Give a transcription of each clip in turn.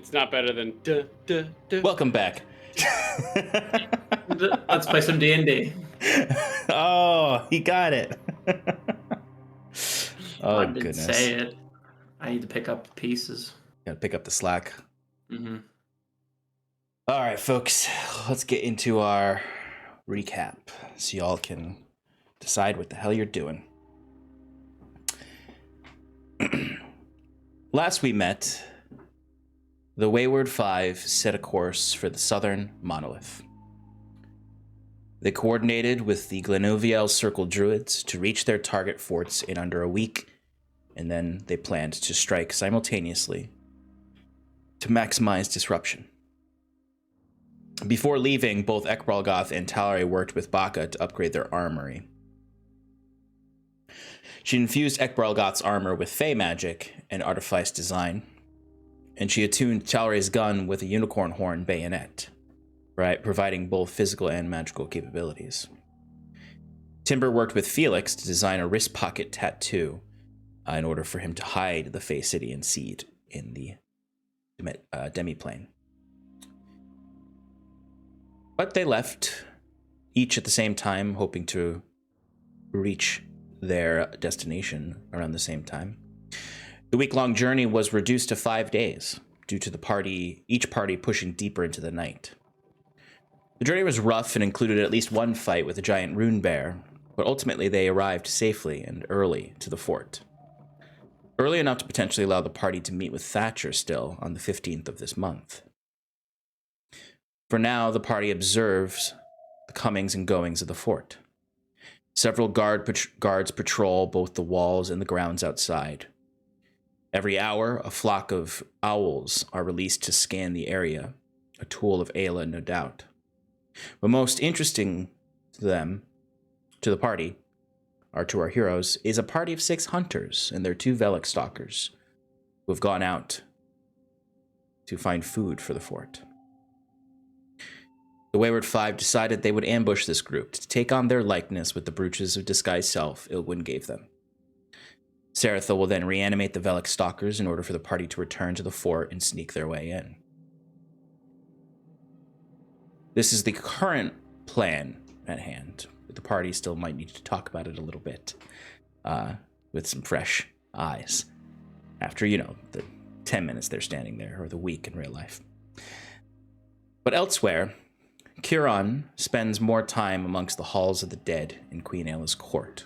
It's not better than duh, duh, duh. Welcome back. Let's play some D&D. Oh, he got it. Oh, I didn't goodness. say it. I need to pick up the pieces. Gotta pick up the slack. Mm-hmm. All right, folks, let's get into our recap so y'all can decide what the hell you're doing. Last we met, the Wayward Five set a course for the southern monolith. They coordinated with the Glenoviel Circle Druids to reach their target forts in under a week, and then they planned to strike simultaneously to maximize disruption. Before leaving, both Ekbralgoth and Talare worked with Baka to upgrade their armory. She infused Ekbralgoth's armor with Fey magic and artifice design, and she attuned Talare's gun with a unicorn horn bayonet, right, providing both physical and magical capabilities. Timber worked with Felix to design a wrist pocket tattoo in order for him to hide the Fey City and Seed in the demiplane. But they left, each at the same time, hoping to reach their destination around the same time. The week-long journey was reduced to 5 days due to each party pushing deeper into the night. The journey was rough and included at least one fight with a giant rune bear, but ultimately they arrived safely and early to the fort. Early enough to potentially allow the party to meet with Thatcher still on the 15th of this month. For now, the party observes the comings and goings of the fort. Several guards patrol both the walls and the grounds outside. Every hour, a flock of owls are released to scan the area, a tool of Aella, no doubt. But most interesting to the party, or to our heroes, is a party of 6 hunters and their 2 Velix stalkers who have gone out to find food for the fort. The Wayward Five decided they would ambush this group to take on their likeness with the brooches of disguised self Ilwyn gave them. Sarathil will then reanimate the Velix stalkers in order for the party to return to the fort and sneak their way in. This is the current plan at hand, but the party still might need to talk about it a little bit with some fresh eyes after, the 10 minutes they're standing there, or the week in real life. But elsewhere, Kiran spends more time amongst the halls of the dead in Queen Aella's court.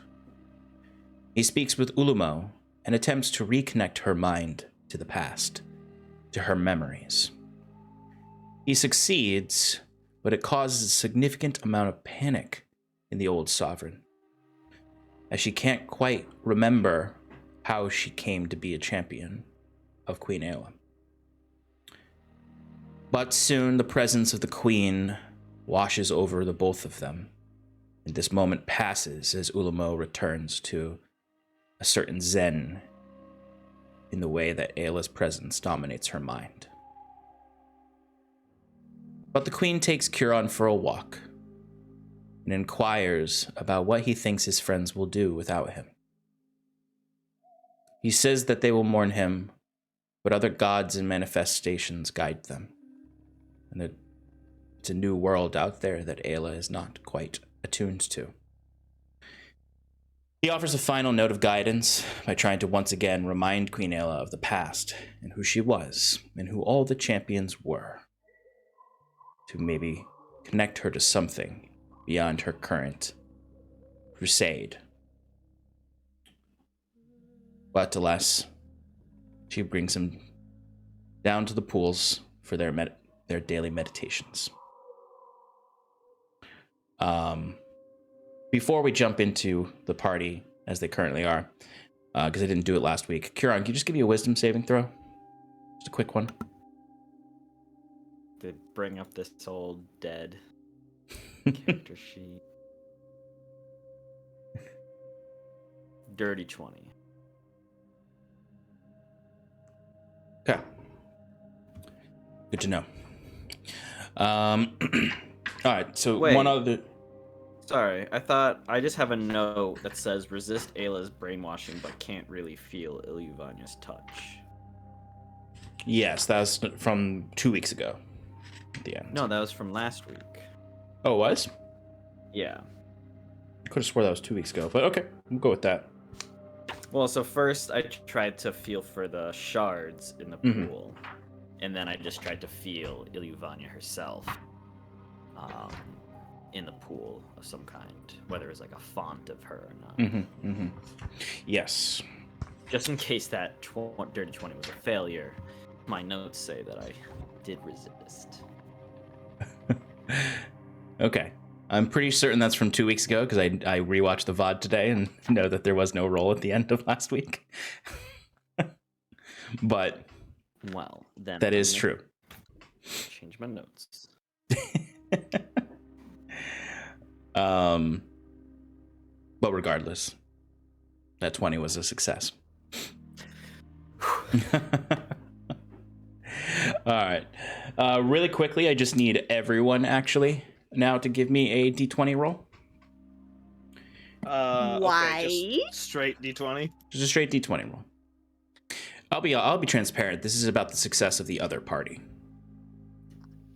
He speaks with Ulumo and attempts to reconnect her mind to the past, to her memories. He succeeds, but it causes a significant amount of panic in the old sovereign, as she can't quite remember how she came to be a champion of Queen Aella. But soon the presence of the queen washes over the both of them, and this moment passes as Ulumo returns to a certain zen in the way that Aella's presence dominates her mind. But the queen takes Kiran for a walk and inquires about what he thinks his friends will do without him. He says that they will mourn him, but other gods and manifestations guide them, and that it's a new world out there that Aella is not quite attuned to. He offers a final note of guidance by trying to once again remind Queen Aella of the past and who she was and who all the champions were, to maybe connect her to something beyond her current crusade. But alas, she brings him down to the pools for their daily meditations. Before we jump into the party as they currently are, because I didn't do it last week, Kiran, can you just give me a wisdom saving throw? Just a quick one. To bring up this old dead character sheet. Dirty 20. Okay. Good to know. All right, so Wait. one other... Sorry, I thought I just have a note that says resist Ayla's brainwashing but can't really feel Ilyvanya's touch. Yes, that was from 2 weeks ago. At the end. No, that was from last week. Oh, it was? Yeah. I could have swore that was 2 weeks ago, but okay, we'll go with that. Well, so first I tried to feel for the shards in the pool, and then I just tried to feel Ilyuvania herself in the pool of some kind, whether it's like a font of her or not. Yes. Just in case that Dirty 20 was a failure, my notes say that I did resist. Okay. I'm pretty certain that's from 2 weeks ago because I rewatched the VOD today and know that there was no roll at the end of last week. But Well, then that is true. Change my notes. But regardless, that 20 was a success. All right. Really quickly, I just need everyone actually now to give me a d20 roll. Why? Okay, just straight D20. Just a straight d20 roll. I'll be transparent. This is about the success of the other party.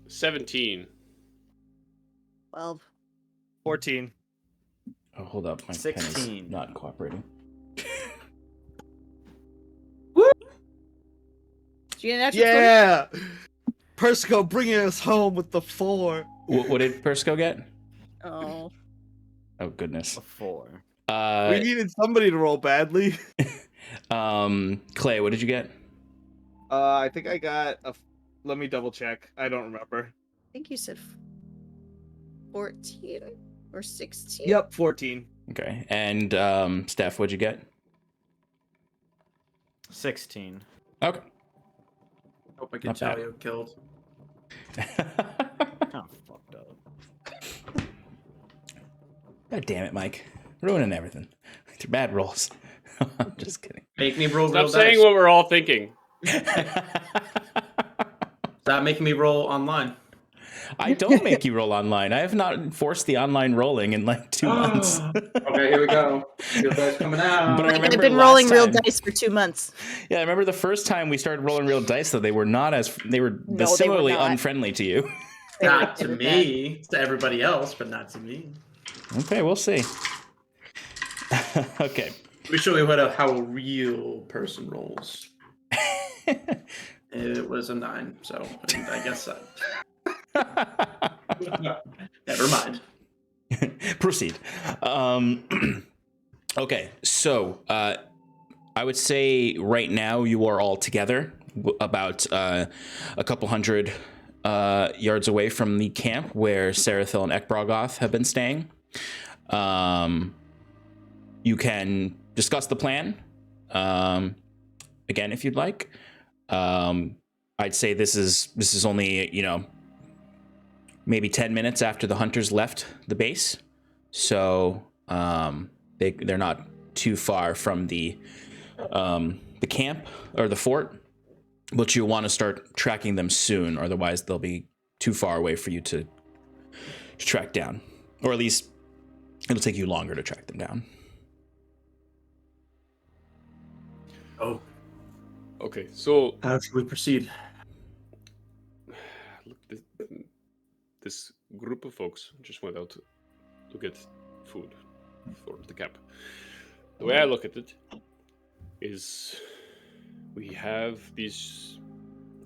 17. 12. 14. Oh, hold up. My pen 16. is not cooperating. Did you get an extra 20? Yeah! Persco bringing us home with the 4. What did Persco get? Oh. Oh, goodness. A 4. We needed somebody to roll badly. Clay, what did you get? I think I got a... Let me double check. I don't remember. I think you said 14 or 16. Yep, 14. Okay. And Steph, what'd you get? 16. Okay. Hope I can Not tell bad. you killed. Kind of fucked up. God damn it, Mike. Ruining everything. They're bad rolls. I'm just kidding. Make me roll Stop real saying dice. what we're all thinking. Stop making me roll online. I don't make you roll online. I have not enforced the online rolling in like 2 months. Okay, here we go. Real dice coming out. But I I've remember been last rolling real time- dice for 2 months. Yeah, I remember the first time we started rolling real dice, though, they were similarly not. unfriendly to you. Not to They were me. To everybody else, but not to me. Okay, we'll see. Okay. Let me show you how a real person rolls. It was a 9, so I guess never mind. Proceed. Okay, so I would say right now you are all together, about a couple hundred yards away from the camp where Sarathil and Ekbrogoth have been staying. You can discuss the plan again if you'd like. I'd say this is only, maybe 10 minutes after the hunters left the base, so they're not too far from the camp or the fort, but you'll want to start tracking them soon, otherwise they'll be too far away for you to track down, or at least it'll take you longer to track them down. Oh, Okay, so how should we proceed? look, this group of folks just went out to get food for the camp. The way I look at it is we have these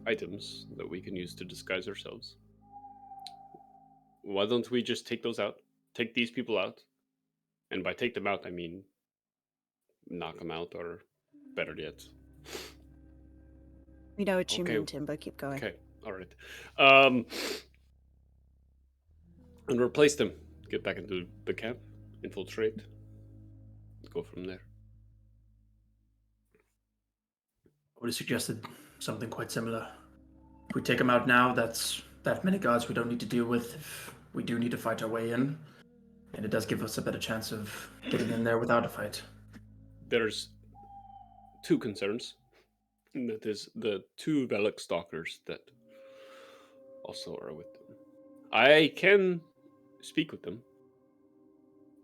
items that we can use to disguise ourselves. Why don't we just take those out? Take these people out. And by take them out, I mean knock them out, or better yet. We know what you Okay. mean, Timbo. Keep going. Okay, all right. And replace them. Get back into the camp, infiltrate, go from there. I would have suggested something quite similar. If we take them out now, that's that many guards we don't need to deal with if we do need to fight our way in. And it does give us a better chance of getting in there without a fight. There's two concerns. That is the two Velik stalkers that also are with them. I can speak with them,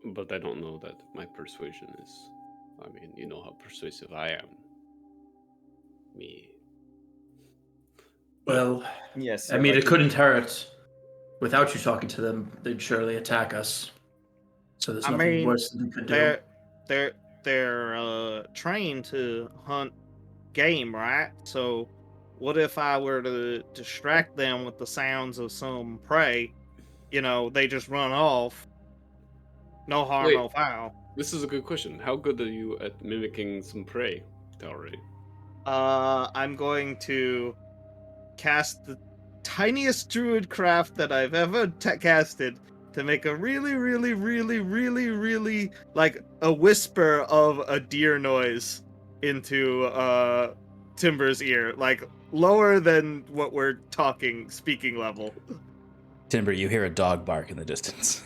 but I don't know that my persuasion is... I mean, you know how persuasive I am. Me. Well, Yes. I mean, it couldn't hurt. Without you talking to them, they'd surely attack us. So there's I nothing mean, worse than we could do. they're trained to hunt game, right? So what if I were to distract them with the sounds of some prey? You know, they just run off. No harm, Wait. no foul. This is a good question. How good are you at mimicking some prey, Talry? I'm going to cast the tiniest druid craft that I've ever casted to make a really, really, really, really, really like a whisper of a deer noise into Timber's ear, like lower than what we're speaking level. Timber, you hear a dog bark in the distance.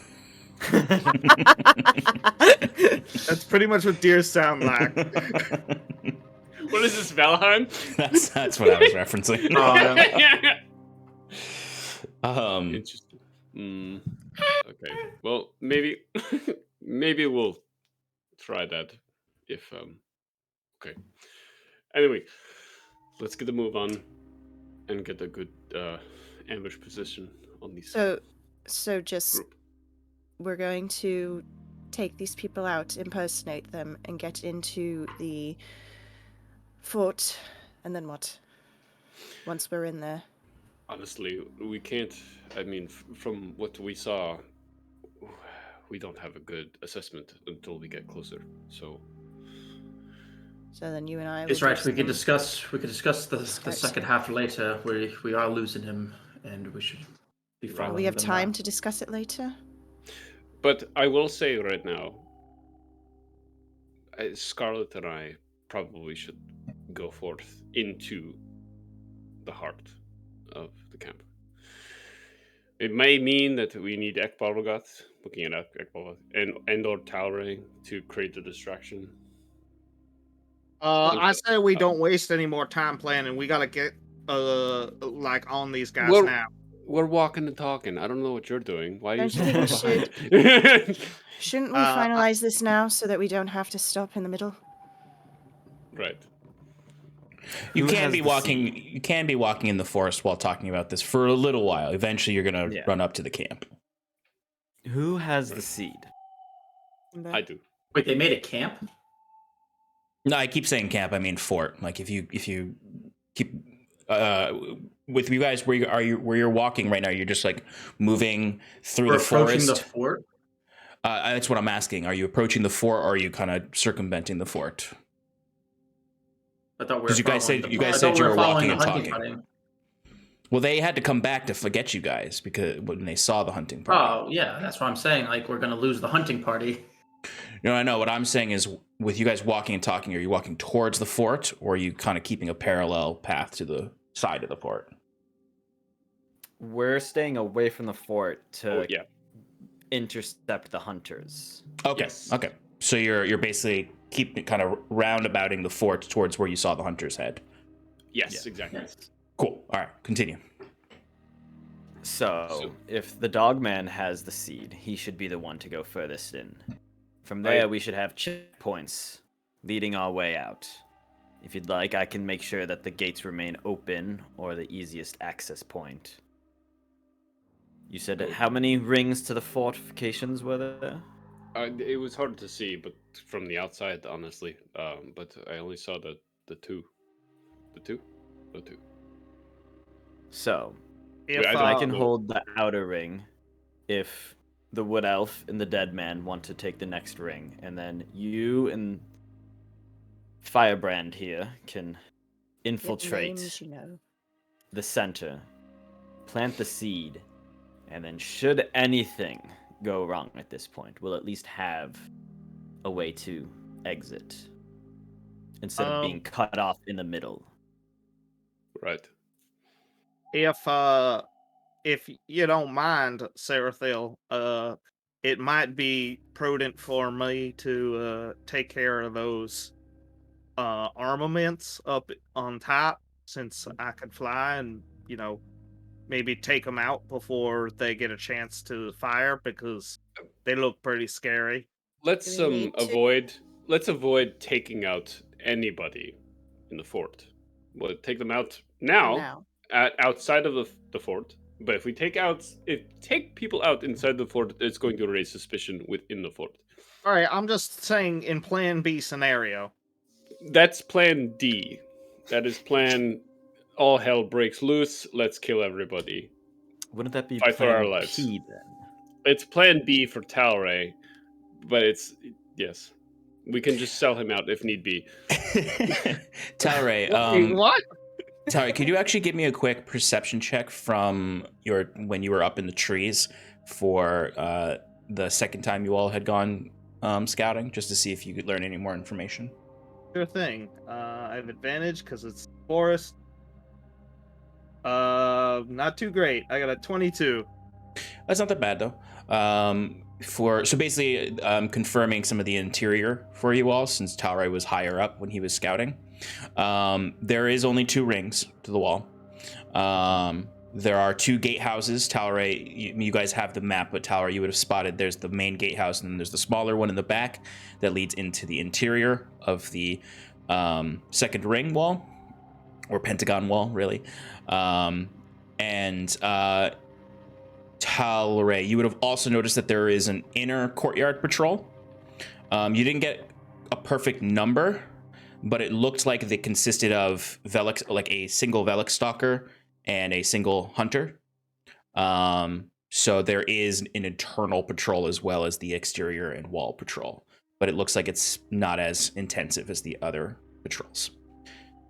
That's pretty much what deers sound like. What is this, Valheim? That's what I was referencing. Interesting. Okay. Well, maybe maybe we'll try that if okay. Anyway, let's get a move on and get a good ambush position on these So just group. we're going to take these people out, impersonate them, and get into the fort, and then what? Once we're in there. Honestly, we can't. I mean, from what we saw, we don't have a good assessment until we get closer. So then you and I. It's would right. do We could some- discuss the second half later. We are losing him, and we should be following. We have them time back. to discuss it later. But I will say right now, Scarlet and I probably should go forth into the heart of the camp. It may mean that we need Ekbalrogat, looking at Ekbalrogat, and or Talray to create the distraction. I say we don't waste any more time planning. We gotta get like on these guys Well, now. We're walking and talking. I don't know what you're doing. Why are you Don't so you far think behind? Shouldn't we finalize this now so that we don't have to stop in the middle? Right. You Who can has be the walking. seed? You can be walking in the forest while talking about this for a little while. Eventually, you're gonna Yeah. run up to the camp. Who has the seed? I do. Wait, they made a camp? No, I keep saying camp. I mean fort. Like if you keep with you guys, where you're walking right now, you're just like moving through We're the approaching forest. the fort. That's what I'm asking. Are you approaching the fort, or are you kind of circumventing the fort? I thought we were. Because you guys following said the- you guys I said thought you we were following walking the and hunting talking. party. Well, they had to come back to forget you guys because when they saw the hunting party. Oh yeah, that's what I'm saying. Like we're gonna lose the hunting party. No, I know. What I'm saying is, with you guys walking and talking, are you walking towards the fort, or are you kind of keeping a parallel path to the side of the fort? We're staying away from the fort to Yeah. intercept the hunters. Okay. Yes. Okay. So you're basically keeping kind of roundabouting the fort towards where you saw the hunters head. Yes, exactly. Yes. Cool. All right. Continue. So, if the dogman has the seed, he should be the one to go furthest in. From there, we should have checkpoints leading our way out. If you'd like, I can make sure that the gates remain open or the easiest access point. You said how many rings to the fortifications were there? It was hard to see, but from the outside, honestly. But I only saw the two. The two? The two. So, If I can know. hold the outer ring if the wood elf and the dead man want to take the next ring, and then you and Firebrand here can infiltrate Names, you know. the center, plant the seed, and then should anything go wrong at this point, we'll at least have a way to exit instead of being cut off in the middle. Right. if you don't mind, Sarathil, it might be prudent for me to take care of those armaments up on top, since I can fly, and maybe take them out before they get a chance to fire, because they look pretty scary. Let's Do we need to? avoid taking out anybody in the fort. We'll take them out now, outside of the fort. But if we take people out inside the fort, it's going to raise suspicion within the fort. All right, I'm just saying in Plan B scenario. That's Plan D. That is Plan. All hell breaks loose. Let's kill everybody. Wouldn't that be Fight for plan our lives. P then? It's Plan B for Talray, but yes, we can just sell him out if need be. Talray, Wait, what? Talray, could you actually give me a quick perception check from when you were up in the trees for the second time you all had gone scouting, just to see if you could learn any more information? Sure thing. I have advantage because it's forest. Not too great. I got a 22. That's not that bad though. So basically, confirming some of the interior for you all, since Talray was higher up when he was scouting. There is only 2 rings to the wall. There are 2 gatehouses. Talray, you guys have the map, but Talray, you would have spotted there's the main gatehouse, and then there's the smaller one in the back that leads into the interior of the second ring wall, or pentagon wall, really. Talray, you would have also noticed that there is an inner courtyard patrol. You didn't get a perfect number, but it looked like they consisted of Velix, like a single Velix stalker and a single hunter. So there is an internal patrol as well as the exterior and wall patrol, but it looks like it's not as intensive as the other patrols.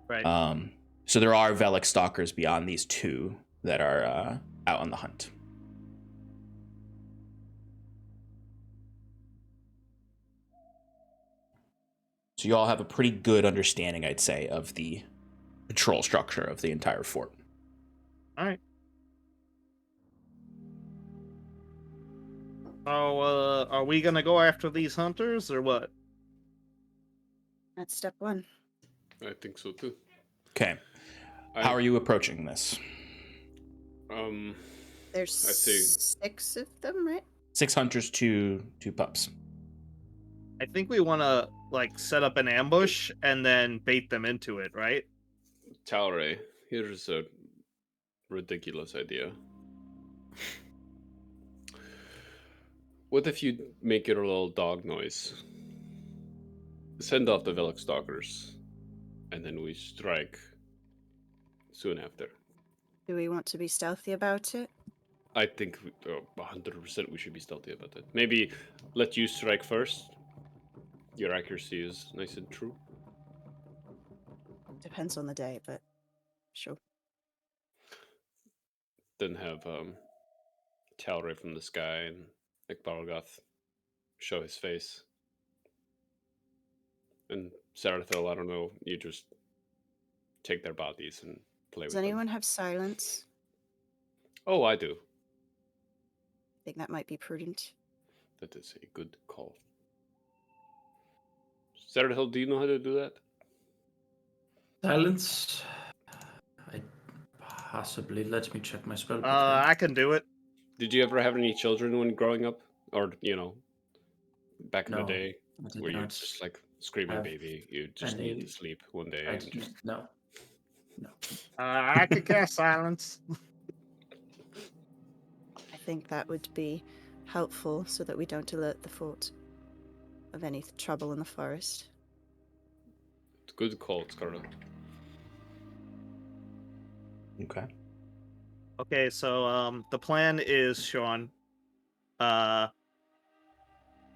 Right. So there are Velix stalkers beyond these 2 that are out on the hunt. So you all have a pretty good understanding, I'd say, of the patrol structure of the entire fort. All right. So, are we gonna go after these hunters or what? That's step 1. I think so too. Okay. How are you approaching this? There's I see. 6 of them, right? 6 hunters, 2 pups. I think we want to set up an ambush and then bait them into it, right? Talray, here's a ridiculous idea. What if you make it a little dog noise? Send off the Velix stalkers, and then we strike soon after. Do we want to be stealthy about it? I think 100% we should be stealthy about it. Maybe let you strike first. Your accuracy is nice and true. Depends on the day, but sure. Then have Talray from the sky and Ekbalgoth show his face. And Sarathil, I don't know, you just take their bodies and play with Does them. anyone have silence? Oh, I do. I think that might be prudent. That is a good call. Sarathil, do you know how to do that? Silence. Possibly. Let me check my spell book. I can do it. Did you ever have any children when growing up? Or, back in the No, day? I did Where you not just screaming have baby, you just any- need to sleep one day. I And did just... No. I can cast silence. I think that would be helpful so that we don't alert the fort of any trouble in the forest. Good call, Scarlet. Okay. Okay, so the plan is, Sean,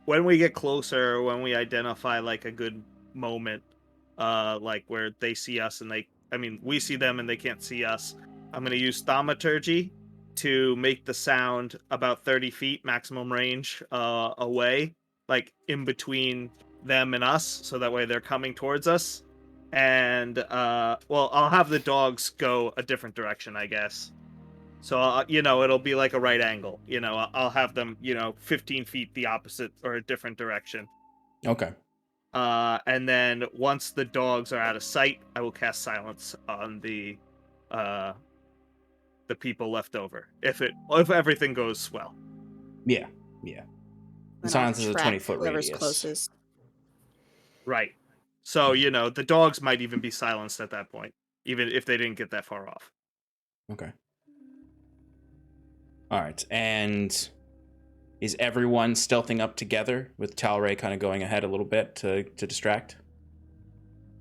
when we get closer, when we identify a good moment, where they see us and we see them and they can't see us, I'm gonna use thaumaturgy to make the sound about 30 feet maximum range away, in between them and us, so that way they're coming towards us. And I'll have the dogs go a different direction, I guess. So it'll be like a right angle. I'll have them 15 feet the opposite or a different direction. Okay. And then once the dogs are out of sight, I will cast silence on the people left over. If everything goes well. Yeah. And Silence I'll is a track 20-foot whoever's radius. closest. Right. So the dogs might even be silenced at that point, even if they didn't get that far off. Okay. All right, and is everyone stealthing up together with Talray kind of going ahead a little bit to distract?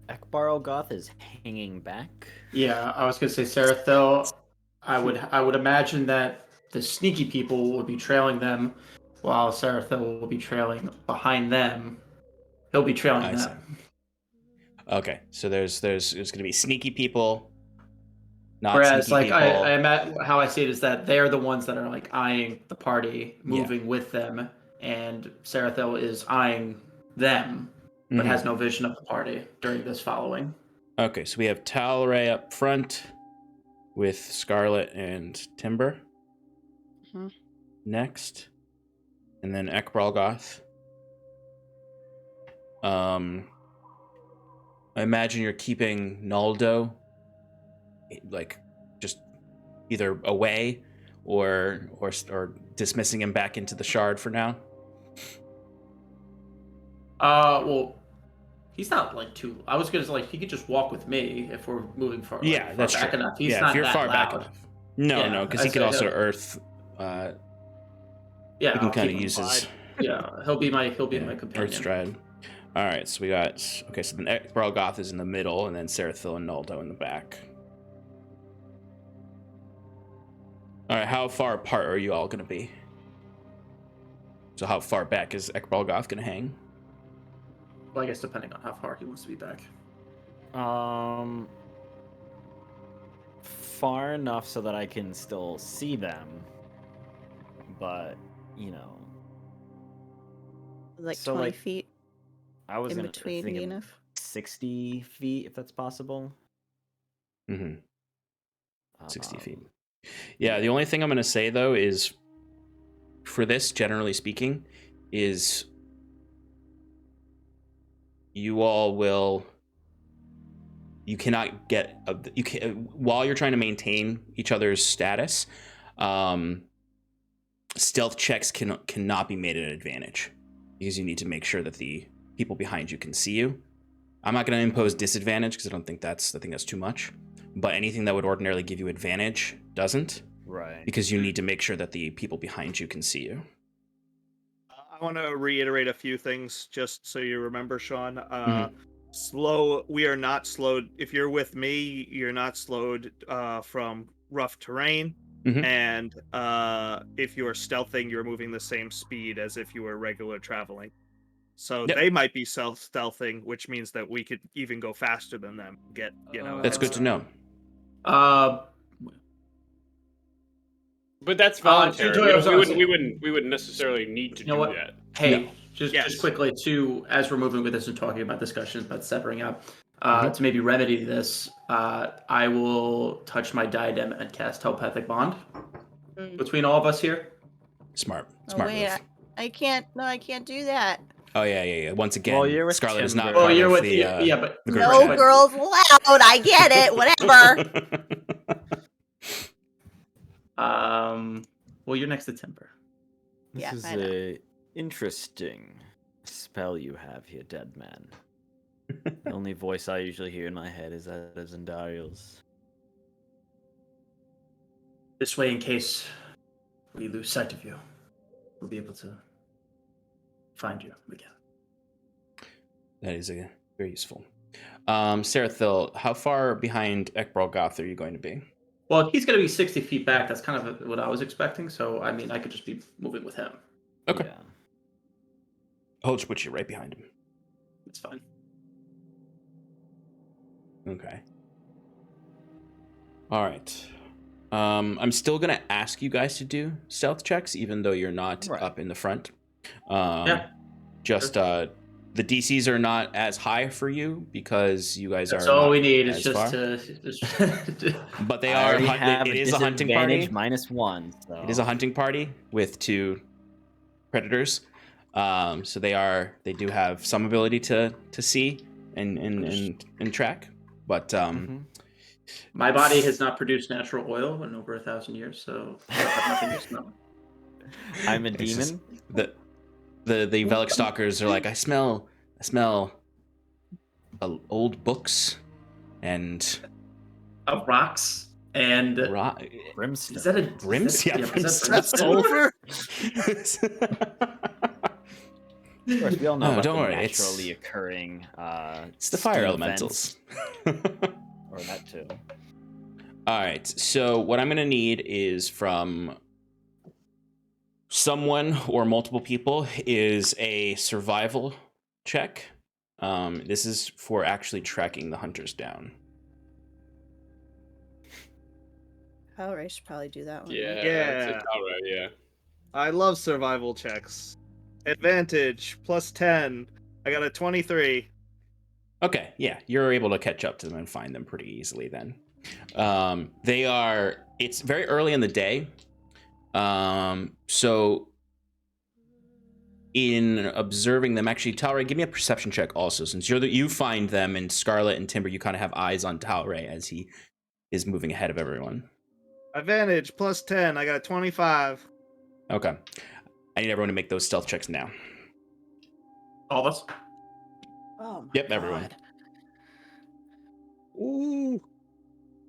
Ekbar Goth is hanging back. Yeah, I was gonna say Sarathil. I would imagine that the sneaky people will be trailing them, while Sarathil will be trailing behind them. He'll be trailing I see. them. Okay, so there's going to be sneaky people, not Whereas, sneaky like people. how I see it is that they're the ones that are like eyeing the party, moving with them, and Sarathil is eyeing them, but has no vision of the party during this following. Okay, so we have Talray up front with Scarlet and Timber. Mhm. Next, and then Ekbralgoth. I imagine you're keeping Naldo, like, just either away or dismissing him back into the shard for now. Well, he's not like too. I was gonna say like he could just walk with me if we're moving far. Yeah, far that's back true. enough. He's yeah, not if you're that far loud. back enough. No, Yeah, no, because he I'd could say also he'll- Earth. Yeah, He can I'll kind keep of him use his Yeah, he'll be my Earth companion. Stride. All right, so we got so then Ekbralgoth is in the middle, and then Sarathil and Naldo in the back. All right, how far apart are you all going to be? So how far back is Ekbralgoth going to hang? Well, I guess depending on how far he wants to be back. Far enough so that I can still see them, but Like So, 20 like, feet I was in gonna between think me of enough. 60 feet if that's possible. 60 feet. Yeah, the only thing I'm going to say, though, is for this, generally speaking, is you all will... You cannot get... You can, while you're trying to maintain each other's status, stealth checks cannot be made at an advantage, because you need to make sure that the people behind you can see you. I'm not going to impose disadvantage, because I think that's too much. But anything that would ordinarily give you advantage doesn't. Right. Because you need to make sure that the people behind you can see you. I want to reiterate a few things just so you remember, Sean. We are not slowed. If you're with me, you're not slowed from rough terrain. And if you are stealthing, you're moving the same speed as if you were regular traveling. So they might be stealthing, which means that we could even go faster than them. That's good to know. But that's voluntary. Joey, We wouldn't necessarily need to You know do what? that. Hey, No. just quickly too, as we're moving with this and talking about discussions about severing up, to maybe remedy this, I will touch my diadem and cast telepathic bond between all of us here. Smart wait, move. I can't. No, I can't do that. Oh yeah. Once again, Well, you're with Scarlet is not Timber. part Oh, you're of with the but the group No chat. girls allowed. I get it. Whatever. Well, you're next to Timber. This Yeah, is I know. a interesting spell you have here, dead man. The only voice I usually hear in my head is that of Zendariel's. This way, in case we lose sight of you, we'll be able to find you again. That is very useful. Sarathil, how far behind Ekbralgoth are you going to be? Well, he's going to be 60 feet back. That's kind of what I was expecting. So, I mean, I could just be moving with him. Okay. Yeah. I'll just put you right behind him. It's fine. Okay. All right. I'm still going to ask you guys to do stealth checks, even though you're not up in the front. Just the DCs are not as high for you because you guys That's are. all not we need. as It's just far. to. But they I are. already have It a is a hunting party. -1. So. It is a hunting party with 2 predators. So they do have some ability to see and track, but My body has not produced natural oil in over 1,000 years, so I have nothing to smell. I'm a it's demon. just the Velik stalkers are like, I smell old books and Of rocks? And Brimstone. is that a Brimstone? Is that That's brimstone? over. Of course, we all know No, about don't the worry, naturally occurring. It's the fire steam elementals. vents, or that too. All right, so what I'm gonna need is from someone or multiple people is a survival check. This is for actually tracking the hunters down. Ray should probably do that one. Yeah, right? it's all right. Yeah. I love survival checks. Advantage +10. I got a 23. Okay, yeah, you're able to catch up to them and find them pretty easily then. It's very early in the day. So in observing them, actually, Talray, give me a perception check also, since you find them, and Scarlet and Timber, you kind of have eyes on Talray as he is moving ahead of everyone. Advantage +10. I got a 25. Okay. I need everyone to make those stealth checks now. All of us? Oh my Yep, everyone. God. Ooh.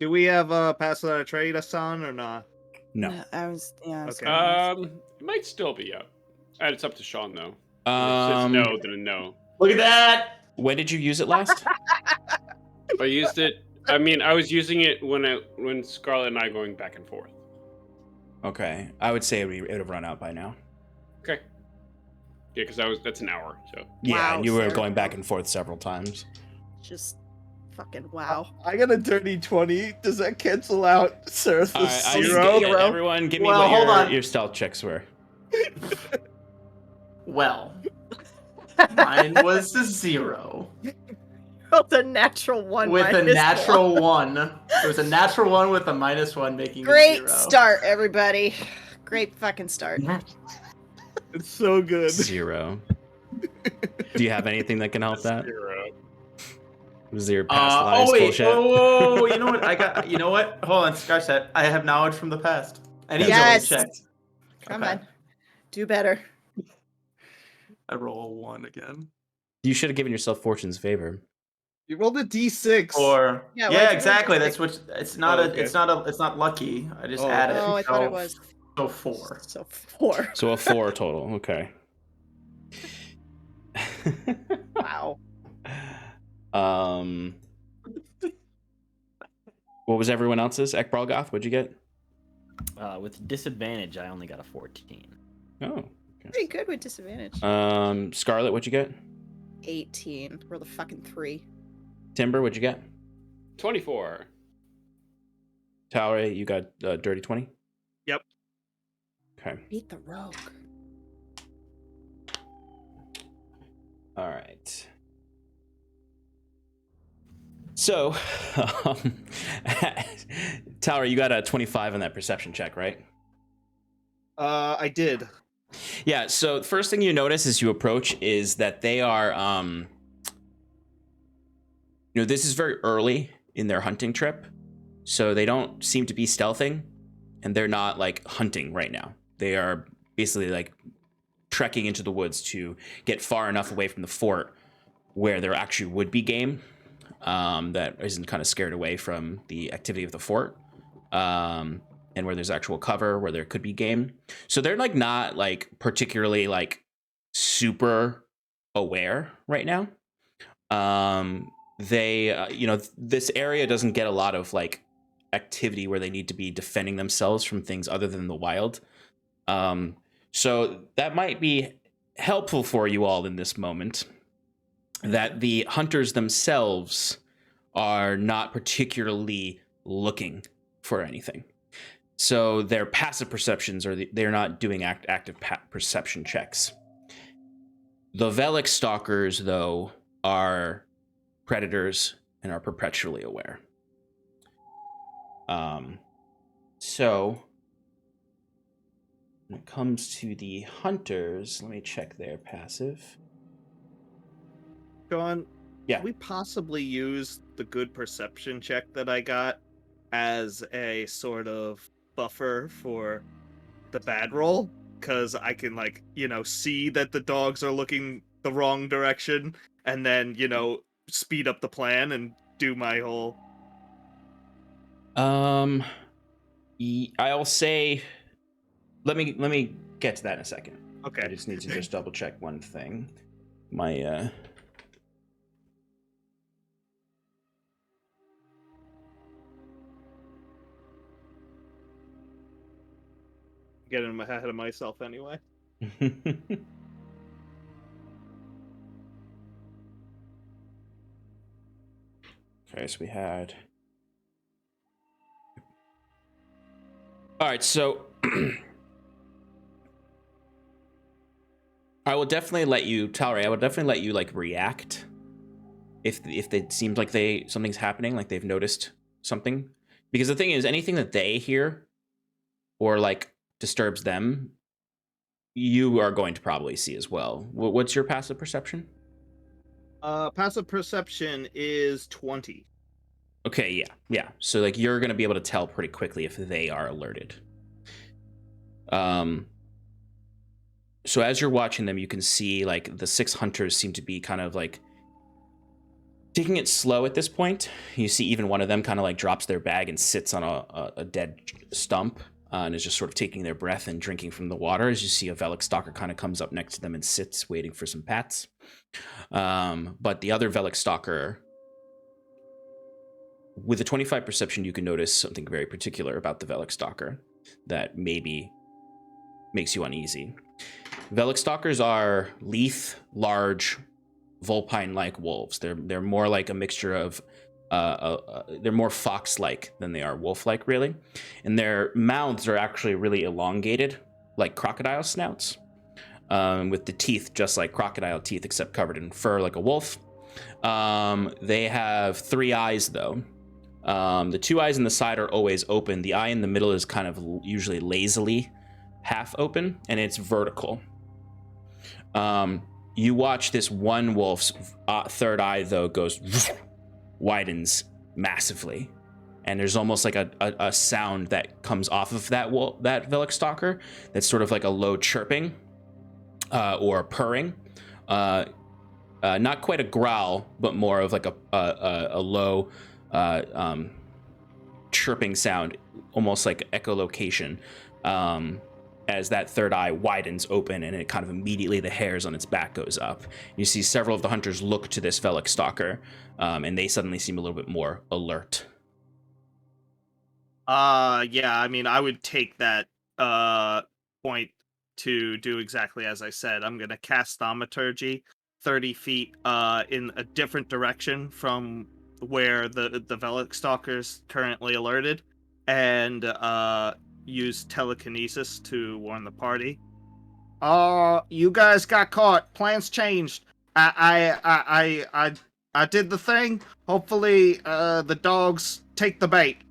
Do we have pass without a trace on or not? No. I was Okay. gonna ask. It might still be up. And it's up to Sean though. If it's Um, no, then a no. Look at that! when did you use it last? I used it. I mean, I was using it when Scarlet and I going back and forth. Okay, I would say it would have run out by now. Okay. Yeah, because that's an hour. So Yeah, Wow, and you were Sarah. going back and forth several times. Just fucking wow. I got a dirty 20. Does that cancel out Sarathil's All right, I zero? just, everyone, give me Well, hold what on. your stealth checks were. Well, mine was a 0 Rolled a natural one. with a minus natural one. 1. It was a natural 1 with a -1, making Great it 0. start, everybody. Great fucking start. It's so good. 0. Do you have anything that can help that? 0. Was your past lives wait, bullshit? oh, you know what? I got. You know what? Hold on, scratch that. I have knowledge from the past. I need Yes. to check. Come Okay. on. Do better. I roll a 1 again. You should have given yourself Fortune's favor. You rolled a D6. Or Yeah, yeah, why'd you exactly. roll That's what. It's not Oh, okay. It's not lucky. I just Oh, added. Oh, I thought it was. So 4. So 4. So a 4 total. Okay. Wow. What was everyone else's? Ekbralgoth, what'd you get? With disadvantage, I only got a 14. Oh. Pretty good with disadvantage. Scarlet, what'd you get? 18. Roll the fucking 3. Timber, what'd you get? 24. Talray, you got dirty 20? Yep. Okay. Beat the rogue. All right. So, Talray, you got a 25 on that perception check, right? I did. Yeah, so the first thing you notice as you approach is that they are, this is very early in their hunting trip, so they don't seem to be stealthing, and they're not, like, hunting right now. They are basically, like, trekking into the woods to get far enough away from the fort where there actually would be game that isn't kind of scared away from the activity of the fort. And where there's actual cover, where there could be game. So they're like not like particularly like super aware right now. This area doesn't get a lot of like activity where they need to be defending themselves from things other than the wild. So that might be helpful for you all in this moment, that the hunters themselves are not particularly looking for anything. So their passive perceptions they're not doing active perception checks. The Velik stalkers, though, are predators and are perpetually aware. So when it comes to the hunters, let me check their passive. Sean, Yeah. can we possibly use the good perception check that I got as a sort of buffer for the bad roll? Because I can, like, see that the dogs are looking the wrong direction and then, speed up the plan and do my whole... I'll say. Let me get to that in a second. Okay. I just need to just double check one thing. My Getting ahead of myself anyway. Okay, so we had. All right, so I will definitely let you, Talray. I will definitely let you like react if it seems like something's happening, like they've noticed something. Because the thing is, anything that they hear or like disturbs them, you are going to probably see as well. What's your passive perception? Passive perception is 20. Okay, yeah. So like you're gonna be able to tell pretty quickly if they are alerted. So as you're watching them, you can see like the 6 hunters seem to be kind of like taking it slow at this point. You see even one of them kind of like drops their bag and sits on a dead stump and is just sort of taking their breath and drinking from the water. As you see a Velik Stalker kind of comes up next to them and sits waiting for some pats. But the other Velik Stalker, with a 25 perception, you can notice something very particular about the Velik Stalker that maybe makes you uneasy. Velik Stalkers are lithe, large, vulpine-like wolves. They're more like a mixture of they're more fox-like than they are wolf-like, really. And their mouths are actually really elongated, like crocodile snouts, with the teeth just like crocodile teeth, except covered in fur like a wolf. They have 3 eyes, though. The 2 eyes in the side are always open. The eye in the middle is kind of usually lazily half open, and it's vertical. You watch this one wolf's 3rd eye, though, widens massively, and there's almost like a sound that comes off of that Velik Stalker that's sort of like a low chirping or purring. Not quite a growl, but more of like a low chirping sound, almost like echolocation, as that 3rd eye widens open, and it kind of immediately the hairs on its back goes up. You see several of the hunters look to this Velik Stalker, and they suddenly seem a little bit more alert. Yeah, I mean, I would take that point to do exactly as I said. I'm gonna cast Thaumaturgy 30 feet in a different direction from where the Velik Stalker's currently alerted, and use telekinesis to warn the party. You guys got caught. Plans changed. I did the thing. Hopefully, the dogs take the bait.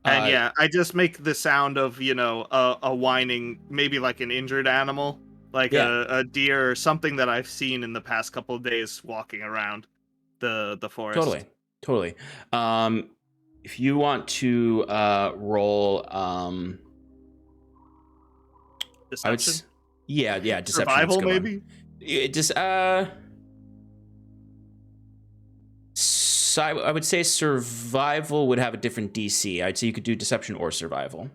And yeah, I just make the sound of, a whining, maybe like an injured animal, like a deer or something that I've seen in the past couple of days walking around the forest. Totally. If you want to roll, Deception? Deception. Survival, maybe? It just so I would say survival would have a different DC. I'd say you could do deception or survival.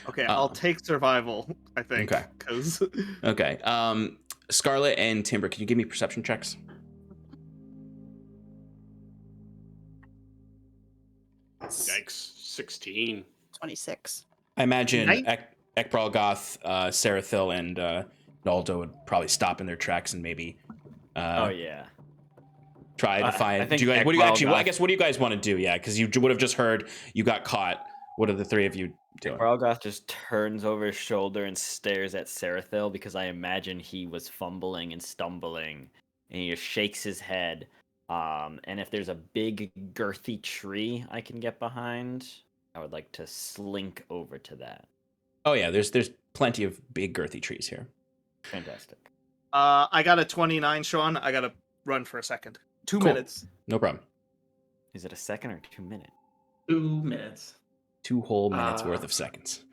Okay, I'll take survival, I think. Okay. Okay. Scarlet and Timber, can you give me perception checks? Yikes. 16. 26. I imagine Ekbralgoth, Sarathil, and Naldo would probably stop in their tracks and maybe try to find. What do you guys want to do? Yeah, because you would have just heard you got caught. What are the 3 of you doing? Ekbralgoth just turns over his shoulder and stares at Sarathil, because I imagine he was fumbling and stumbling, and he just shakes his head. And if there's a big girthy tree I can get behind, I would like to slink over to that. Oh yeah, there's plenty of big girthy trees here. Fantastic. I got a 29, Sean. I gotta run for a second. 2 minutes. No problem. Is it a second or 2 minutes? 2 minutes. 2 whole minutes worth of seconds.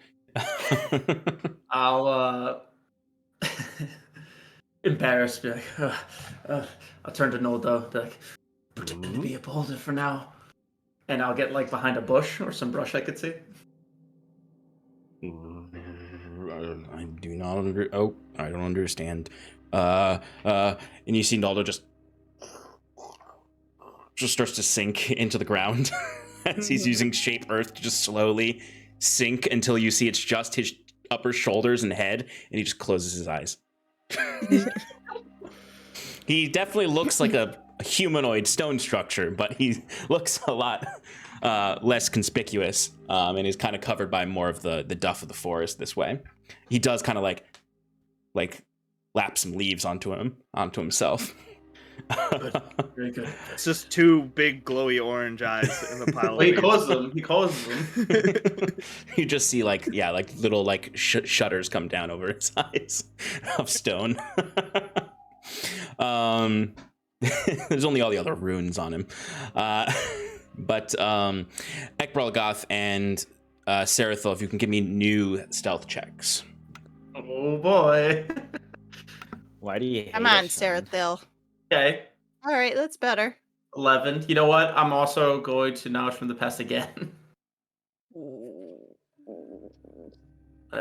I'll embarrassed, be like, I'll turn to Noldo, be like, pretend to be a boulder for now. and I'll get like behind a bush or some brush I could see. I do not I don't understand. And you see Naldo just starts to sink into the ground as he's using shape earth to just slowly sink until you see it's just his upper shoulders and head, and he just closes his eyes. He definitely looks like a humanoid stone structure, but he looks a lot less conspicuous, and is kind of covered by more of the duff of the forest this way. He does kind of like lap some leaves onto himself. Good. Very good. It's just two big glowy orange eyes in the pile. Well, he calls them. You just see like little shutters come down over his eyes of stone. There's only all the other runes on him. But Ekbralgoth and Sarathil, if you can give me new stealth checks. Oh boy. Why do you hate Come on, us, son? Sarathil. Okay. All right, that's better. 11. You know what? I'm also going to knowledge from the past again. 11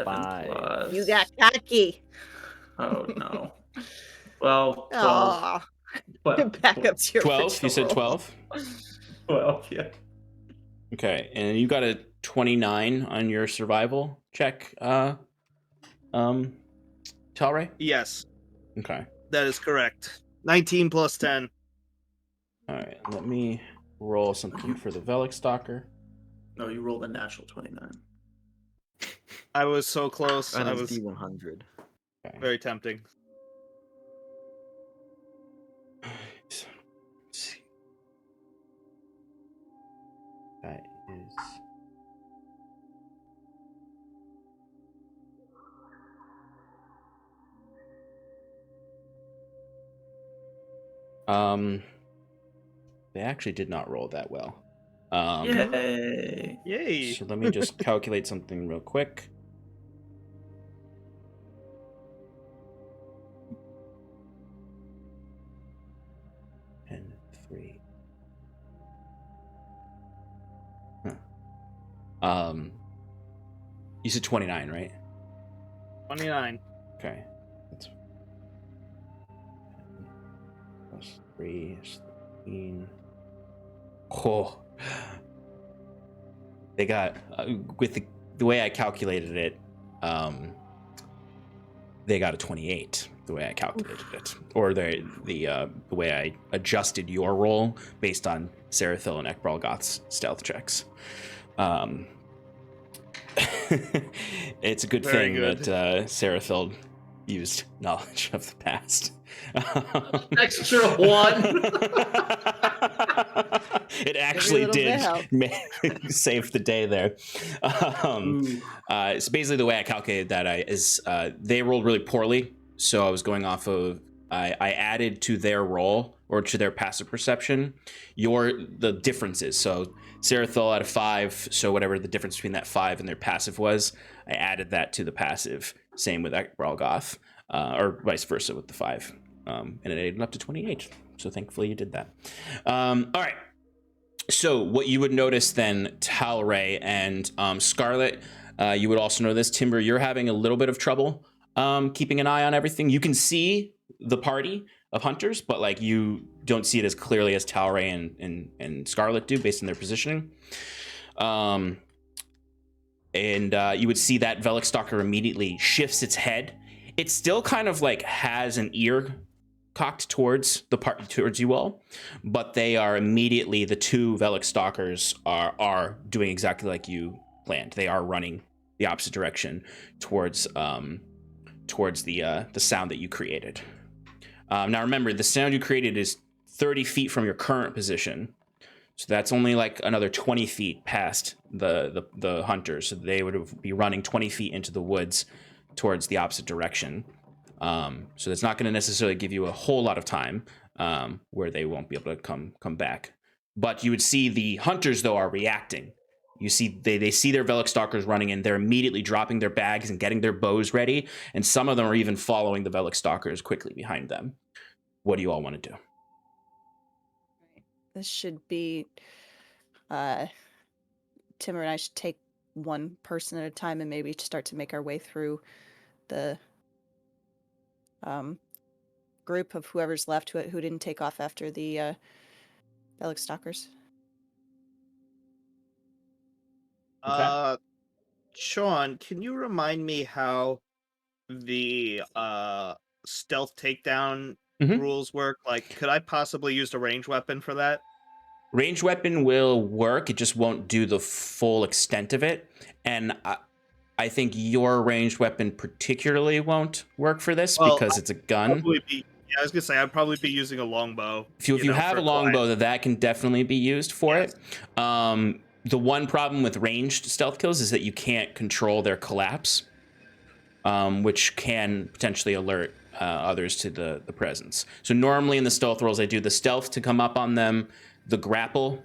5. plus. You got cocky. Oh no. Well, 12. Aw. Back up to your 12? You said original 12? 12, yeah. Okay, and you got a 29 on your survival check, Talray? Yes, Okay. that is correct. 19 plus 10. All right, let me roll something for the Velik Stalker. No, you rolled a natural 29. I was so close. And I it's was D100. Okay. very tempting. Let's see. That is... They actually did not roll that well. Yay. Yay. So let me just calculate something real quick. And 3. Huh. You said 29, right? 29. Okay. That's plus 3 is 13. Oh. They got with the way I calculated it, they got a 28. The way I calculated it, or the way I adjusted your roll based on Sarathil and Ekbralgoth's stealth checks. It's a good Very thing good. that Sarathil used knowledge of the past. Extra 1. It actually little bit did save the day there. So basically the way I calculated that is they rolled really poorly. So I was going off of, I added to their roll or to their passive perception, the differences. So Sarathil had a 5, so whatever the difference between that 5 and their passive was, I added that to the passive. Same with Ekbralgoth, or vice versa with the 5. And it added up to 28. So thankfully you did that. All right. So what you would notice then, Talray and Scarlet, you would also know this. Timber, you're having a little bit of trouble keeping an eye on everything. You can see the party of hunters, but like you don't see it as clearly as Talray and Scarlet do based on their positioning. And you would see that Velik Stalker immediately shifts its head. It still kind of like has an ear cocked towards you all, but they are immediately, the two Velik Stalkers are doing exactly like you planned. They are running the opposite direction towards the sound that you created. Now remember, the sound you created is 30 feet from your current position, so that's only like another 20 feet past the hunters. So they would be running 20 feet into the woods towards the opposite direction. So that's not going to necessarily give you a whole lot of time where they won't be able to come back. But you would see the hunters, though, are reacting. You see they see their Velik Stalkers running in. They're immediately dropping their bags and getting their bows ready. And some of them are even following the Velik Stalkers quickly behind them. What do you all want to do? This should be Timber and I should take one person at a time and maybe start to make our way through the group of whoever's left who didn't take off after the Relic Stalkers. Okay. Sean, can you remind me how the stealth takedown Mhm. rules work? Like, could I possibly use a ranged weapon for that? Ranged weapon will work. It just won't do the full extent of it. And I think your ranged weapon particularly won't work for this Well, because it's a gun. I was gonna say I'd probably be using a longbow. If you have a longbow, that can definitely be used for it. The one problem with ranged stealth kills is that you can't control their collapse, which can potentially alert others to the presence. So normally in the stealth rolls, I do the stealth to come up on them, the grapple,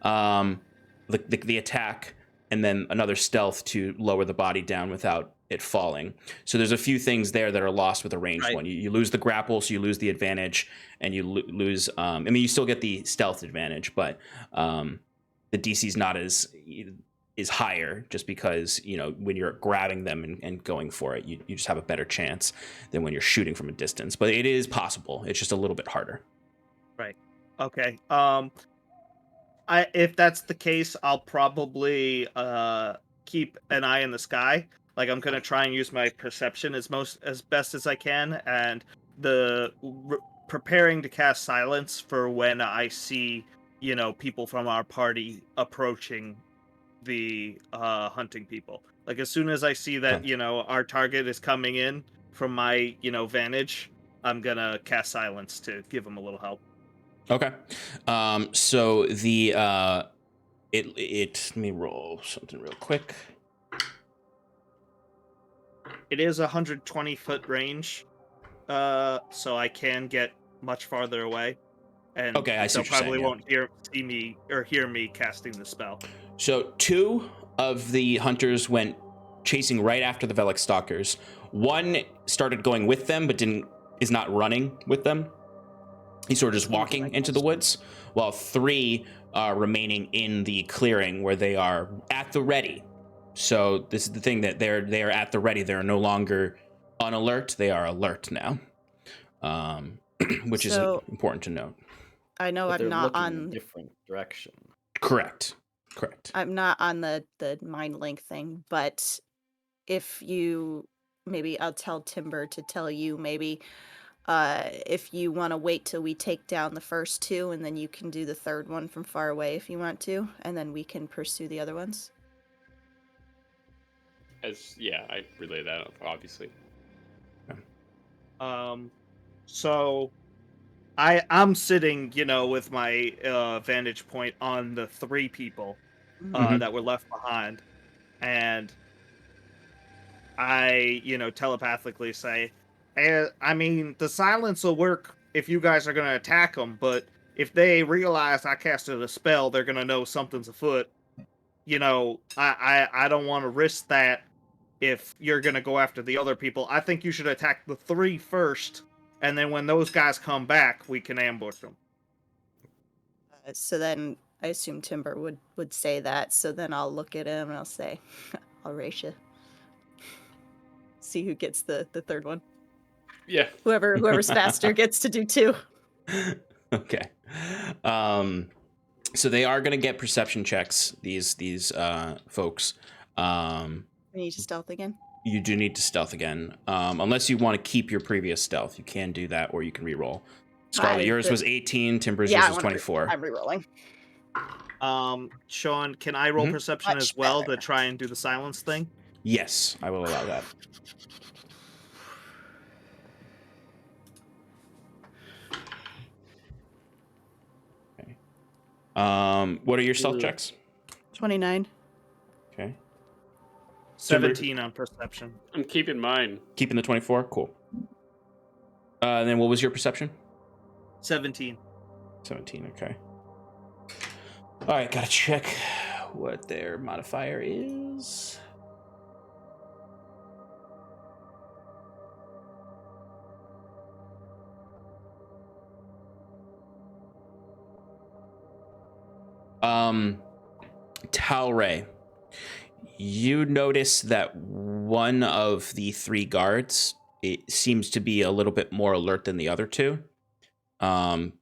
the attack, and then another stealth to lower the body down without it falling. So there's a few things there that are lost with a ranged one. You lose the grapple, so you lose the advantage, and you lose. I mean, you still get the stealth advantage, but the DC's not as is higher just because when you're grabbing them and going for it, you just have a better chance than when you're shooting from a distance. But it is possible. It's just a little bit harder. Right. Okay. If that's the case, I'll probably keep an eye in the sky. Like, I'm gonna try and use my perception as best as I can, and preparing to cast silence for when I see people from our party approaching the hunting people. Like, as soon as I see that our target is coming in from my vantage, I'm gonna cast silence to give them a little help. Okay. So the let me roll something real quick. It is 120-foot range, so I can get much farther away. And okay, I see they what you're saying, probably won't hear me casting the spell. So 2 of the hunters went chasing right after the Velic Stalkers. 1 started going with them, but is not running with them. He's sort of just walking into the woods, while 3 are remaining in the clearing where they are at the ready. So this is the thing, that they are at the ready. They're no longer on alert. They are alert now, which is important to note. I know But I'm not looking on in a different direction. Correct. I'm not on the mind link thing, but if you maybe I'll tell Timber to tell you maybe if you want to wait till we take down the first 2 and then you can do the third one from far away if you want to, and then we can pursue the other ones. I relay that, obviously. So I'm sitting, with my vantage point on the 3 people that were left behind, and I, telepathically say, I mean, the silence will work if you guys are going to attack them, but if they realize I casted a spell, they're going to know something's afoot. I don't want to risk that if you're going to go after the other people. I think you should attack the 3 first, and then when those guys come back, we can ambush them. So then I assume Timber would say that, so then I'll look at him and I'll say, I'll race you. See who gets the third one. Yeah. Whoever's faster gets to do 2. Okay. So they are going to get perception checks, these folks. We need to stealth again? You do need to stealth again. Unless you want to keep your previous stealth. You can do that, or you can reroll. Scarlet, yours was 18. Timber's yours was 24. I'm rerolling. Sean, can I roll perception as well to try and do the silence thing? Yes, I will allow that. Okay. What are your stealth checks? 29. Okay. 17 on perception. I'm keeping mine. Keeping the 24? Cool. And then what was your perception? 17. 17, okay. All right, gotta check what their modifier is. Talray, you notice that one of the 3 guards, it seems to be a little bit more alert than the other 2. The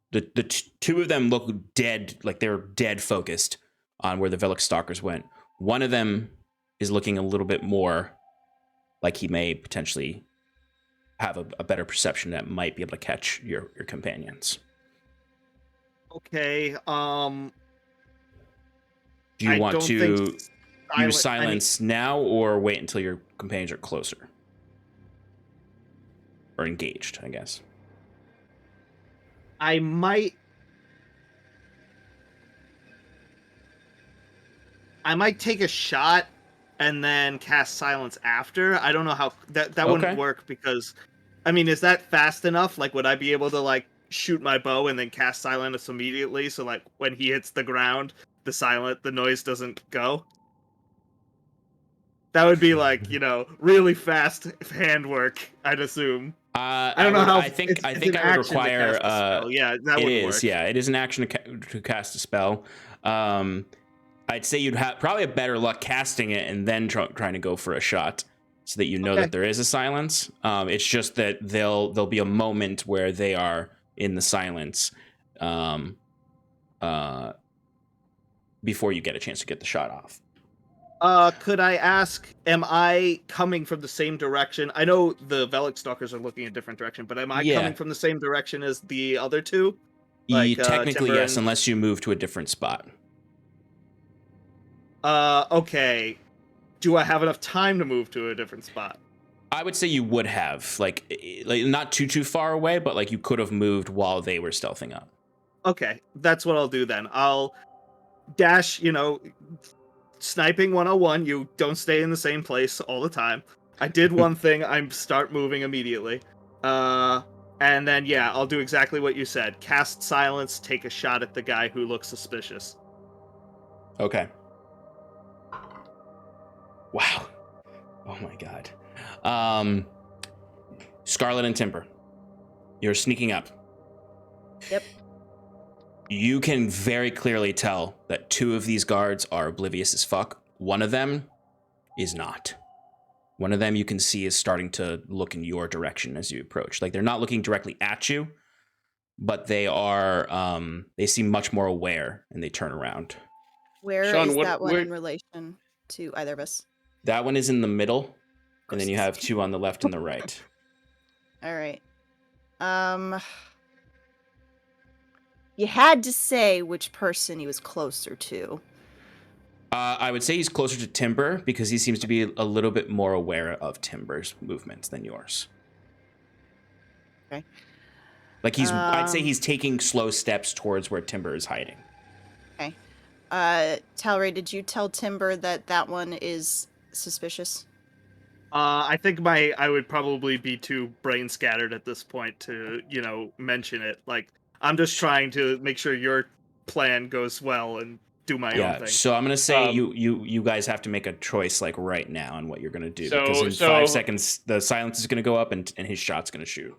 2 of them look dead, like they're dead focused on where the Velik Stalkers went. One of them is looking a little bit more like he may potentially have a better perception that might be able to catch your companions. Okay. Do you want to use silence silence now or wait until your companions are closer? Or engaged, I guess. I might take a shot and then cast silence after. I don't know how that Okay. wouldn't work because, I mean, is that fast enough? Like, would I be able to like shoot my bow and then cast silence immediately? So like when he hits the ground, the noise doesn't go. That would be like, you know, really fast handwork, I'd assume. I don't know how. I think it's I an would action to require. cast a spell. Yeah, that It would is. work. Yeah, it is an action to cast a spell. I'd say you'd have probably a better luck casting it and then trying to go for a shot, so that you know that there is a silence. It's just that there'll be a moment where they are in the silence, before you get a chance to get the shot off. Could I ask, am I coming from the same direction? I know the Velik Stalkers are looking a different direction, but am I coming from the same direction as the other 2? Like, technically, Timber yes, and... unless you move to a different spot. Okay. Do I have enough time to move to a different spot? I would say you would have, like not too far away, but like you could have moved while they were stealthing up. Okay, that's what I'll do then. I'll dash, you know, sniping 101, you don't stay in the same place all the time. I did one thing, I start moving immediately. And then, yeah, I'll do exactly what you said. Cast silence, take a shot at the guy who looks suspicious. Okay. Wow. Oh my god. Scarlet and Timber, you're sneaking up. Yep. You can very clearly tell that 2 of these guards are oblivious as fuck. One of them is not. One of them you can see is starting to look in your direction as you approach. Like, they're not looking directly at you, but they are, they seem much more aware, and they turn around. Where Sean, is that one where- in relation to either of us? That one is in the middle, and then you have 2 on the left and the right. All right. You had to say which person he was closer to. I would say he's closer to Timber because he seems to be a little bit more aware of Timber's movements than yours. Okay. Like I'd say he's taking slow steps towards where Timber is hiding. Okay. Talray, did you tell Timber that one is suspicious? I think I would probably be too brain scattered at this point to, you know, mention it. Like, I'm just trying to make sure your plan goes well and do my own thing. So I'm gonna say you guys have to make a choice like right now on what you're gonna do, because in 5 seconds the silence is gonna go up and his shot's gonna shoot.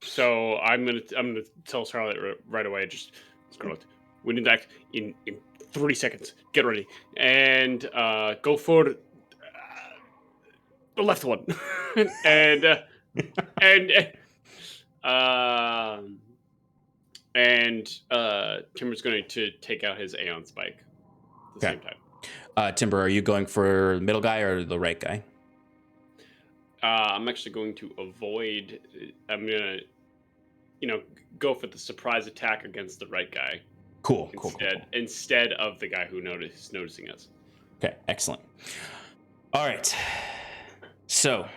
So I'm gonna tell Scarlet right away. Just Scarlet, we need to act in 30 seconds. Get ready and go for the left one, and Timber's going to take out his Aeon Spike at the same time. Timber, are you going for the middle guy or the right guy? I'm actually going to avoid. I'm gonna, go for the surprise attack against the right guy. Cool. Instead of the guy who is noticing us. Okay, excellent. All right. So,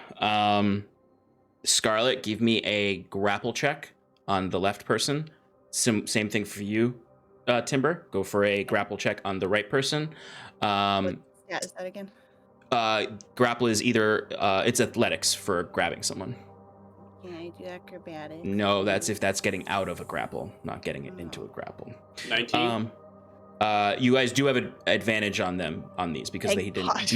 Scarlet, give me a grapple check on the left person. Same thing for you, Timber. Go for a grapple check on the right person. What stat is that again? Grapple is either it's athletics for grabbing someone. Can I do acrobatics? No, that's if that's getting out of a grapple, not getting it into a grapple. 19. You guys do have an advantage on them on these because Thank they didn't. God.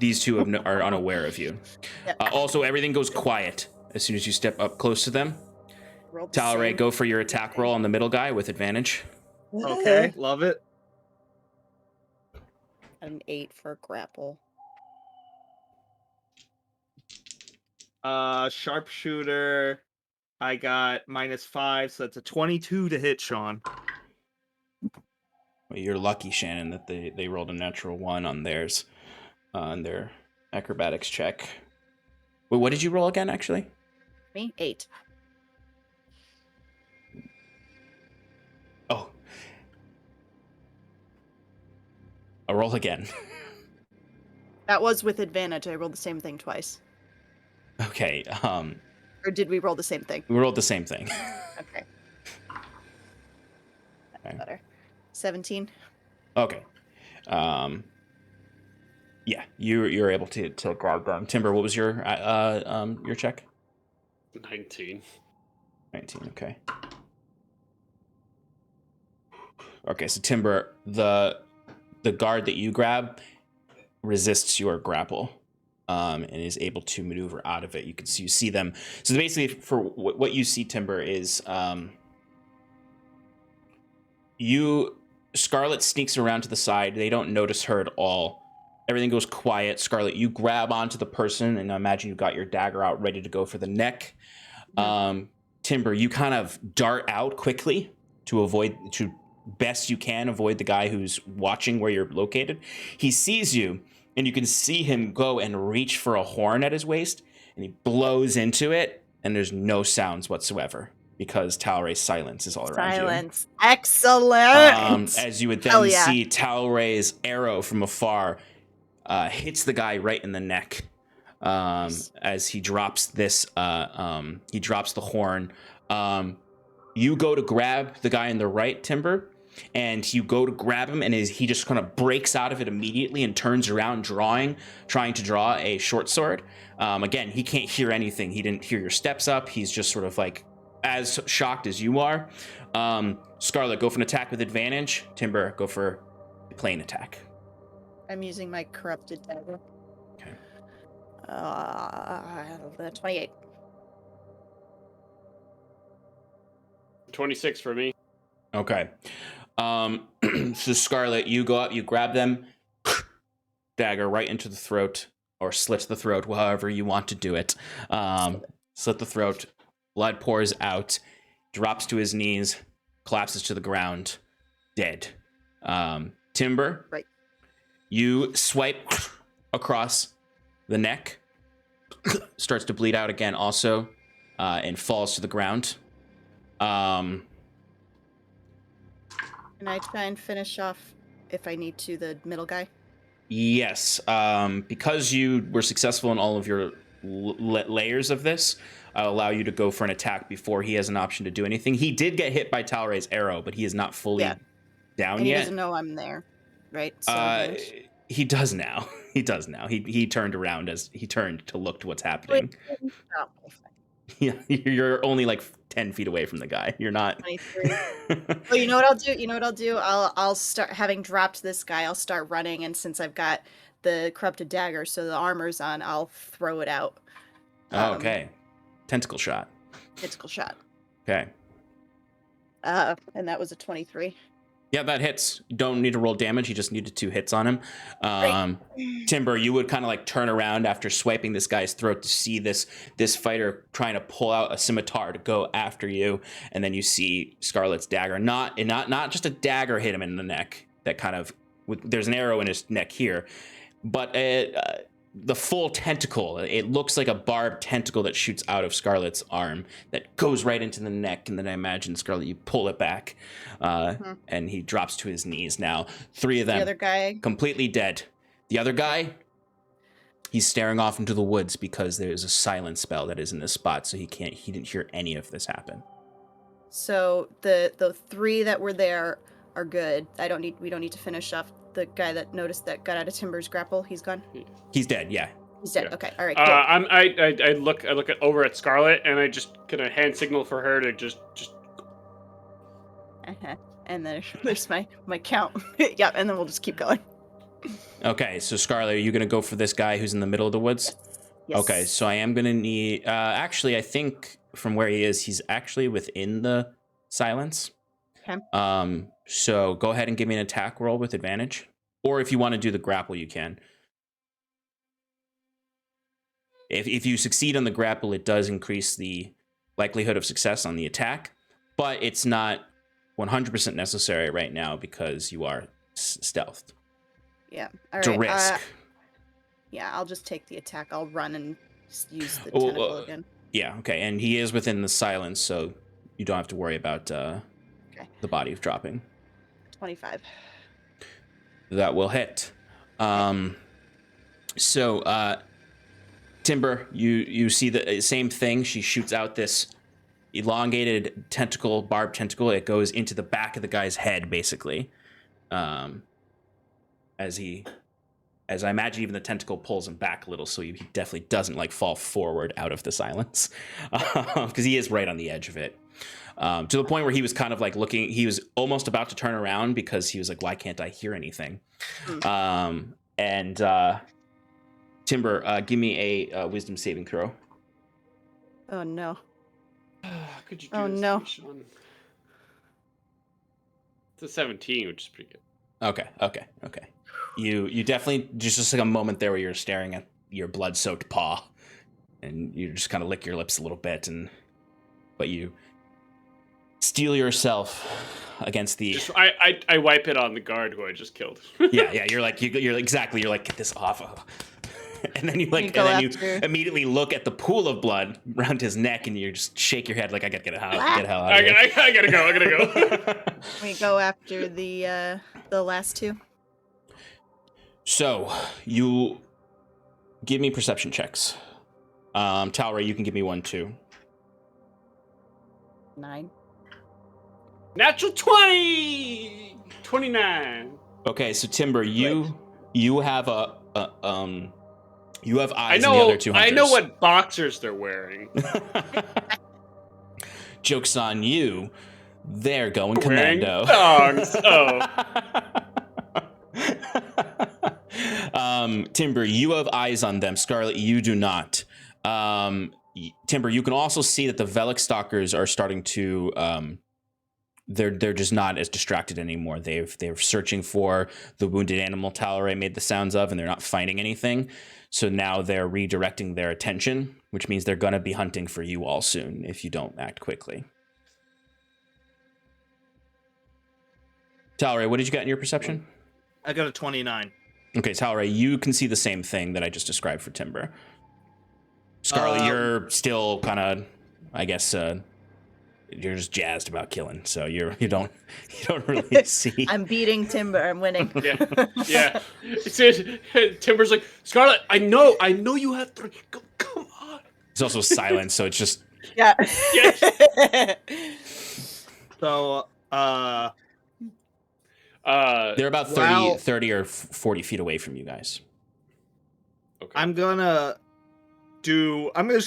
These two are unaware of you. Yep. Also, everything goes quiet as soon as you step up close to them. Rolled the Talray, same. go for your attack roll on the middle guy with advantage. Okay, love it. An 8 for grapple. Sharpshooter, I got -5, so that's a 22 to hit, Sean. Well, you're lucky, Shannon, that they rolled a natural 1 on theirs, on their acrobatics check. Wait, what did you roll again, actually? Me? 8. Oh. A roll again. That was with advantage. I rolled the same thing twice. Okay, Or did we roll the same thing? we rolled the same thing. Okay. That's Okay. better. 17. Okay. Yeah, you're able to grab them. Timber, what was your check? 19. 19, okay. Okay, so Timber, the guard that you grab resists your grapple, and is able to maneuver out of it. You see them. So basically, for what you see, Timber, is Scarlet sneaks around to the side. They don't notice her at all. Everything goes quiet. Scarlet, you grab onto the person, and I imagine you got your dagger out, ready to go for the neck. Timber, you kind of dart out quickly to best you can avoid the guy who's watching where you're located. He sees you, and you can see him go and reach for a horn at his waist, and he blows into it, and there's no sounds whatsoever because Talray's silence is all around you. Silence. Excellent. As you would Hell then yeah. see Talray's arrow from afar hits the guy right in the neck as he drops this. He drops the horn. You go to grab the guy on the right, Timber, and you go to grab him, and he just kind of breaks out of it immediately and turns around, trying to draw a short sword. Again, he can't hear anything. He didn't hear your steps up. He's just sort of like as shocked as you are. Scarlet, go for an attack with advantage. Timber, go for a plain attack. I'm using my corrupted dagger. Okay. 28. 26 for me. Okay. So Scarlet, you go up, you grab them, dagger right into the throat, or slit the throat, however you want to do it. Slit the throat, blood pours out, drops to his knees, collapses to the ground, dead. Timber, Right. You swipe across the neck, starts to bleed out again also, and falls to the ground. Can I try and finish off, if I need to, the middle guy? Yes, because you were successful in all of your layers of this, I'll allow you to go for an attack before he has an option to do anything. He did get hit by Talray's arrow, but he is not fully down And he yet. doesn't know I'm there, right? So He does now. He does now. He turned around as he turned to look to what's happening. Yeah, you're only like 10 feet away from the guy. You're not. 23. Oh, you know what I'll do? I'll start, having dropped this guy, I'll start running, and since I've got the corrupted dagger, so the armor's on, I'll throw it out. Okay. Tentacle shot. Tentacle shot. Okay. And that was a 23. Yeah, that hits. You don't need to roll damage. You just needed 2 hits on him. Timber, you would kind of like turn around after swiping this guy's throat to see this fighter trying to pull out a scimitar to go after you, and then you see Scarlet's dagger. Not just a dagger hit him in the neck. That kind of there's an arrow in his neck here, but the full tentacle. It looks like a barbed tentacle that shoots out of Scarlet's arm that goes right into the neck, and then I imagine, Scarlet, you pull it back, and he drops to his knees now. 3 of them, The other guy, completely dead. The other guy, he's staring off into the woods because there's a silence spell that is in this spot, so he didn't hear any of this happen. so the 3 that were there are good. We don't need to finish off the guy that noticed that got out of Timber's grapple. He's gone. He's dead, yeah. He's dead. Yeah. Okay. All right. Cool. I look over at Scarlet, and I just kind of hand signal for her to just. And then there's my count. Yep. And then we'll just keep going. Okay, so Scarlet, are you going to go for this guy who's in the middle of the woods? Yes. Okay, so I am going to need... actually, I think from where he is, he's actually within the silence. Okay. So go ahead and give me an attack roll with advantage. Or if you want to do the grapple, you can. If you succeed on the grapple, it does increase the likelihood of success on the attack, but it's not 100% necessary right now because you are stealthed. Yeah. All It's a right. risk. Yeah, I'll just take the attack. I'll run and use the tentacle again. Yeah, okay. And he is within the silence, so you don't have to worry about the body dropping. 25. That will hit. So, Timber, you see the same thing. She shoots out this elongated tentacle, barbed tentacle. It goes into the back of the guy's head, basically. As I imagine, even the tentacle pulls him back a little, so he definitely doesn't like fall forward out of the silence, because he is right on the edge of it. To the point where he was kind of like looking. He was almost about to turn around because he was like, "Why can't I hear anything?" Timber, give me a wisdom saving throw. Oh no. Could you do Oh this no. to me, Sean? It's a 17, which is pretty good. Okay. You definitely just like a moment there where you're staring at your blood-soaked paw, and you just kind of lick your lips a little bit, but you steel yourself against the. I wipe it on the guard who I just killed. yeah. You're like get this off. And then you immediately look at the pool of blood around his neck, and you just shake your head like, I gotta get hell out of here. I gotta go. We go after the last two. So you give me perception checks. Talray, you can give me one too. 9. Natural 20! 29. Okay, so Timber, you have you have eyes on the other two hunters. I know what boxers they're wearing. Joke's on you. They're going commando. Thongs. Timber, you have eyes on them. Scarlet, you do not. Timber, you can also see that the Velik stalkers are starting to. They're just not as distracted anymore. They're searching for the wounded animal Talray made the sounds of, and they're not finding anything. So now they're redirecting their attention, which means they're going to be hunting for you all soon if you don't act quickly. Talray, what did you get in your perception? I got a 29. Okay, Talray, you can see the same thing that I just described for Timber. Scarlet, you're still kind of, I guess, you're just jazzed about killing, so you don't really see. I'm beating Timber. I'm winning. Yeah. Timber's like, Scarlet, I know you have 3. Come on. It's also silent, so it's just. Yeah. So, they're about 30 or 40 feet away from you guys. Okay. I'm just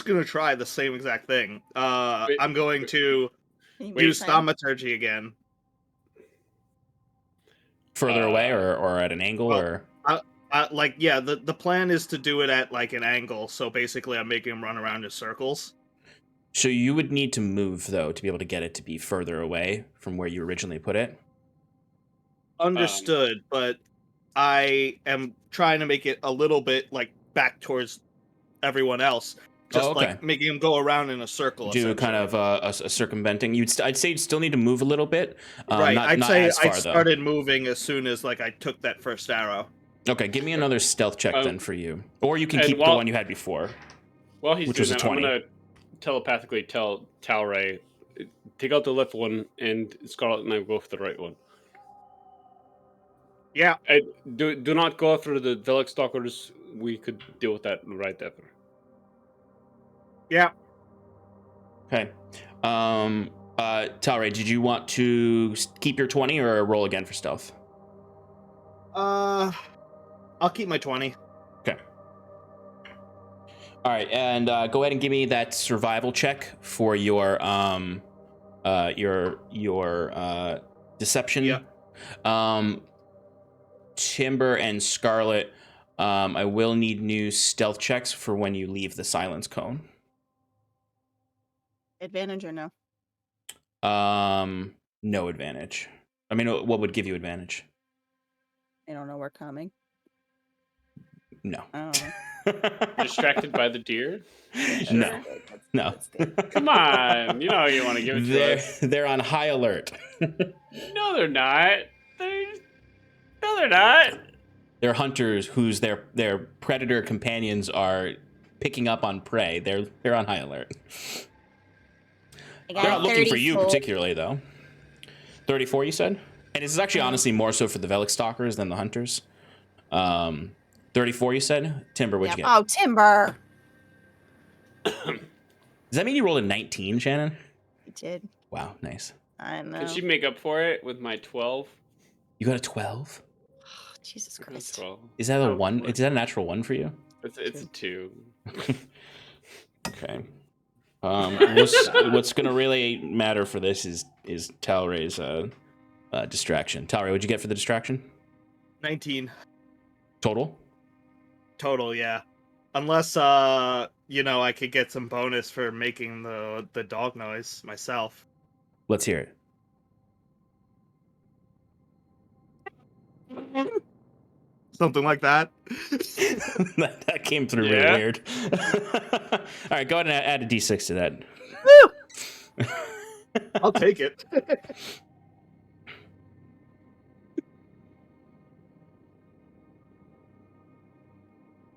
gonna try the same exact thing. I'm going to use thaumaturgy again. Further away or at an angle or? The plan is to do it at like an angle. So basically, I'm making him run around in circles. So you would need to move though to be able to get it to be further away from where you originally put it. Understood, but I am trying to make it a little bit like back towards everyone else. Just like making him go around in a circle. Do kind of a circumventing. I'd say you'd still need to move a little bit. Right. I'd say I started moving as soon as like I took that first arrow. Okay, give me another stealth check then for you, or you can keep the one you had before. While he's doing that, I'm gonna telepathically tell Talray, take out the left one, and Scarlet and I will go for the right one. Yeah. And do not go after the Velik stalkers. We could deal with that right after. Yeah. Okay. Talray, did you want to keep your 20 or roll again for stealth? I'll keep my 20. Okay. All right, and go ahead and give me that survival check for your deception. Yeah. Timber and Scarlet, I will need new stealth checks for when you leave the silence cone. Advantage or no? No advantage. I mean, what would give you advantage? They don't know we're coming. No. I don't know. Distracted by the deer? No. That's good. No. That's good. Come on, you know you want to give it to us. They're on high alert. No, they're not. No, they're not. They're hunters whose their predator companions are picking up on prey. They're on high alert. They're not looking for you particularly, though. 34, you said? And this is actually honestly more so for the Velic Stalkers than the hunters. 34, you said? Timber, what'd you get? Oh, Timber! Does that mean you rolled a 19, Shannon? I did. Wow, nice. I know. Can she make up for it with my 12? You got a 12? Oh, Jesus I got a Christ. 12. Is that a Oh, 1? what? Is that a natural 1 for you? It's a 2. Okay. What's going to really matter for this is Talray's distraction. Talray, what'd you get for the distraction? 19 Total? total, yeah. Unless I could get some bonus for making the dog noise myself. Let's hear it. Something like that. that came through Yeah. really weird. All right, go ahead and add a d6 to that. Woo! I'll take it.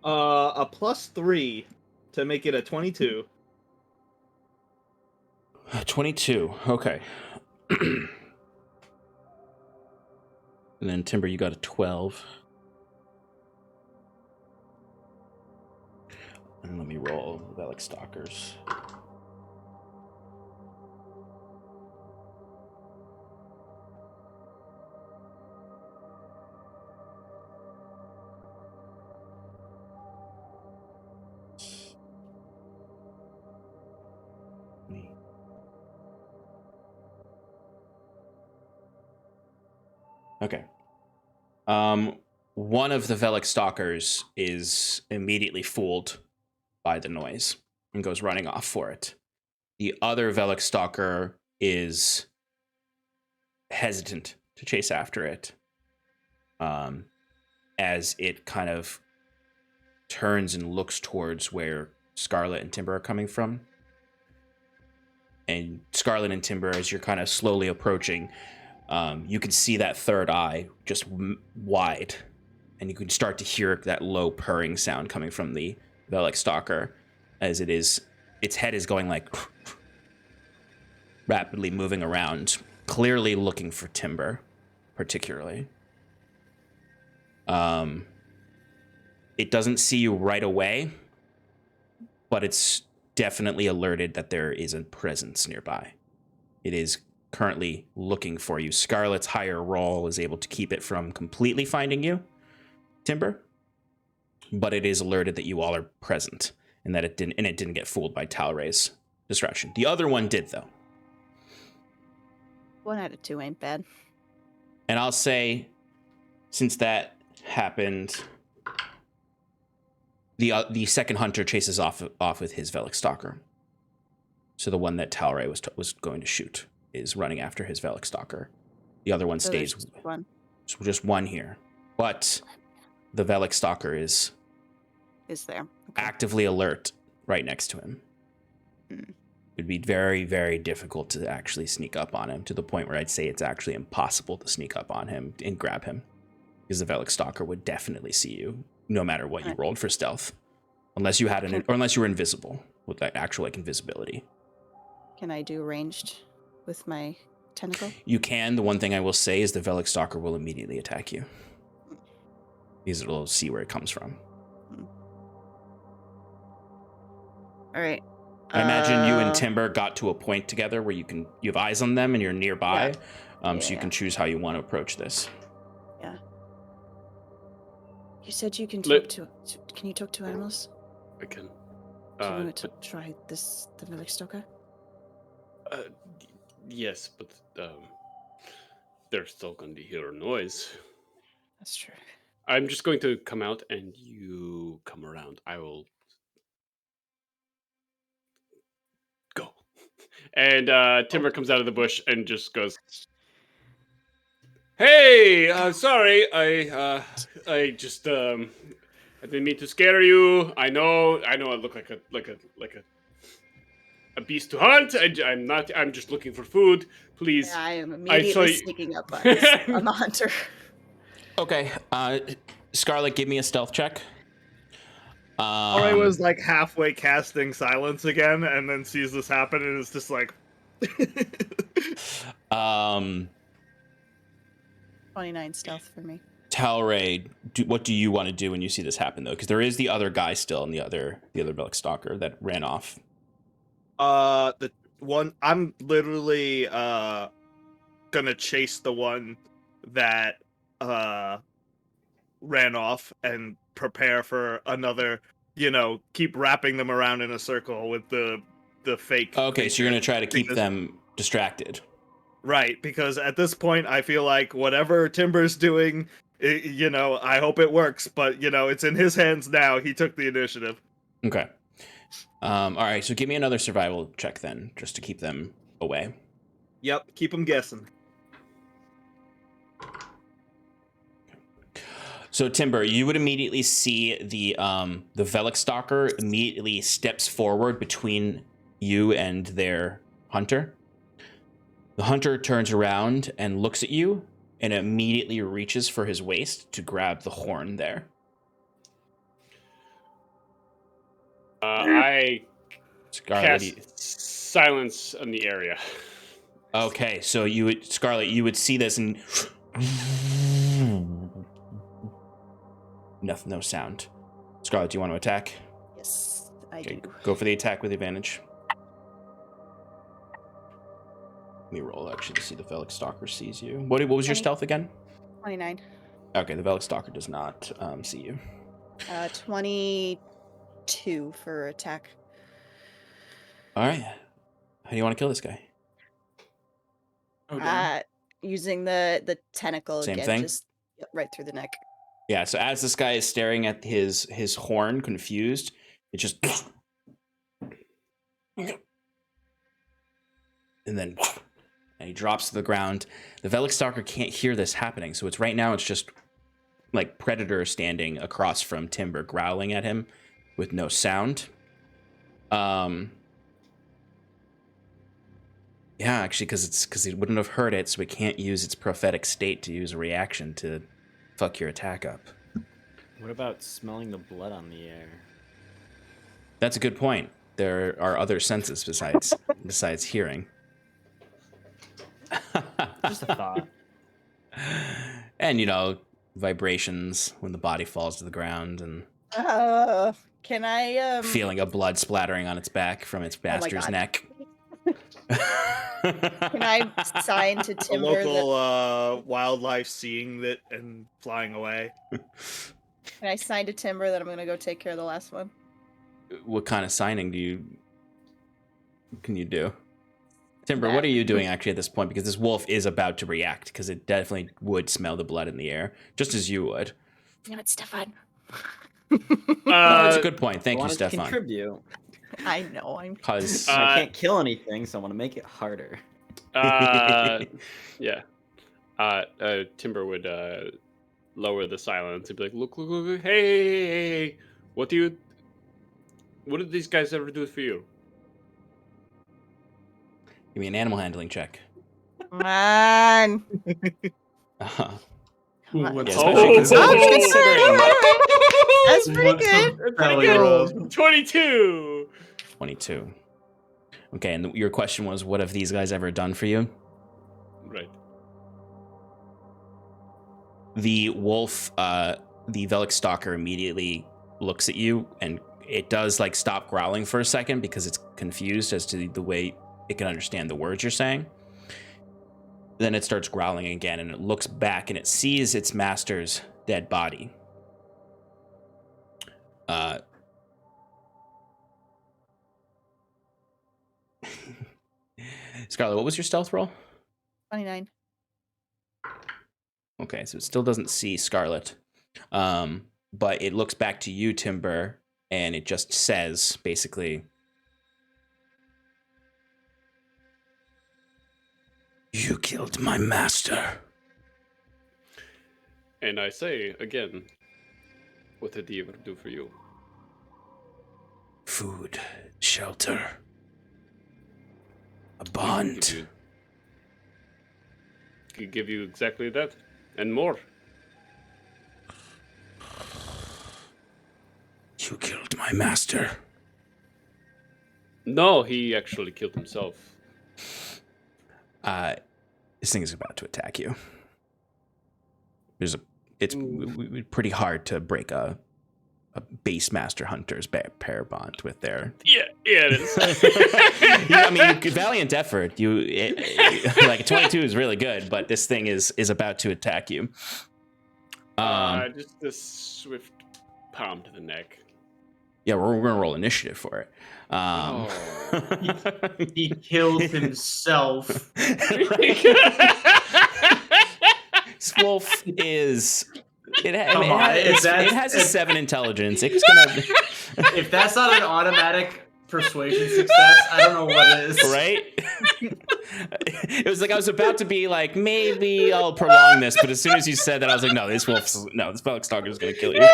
A +3 to make it a 22. 22. Okay. And then Timber, you got a 12. And let me roll the Velic Stalkers. Okay. One of the Velic Stalkers is immediately fooled by the noise and goes running off for it. The other Velic Stalker is hesitant to chase after it, as it kind of turns and looks towards where Scarlet and Timber are coming from. And Scarlet and Timber, as you're kind of slowly approaching, you can see that third eye just wide, and you can start to hear that low purring sound coming from the Velic Stalker, as its head is going like rapidly moving around, clearly looking for Timber, particularly. It doesn't see you right away, but it's definitely alerted that there is a presence nearby. It is currently looking for you. Scarlet's higher roll is able to keep it from completely finding you, Timber, but it is alerted that you all are present and that it didn't get fooled by Talray's distraction. The other one did, though. 1 out of 2 ain't bad. And I'll say, since that happened, the second hunter chases off with his Velic Stalker. So the one that Talray was going to shoot is running after his Velic Stalker. The other one stays. Just one. So just one here. But the Velic Stalker is there. Okay. actively alert right next to him. Mm. It'd be very, very difficult to actually sneak up on him, to the point where I'd say it's actually impossible to sneak up on him and grab him, because the Velic Stalker would definitely see you, no matter what you rolled for stealth, unless you had or unless you were invisible with that actual invisibility. Can I do ranged with my tentacle? You can. The one thing I will say is the Velic Stalker will immediately attack you, because it'll see where it comes from. All right. I imagine you and Timber got to a point together where you have eyes on them and you're nearby, so you can choose how you want to approach this. Yeah. You said you can talk to. Can you talk to animals? I can. Do you want to try the Velic Stalker? Yes, but they're still going to hear a noise. That's true. I'm just going to come out and you come around. I will go. And Timber comes out of the bush and just goes, Hey, sorry, I just I didn't mean to scare you. I know, I look like a beast to hunt. I'm not. I'm just looking for food. Please. I am I saw immediately you. sneaking up on, on the hunter. Okay, Scarlet, give me a stealth check. I was like halfway casting silence again, and then sees this happen, and is just like, 29 stealth for me. Talray, what do you want to do when you see this happen, though? Because there is the other guy still, and the other Bellic Stalker that ran off. the one I'm literally gonna chase the one that ran off and prepare for another. Keep wrapping them around in a circle with the fake. Okay, so you're gonna try to keep because- them distracted. Right, because at this point I feel like whatever Timber's doing, I hope it works, but it's in his hands now. He took the initiative. Okay. All right, so give me another survival check then, just to keep them away. Yep, keep them guessing. So Timber, you would immediately see the Bellic Stalker immediately steps forward between you and their hunter. The hunter turns around and looks at you and immediately reaches for his waist to grab the horn there. I Scarlet, cast silence on the area. okay, so Scarlet, you would see this and no sound. Scarlet, do you want to attack? Yes, I Okay, do. go for the attack with advantage. Let me roll actually to see the Bellic Stalker sees you. What was your 20. stealth again? 29. Okay, the Bellic Stalker does not see you. 22 for attack. All right. How do you want to kill this guy? Using the tentacle Same again, thing? just right through the neck. Yeah, so as this guy is staring at his horn, confused, it just... And then... And he drops to the ground. The Bellic Stalker can't hear this happening, so it's just like Predator standing across from Timber, growling at him with no sound. Yeah, actually, because it wouldn't have heard it, so it can't use its prophetic state to use a reaction to fuck your attack up. What about smelling the blood on the air? That's a good point. There are other senses besides hearing. Just a thought. And vibrations when the body falls to the ground, and Can I feeling of blood splattering on its back from its master's God. neck. can I sign to A Timber local wildlife seeing that and flying away. can I sign to Timber that I'm gonna go take care of the last one? What kind of signing can you do? Timber, what are you doing actually at this point? Because this wolf is about to react, because it definitely would smell the blood in the air, just as you would. Damn it, Stefan. That's a good point. Thank I you, wanted to Stefan. contribute. I know, I'm Because I can't kill anything, so I want to make it harder. Yeah. Timber would lower the silence and be like, look, hey, what did these guys ever do for you? give me an animal handling check. man. Uh-huh. Ooh, on. what's Yeah, especially considering That's pretty good. belly rolls? 22. 22. Okay, and your question was, what have these guys ever done for you? Right. The wolf, the Bellic Stalker immediately looks at you, and it does stop growling for a second because it's confused as to the way it can understand the words you're saying. Then it starts growling again, and it looks back, and it sees its master's dead body. Scarlet, what was your stealth roll? 29. Okay, so it still doesn't see Scarlet. But it looks back to you, Timber, and it just says, basically, "You killed my master. And I say again, what did he ever do for you? Food, shelter, a bond. He give you exactly that and more. You killed my master. No, he actually killed himself. This thing is about to attack you. It's pretty hard to break a base master hunter's pair bond with their. Yeah, it is. I mean, valiant effort. Like 22 is really good, but this thing is about to attack you. Just a swift palm to the neck. Yeah, we're gonna roll initiative for it. He killed himself. This wolf is. It has a 7 intelligence. It's gonna. If that's not an automatic persuasion success, I don't know what is. Right? It was like I was about to be like, maybe I'll prolong this, but as soon as you said that, I was like, this Pelic Stalker is gonna kill you.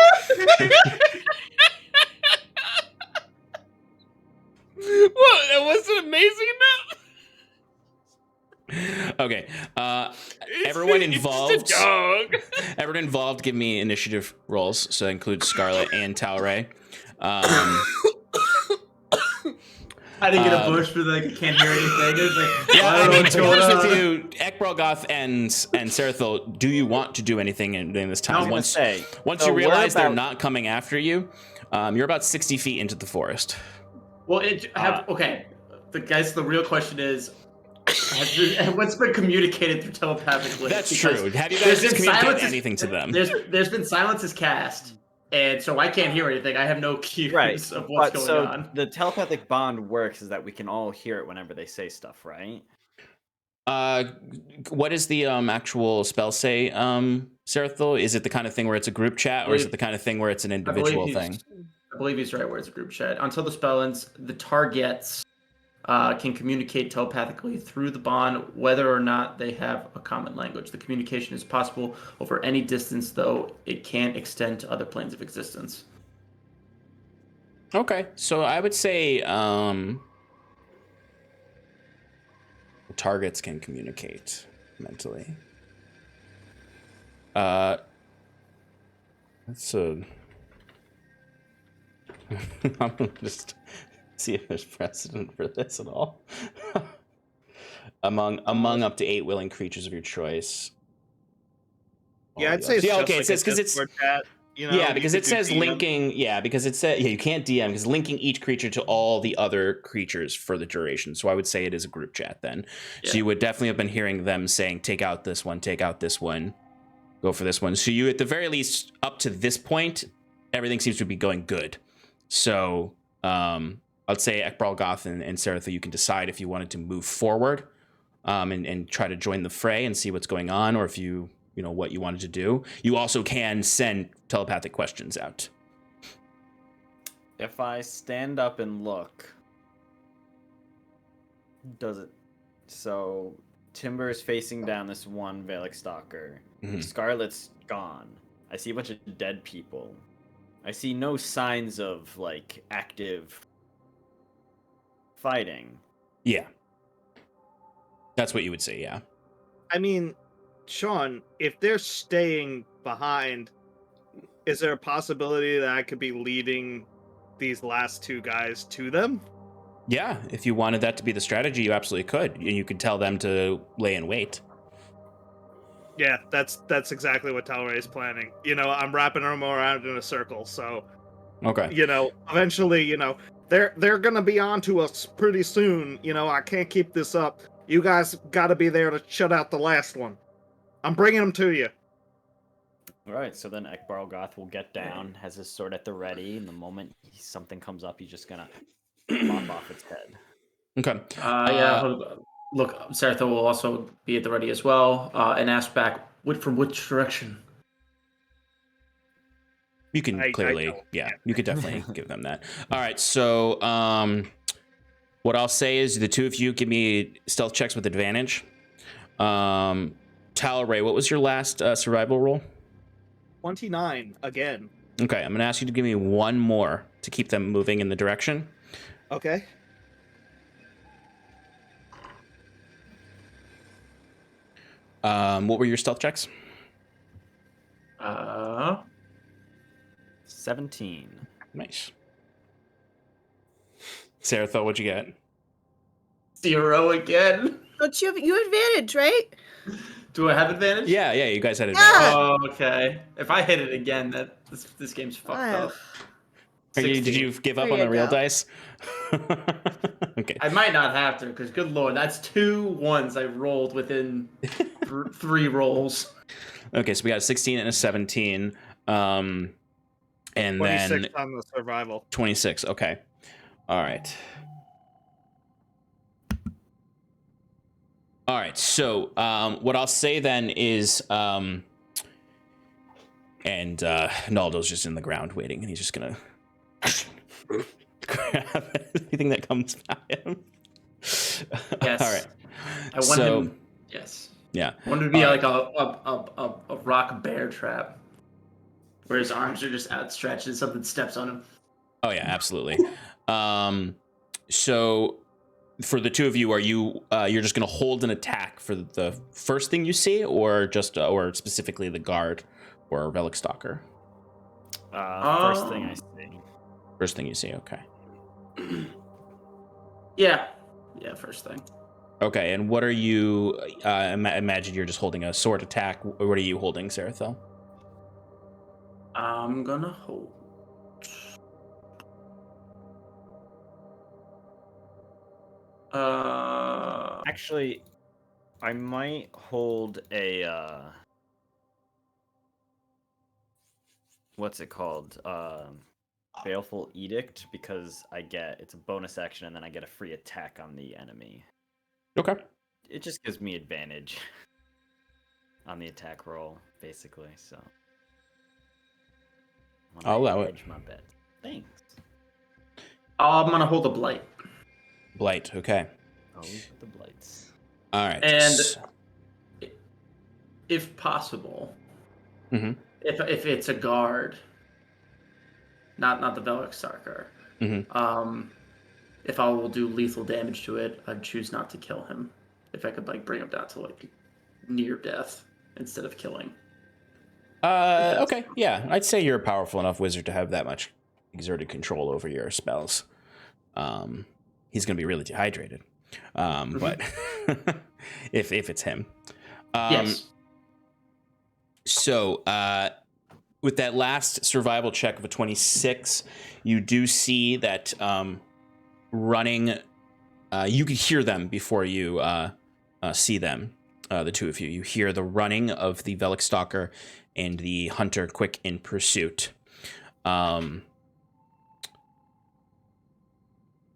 Well, that wasn't amazing enough. Okay. Everyone involved. It's a dog. Everyone involved, give me initiative rolls. So that includes Scarlet and Talray. I didn't get a bush, but like I can't hear anything. It's like, Yeah, I mean, to be going honest on. with you, Ekbrelgoth and Sarathil, do you want to do anything during this time? Once so you we're realize they're about- not coming after you, you're about 60 feet into the forest. Well, okay. The real question is, what's been communicated through telepathically? That's Because true. Have you there's guys been communicated silences- anything to them? There's been silences cast, and so I can't hear anything. I have no cues Right. of what's But going on. the telepathic bond works is that we can all hear it whenever they say stuff, right? What does the actual spell say, Sarathil? Is it the kind of thing where it's a group chat, or is it the kind of thing where it's an individual thing? I believe he's right where it's a group chat. Until the spell ends, the targets can communicate telepathically through the bond, whether or not they have a common language. The communication is possible over any distance, though it can't extend to other planes of existence. Okay, so I would say the targets can communicate mentally. That's a. I'm gonna just see if there's precedent for this at all. among up to 8 willing creatures of your choice. Yeah, I'd say it's Yeah, just okay, it like says a 'cause it's- Discord chat, you know, Yeah, you because could it do says DM. linking. Yeah, because it says you can't DM because linking each creature to all the other creatures for the duration. So I would say it is a group chat then. Yeah. So you would definitely have been hearing them saying, "Take out this one, take out this one, go for this one." So you, at the very least, up to this point, everything seems to be going good. So I'd say Ekbrelgoth and Sarathil, you can decide if you wanted to move forward and try to join the fray and see what's going on, or if you know what you wanted to do. You also can send telepathic questions out. If I stand up and look, does it? So Timber's facing down this one Velic Stalker. Mhm. Scarlet's gone. I see a bunch of dead people. I see no signs of like active fighting. Yeah. That's what you would say, yeah. I mean, Sean, if they're staying behind, is there a possibility that I could be leading these last two guys to them? Yeah, if you wanted that to be the strategy, you absolutely could. And you could tell them to lay in wait. Yeah, that's exactly what Talray is planning. You know, I'm wrapping them around in a circle, so Okay. you know, eventually, you know, they're gonna be onto us pretty soon. You know, I can't keep this up. You guys got to be there to shut out the last one. I'm bringing them to you. All right, so then Ekbrelgoth will get down, has his sword at the ready, and the moment something comes up, he's just gonna lop off its head. Okay. Look, Sarathil will also be at the ready as well, and ask back, from which direction? You can I clearly, don't. yeah, you could definitely give them that. All right, so what I'll say is the two of you give me stealth checks with advantage. Talray, what was your last survival roll? 29 again. Okay, I'm going to ask you to give me one more to keep them moving in the direction. Okay. What were your stealth checks? 17. Nice. Sarathil, what'd you get? 0 again. Don't you have advantage, right? Do I have advantage? Yeah, you guys had advantage. Yeah. Oh, okay. If I hit it again, this game's fucked up. Did you give up There on the you real go. dice? Okay. I might not have to, because good lord, that's 2 ones I rolled within 3 rolls. Okay, so we got a 16 and a 17. And 26 then on the survival. 26. Okay. All right. All right. So what I'll say then is, and Naldo's just in the ground waiting, and he's just gonna grab anything that comes by him. Yes. All right. I want So- him. Yes. Yeah. I want him to be All like a rock bear trap, where his arms are just outstretched and something steps on him. Oh yeah, absolutely. So for the two of you, are you you're just gonna hold an attack for the first thing you see, or just or specifically the guard or relic stalker? First thing I see. First thing you see, okay. Yeah, first thing. Okay, and what are you? Imagine you're just holding a sword attack. What are you holding, Sarathil? I'm gonna hold. Actually, I might hold a what's it called? Baleful Edict, because it's a bonus action and then I get a free attack on the enemy. Okay. It just gives me advantage on the attack roll, basically. So I'll allow it. hedge my bet. Thanks. I'm gonna hold a blight. Blight. Okay. Always with the blights. All right. And if possible, Mhm. if it's a guard, not the Velik Stalker, if I will do lethal damage to it, I'd choose not to kill him. If I could bring him down to near death instead of killing. Okay. Yeah, I'd say you're a powerful enough wizard to have that much exerted control over your spells. He's gonna be really dehydrated. But if it's him. Yes. So with that last survival check of a 26, you do see that running. You could hear them before you see them. The two of you. You hear the running of the Velik Stalker and the hunter quick in pursuit. The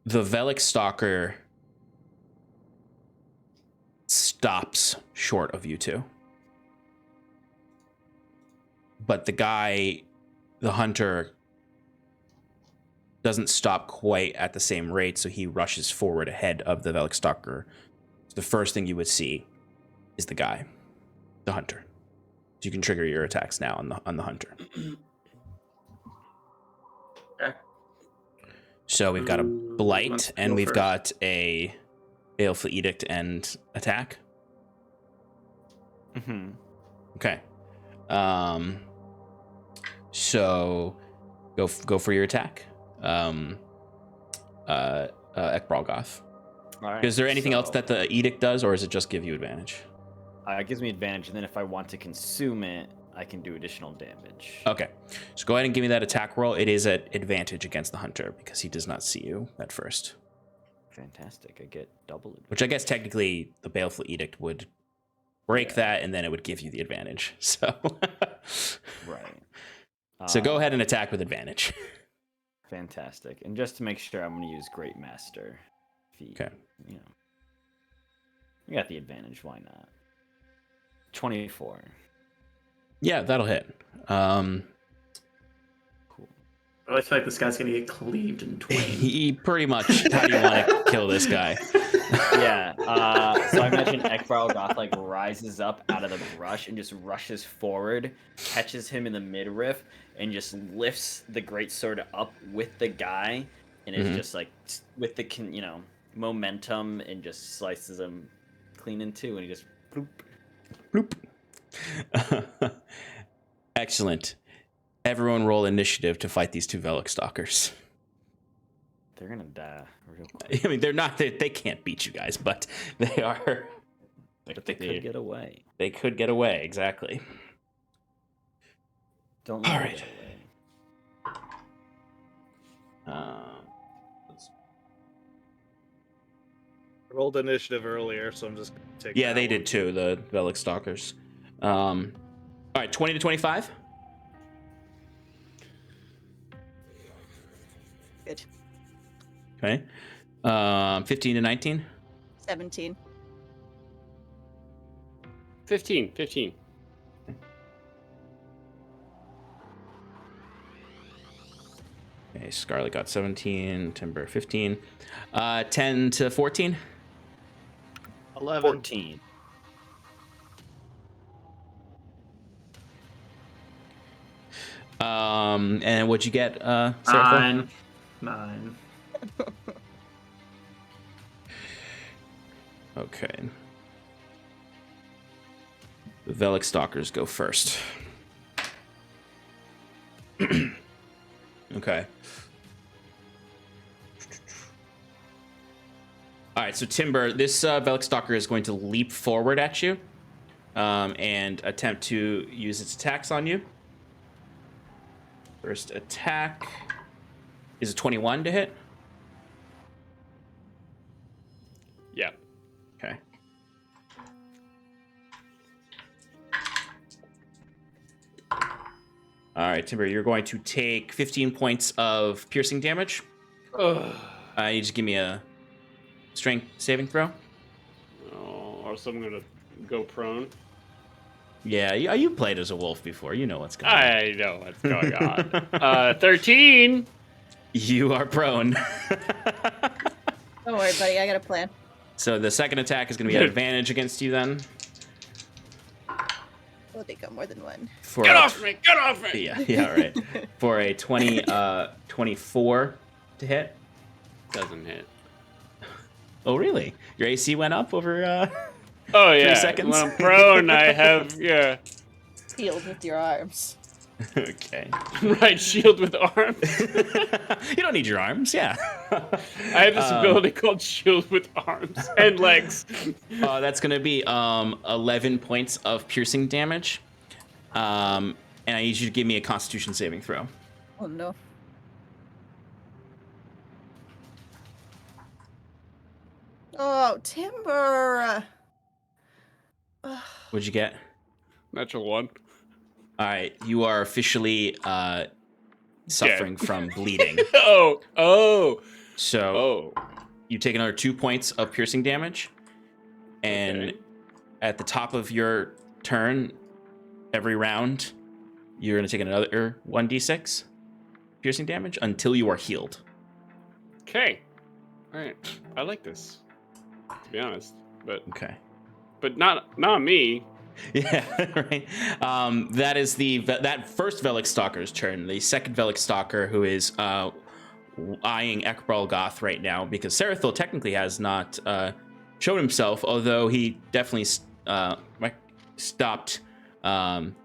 Velik Stalker stops short of you two. But the hunter, doesn't stop quite at the same rate, so he rushes forward ahead of the Velik Stalker. So the first thing you would see is the hunter. So you can trigger your attacks now on the hunter. Okay. So we've got a blight, Let's and go we've first. got a baleful edict and attack. Mm-hmm. Okay. So go for your attack. Ekbralgoth. All right. Is there anything else so, that the edict does, or does it just give you advantage? It gives me advantage, and then if I want to consume it, I can do additional damage. Okay. So go ahead and give me that attack roll. It is at advantage against the hunter because he does not see you at first. Fantastic. I get double advantage. Which I guess technically the baleful edict would break that, and then it would give you the advantage. So Right. So go ahead and attack with advantage. Fantastic. And just to make sure, I'm going to use Great Master. Okay. You got the advantage. Why not? 24. Yeah, that'll hit. Cool. I feel like this guy's gonna get cleaved in twain. He pretty much. How do you want to kill this guy? Yeah. So I imagine Ekral Goth like rises up out of the brush and just rushes forward, catches him in the midriff, and just lifts the greatsword up with the guy, and it's just like with the momentum, and just slices him clean in two, and he just bloop. Bloop. Excellent. Everyone roll initiative to fight these two Velik Stalkers. They're gonna die real quick. I mean, they're not. They can't beat you guys, but they are. But they could get away. They could get away. Exactly. Don't let All them right. get away. I rolled initiative earlier, so I'm just gonna take. Yeah, that they one. did too. The Velik Stalkers. All right, 20 to 25. Good. Okay. 15 to 19. 17. 15. Okay, Scarlet got 17. Timber 15. 10 to 14. 11. 14. And what'd you get, Sarathil? 9. Okay. The Velik Stalkers go first. Okay. All right, so Timber, this Velik Stalker is going to leap forward at you and attempt to use its attacks on you. First attack is a 21 to hit. Yeah. Okay. All right, Timber, you're going to take 15 points of piercing damage. Ugh. You just give me a strength saving throw. Oh, or so I'm gonna go prone. Yeah, you played as a wolf before. You know what's going on. I know what's going on. 13. You are prone. Don't worry, buddy. I got a plan. So the second attack is going to be at advantage against you then. Oh, they got more than one. For Get off me! Get off me! Yeah, right. For a 24 to hit. Doesn't hit. Oh, really? Your AC went up over Oh yeah. 3 seconds? When I'm prone, I have Healed with your arms. Okay. right shield with arms. You don't need your arms, yeah. I have this ability called shield with arms and legs. That's going to be 11 points of piercing damage. And I need you to give me a Constitution saving throw. Oh no. Oh, Timber. What'd you get? Natural 1. All right, you are officially suffering from bleeding. Oh. So you take another 2 points of piercing damage, and Okay. at the top of your turn, every round, you're going to take another 1d6 piercing damage until you are healed. Okay. All right. I like this, to be honest. Okay. But not me. Yeah, right. That is that first Velik Stalker's turn. The second Velik Stalker, who is eyeing Ekral Goth right now, because Sarathil technically has not shown himself, although he definitely stopped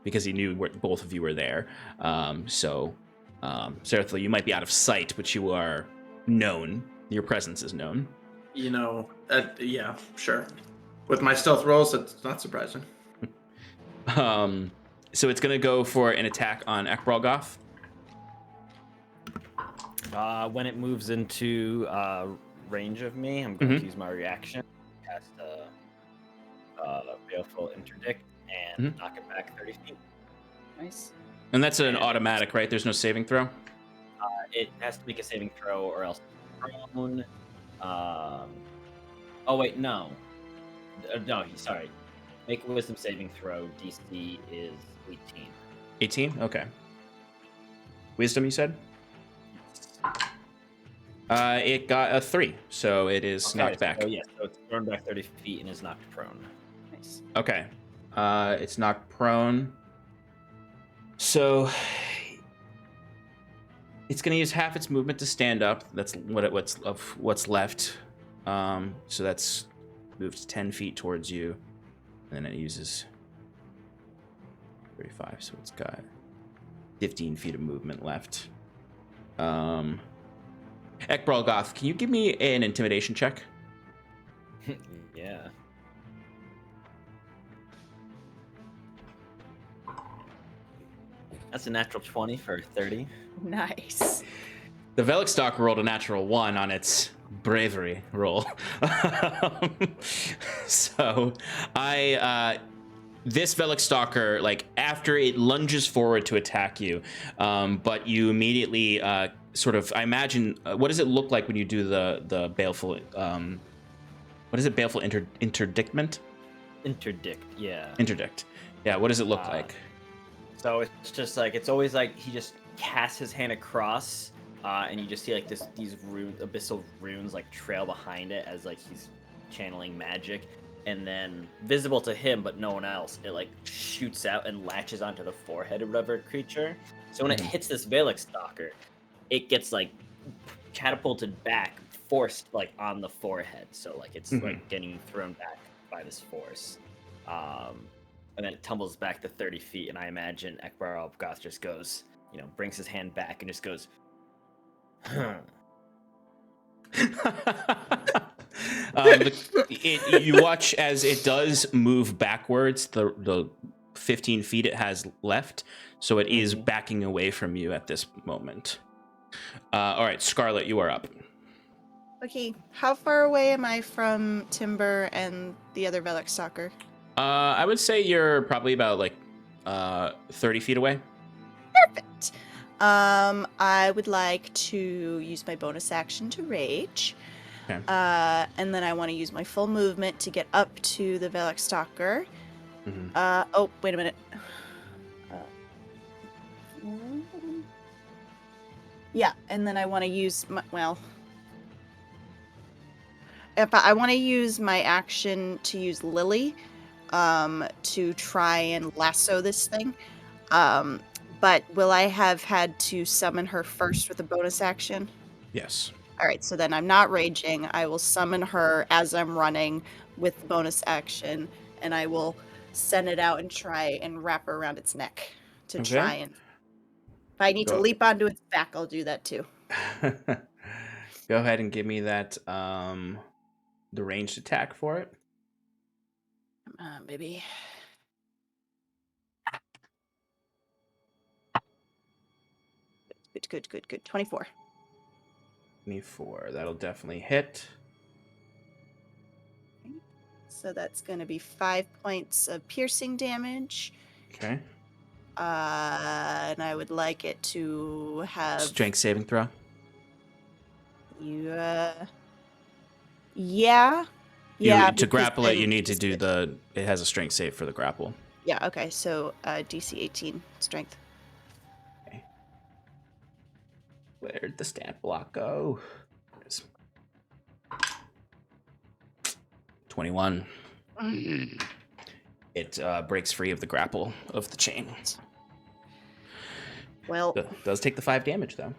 because he knew both of you were there. So Sarathil, you might be out of sight, but you are known. Your presence is known. You know, yeah, sure. With my stealth rolls, it's not surprising. So it's gonna go for an attack on Ekral Goth. When it moves into range of me, I'm going to use my reaction, cast Baleful Interdict, and knock it back 30 feet. Nice. And that's an automatic, right? There's no saving throw? It has to make a saving throw or else prone. Oh, wait, no. No, sorry. Make a wisdom saving throw. DC is 18. 18? Okay. Wisdom, you said? It got a 3, so it is knocked back. So, yes, so it's thrown back 30 feet and is knocked prone. Nice. Okay. It's knocked prone. So it's going to use half its movement to stand up. That's what's left. So that's moved 10 feet towards you. And then it uses 35, so it's got 15 feet of movement left. Ekbralgoth, can you give me an intimidation check? Yeah. That's a natural 20 for 30. Nice. The Velikstock rolled a natural 1 on its bravery roll. So this Velikstocker, like, after it lunges forward to attack you, but you immediately sort of, I imagine, what does it look like when you do the baleful, what is it, baleful interdictment? Interdict, yeah. Interdict. Yeah, what does it look like? So it's just like, it's always like he just casts his hand across, and you just see like these abyssal runes like trail behind it as like he's channeling magic. And then visible to him, but no one else, it like shoots out and latches onto the forehead of whatever creature. So when it hits this Velikstocker, it gets like catapulted back, forced like on the forehead. So like it's like getting thrown back by this force. And then it tumbles back to 30 feet. And I imagine Ekbralgoth just goes, brings his hand back and just goes, you watch as it does move backwards the 15 feet it has left, so it is backing away from you at this moment. All right, Scarlet, you are up. Okay, how far away am I from Timber and the other Velikstocker? I would say you're probably about like 30 feet away. Perfect. I would like to use my bonus action to rage. Okay. And then I want to use my full movement to get up to the Velikstocker. Oh, wait a minute. Yeah, and then I want to use my, if I want to use my action to use Lily, to try and lasso this thing. But will I have had to summon her first with a bonus action? Yes. All right, so then I'm not raging. I will summon her as I'm running with the bonus action, and I will send it out and try and wrap her around its neck to try and... If I need to leap onto its back, I'll do that too. Go ahead and give me that, the ranged attack for it. Come on, baby. Good. 24. 24. That'll definitely hit. So that's going to be 5 points of piercing damage. Okay. And I would like it to have... Strength saving throw? Yeah. To grapple it, you need to do it has a strength save for the grapple. Yeah, okay. So DC 18 strength. Okay. Where'd the stat block go? 21. It breaks free of the grapple of the chain. Well, it does take the 5 damage though.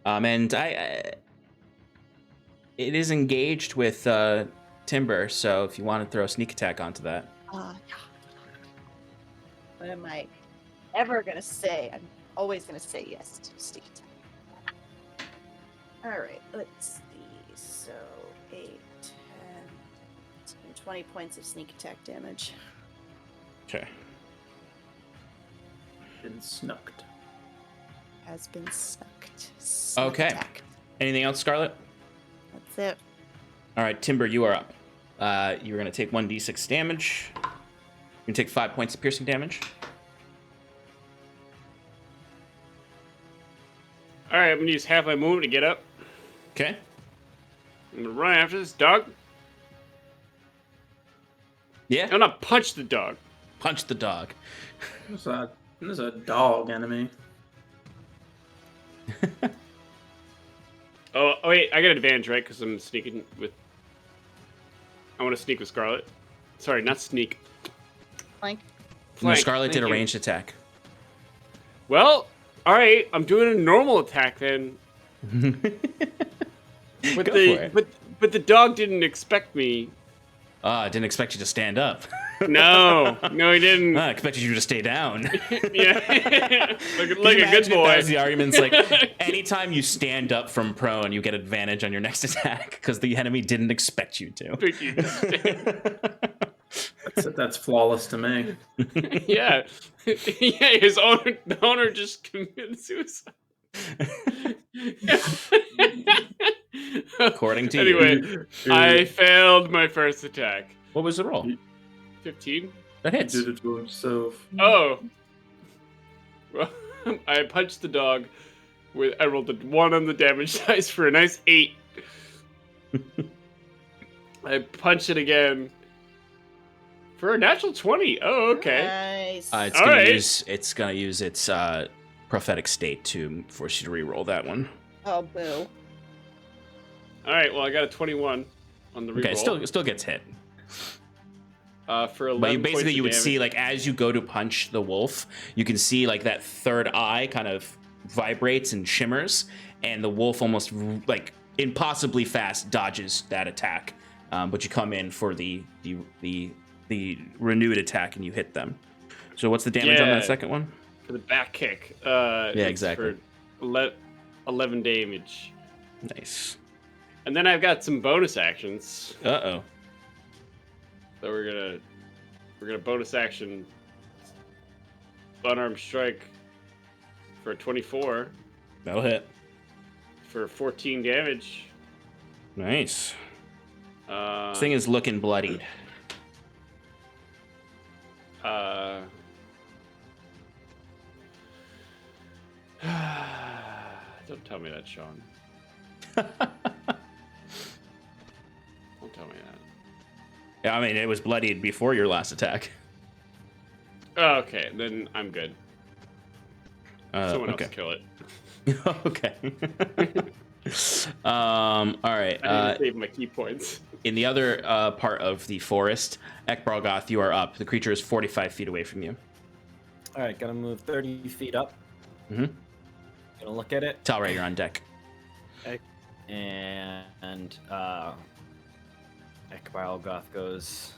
And it is engaged with Timber, so if you want to throw a sneak attack onto that. What am I ever gonna say? I'm always gonna say yes to sneak attack. All right, let's see. So 8, 10, 20 points of sneak attack damage. Okay. Been snucked. Has been snucked. Okay. Attack. Anything else, Scarlet? That's it. All right, Timber, you are up. You're going to take 1d6 damage. You're going to take 5 points of piercing damage. All right, I'm gonna use half my movement to get up. Okay. I'm gonna run after this dog. Yeah. I'm gonna punch the dog. Punch the dog. There's a dog enemy. Oh wait, I got advantage, right? Because I'm sneaking with. I want to sneak with Scarlet. Sorry, not sneak. Flank. No, Scarlet Thank did a you. ranged attack. Well, all right. I'm doing a normal attack then. But Go for it. But the dog didn't expect me. I didn't expect you to stand up. No, he didn't. I expected you to stay down. Yeah, like a good Imagine if boy. That was the argument's like, anytime you stand up from prone, you get advantage on your next attack because the enemy didn't expect you to. Thank you. That's flawless to me. Yeah, yeah. The owner just committed suicide. According to anyway, you. I failed my first attack. What was the roll? 15. That hits. Did it to himself. Oh. Well, I punched the dog. I rolled a 1 on the damage dice for a nice 8. I punched it again for a natural 20. Oh, okay. Nice. It's gonna use its prophetic state to force you to re-roll that one. Oh, boo. All right. Well, I got a 21 on the reroll. Okay, still gets hit. For 11 But you points basically of you would damage. see like as you go to punch the wolf, you can see like that third eye kind of vibrates and shimmers, and the wolf almost like impossibly fast dodges that attack. But you come in for the renewed attack and you hit them. So what's the damage on that second one? For the back kick. Yeah, exactly. For 11 damage. Nice. And then I've got some bonus actions. Uh-oh. So we're gonna bonus action unarmed strike for a 24 That'll hit. for 14 damage. Nice. This This thing is looking bloodied. Don't tell me that, Sean. Don't tell me that. Yeah, I mean, it was bloodied before your last attack. Oh, okay, then I'm good. Someone okay. else kill it. Okay. All right. I need to save my key points. In the other part of the forest, Ekbralgoth, you are up. The creature is 45 feet away from you. All right, gotta move 30 feet up. Mm-hmm. Gonna look at it. Talray, you're on deck. And Ekbralgoth goes,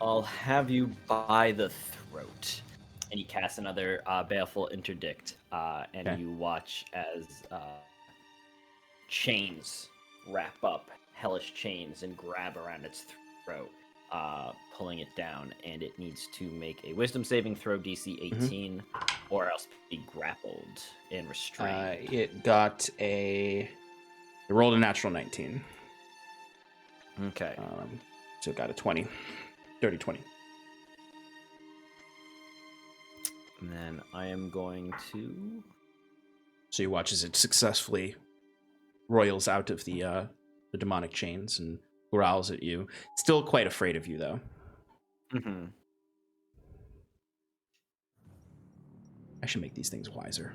I'll have you by the throat. And he casts another Baleful Interdict. And Okay. you watch as chains wrap up, hellish chains, and grab around its throat, pulling it down. And it needs to make a wisdom saving throw, DC 18, or else be grappled and restrained. It rolled a natural 19. Okay. So it got a 20. Dirty 20. And then I am going to... So you watch as it successfully roils out of the demonic chains and growls at you. Still quite afraid of you, though. Mm-hmm. I should make these things wiser.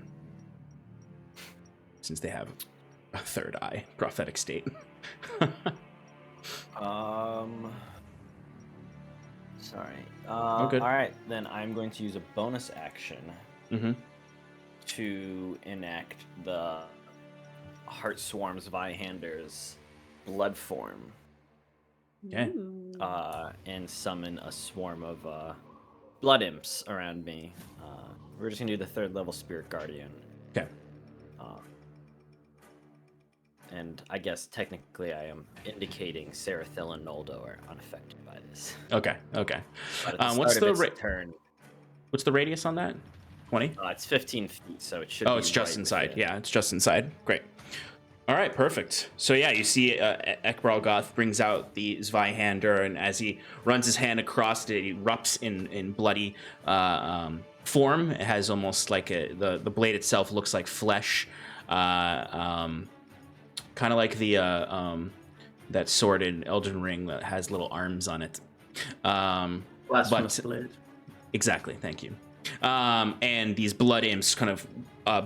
Since they have a third eye, prophetic state. Sorry. good. All right, then I'm going to use a bonus action Mm-hmm. to enact the Heart Swarm's Vihander's blood form, Okay. Ooh. and summon a swarm of blood imps around me. We're just gonna do the 3rd level Spirit Guardian. Okay. And I guess technically I am indicating Sarathil and Noldo are unaffected by this. Okay. But at the What's start of the its turn, What's the radius on that? 20? it's 15 feet, so it should. Oh, be it's just right inside. within. Yeah, it's just inside. Great. All right, perfect. So yeah, you see Ekbralgoth brings out the Zweihander, and as he runs his hand across it, he erupts in bloody form. It has almost like the blade itself looks like flesh, kind of like the that sword in Elden Ring that has little arms on it. Blasphemous blade. Exactly, thank you. And these blood imps kind of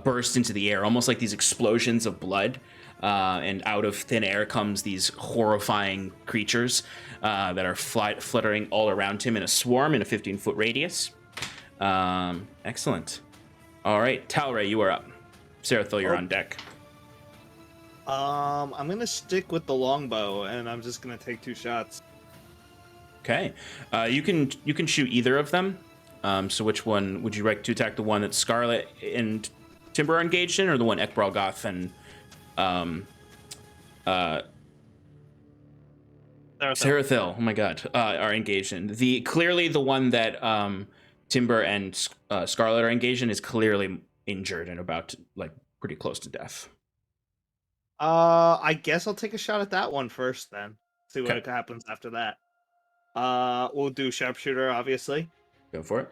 burst into the air, almost like these explosions of blood and out of thin air comes these horrifying creatures that are fluttering all around him in a swarm in a 15-foot radius. Excellent. All right, Talray, you are up. Sarathil, you're on deck. I'm gonna stick with the longbow, and I'm just gonna take 2 shots. Okay, you can shoot either of them. So which one would you like to attack? The one that Scarlet and Timber are engaged in, or the one Ekbral Goth and Sarathil? Oh my God, are engaged in. Clearly the one that Timber and Scarlet are engaged in is clearly injured and about to, like, pretty close to death. I guess I'll take a shot at that one first, then. See what happens after that. We'll do sharpshooter, obviously. Go for it.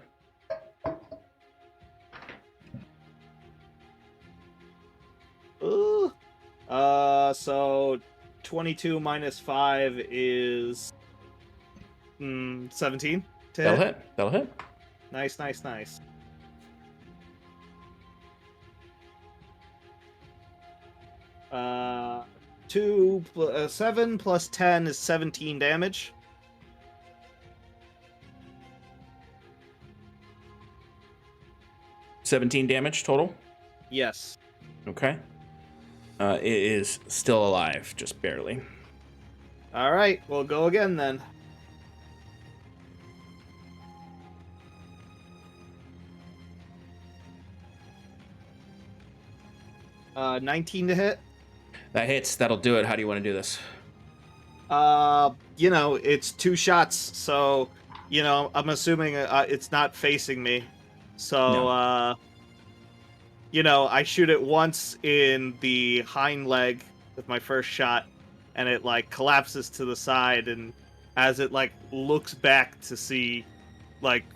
Ooh. So 22 minus 5 is 17. That'll hit. That'll hit. Nice, nice, nice. Uh, 7 plus 10 is 17 damage. $17 damage total? Yes. Okay. It is still alive, just barely. Alright, we'll go again then. Uh, 19 to hit. That hits. That'll do it. How do you want to do this? It's 2 shots, so, I'm assuming it's not facing me. So, No. I shoot it once in the hind leg with my first shot, and it, collapses to the side, and as it, looks back to see,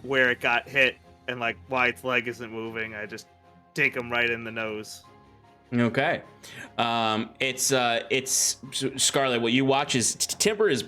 where it got hit and, why its leg isn't moving, I just take him right in the nose. Okay. It's Scarlet. What you watch is Timber is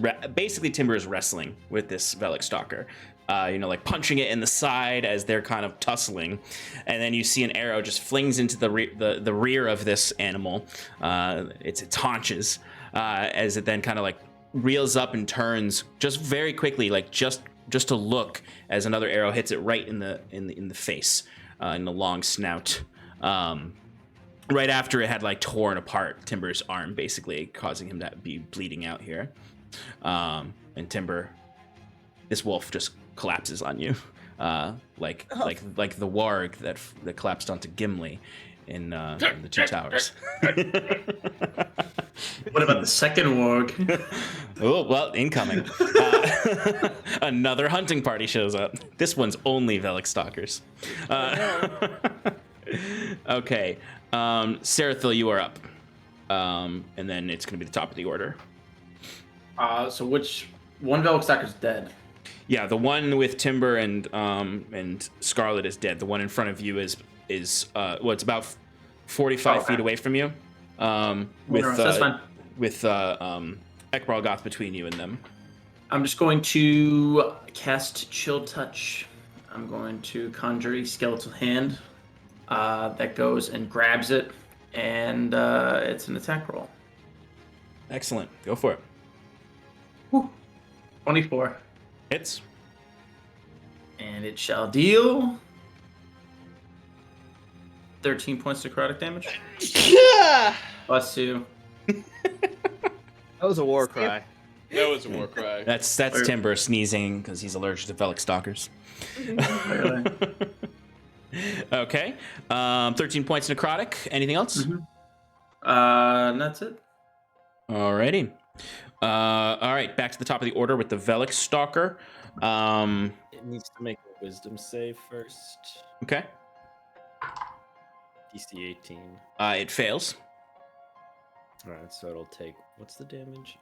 wrestling with this Velik Stalker. Punching it in the side as they're kind of tussling, and then you see an arrow just flings into the rear of this animal. Its haunches, as it then kind of reels up and turns just very quickly, just to look as another arrow hits it right in the face, in the long snout. Right after it had torn apart Timber's arm, basically causing him to be bleeding out here. And Timber, this wolf just collapses on you, like the warg that collapsed onto Gimli in the Two Towers. What about the second warg? Oh, well, incoming. Another hunting party shows up. This one's only Velik Stalkers. Okay. Sarathil, you are up. And then it's going to be the top of the order. So which one Velik Stalker's dead? Yeah, the one with Timber and Scarlet is dead. The one in front of you is it's about 45 feet away from you. That's fine. With Ekbral Goth between you and them. I'm just going to cast Chill Touch. I'm going to conjure a skeletal hand that goes and grabs it, and it's an attack roll. Excellent. Go for it. Whew. 24. Hits. And it shall deal 13 points of necrotic damage. Yeah! Plus 2. That was a war cry. That was a war cry. That's Timber sneezing because he's allergic to Velik Stalkers. Okay. 13 points necrotic. Anything else? And that's it. Alrighty. All right, back to the top of the order with the Velik Stalker. It needs to make a wisdom save first. Okay. DC 18. It fails. All right, so it'll take. What's the damage?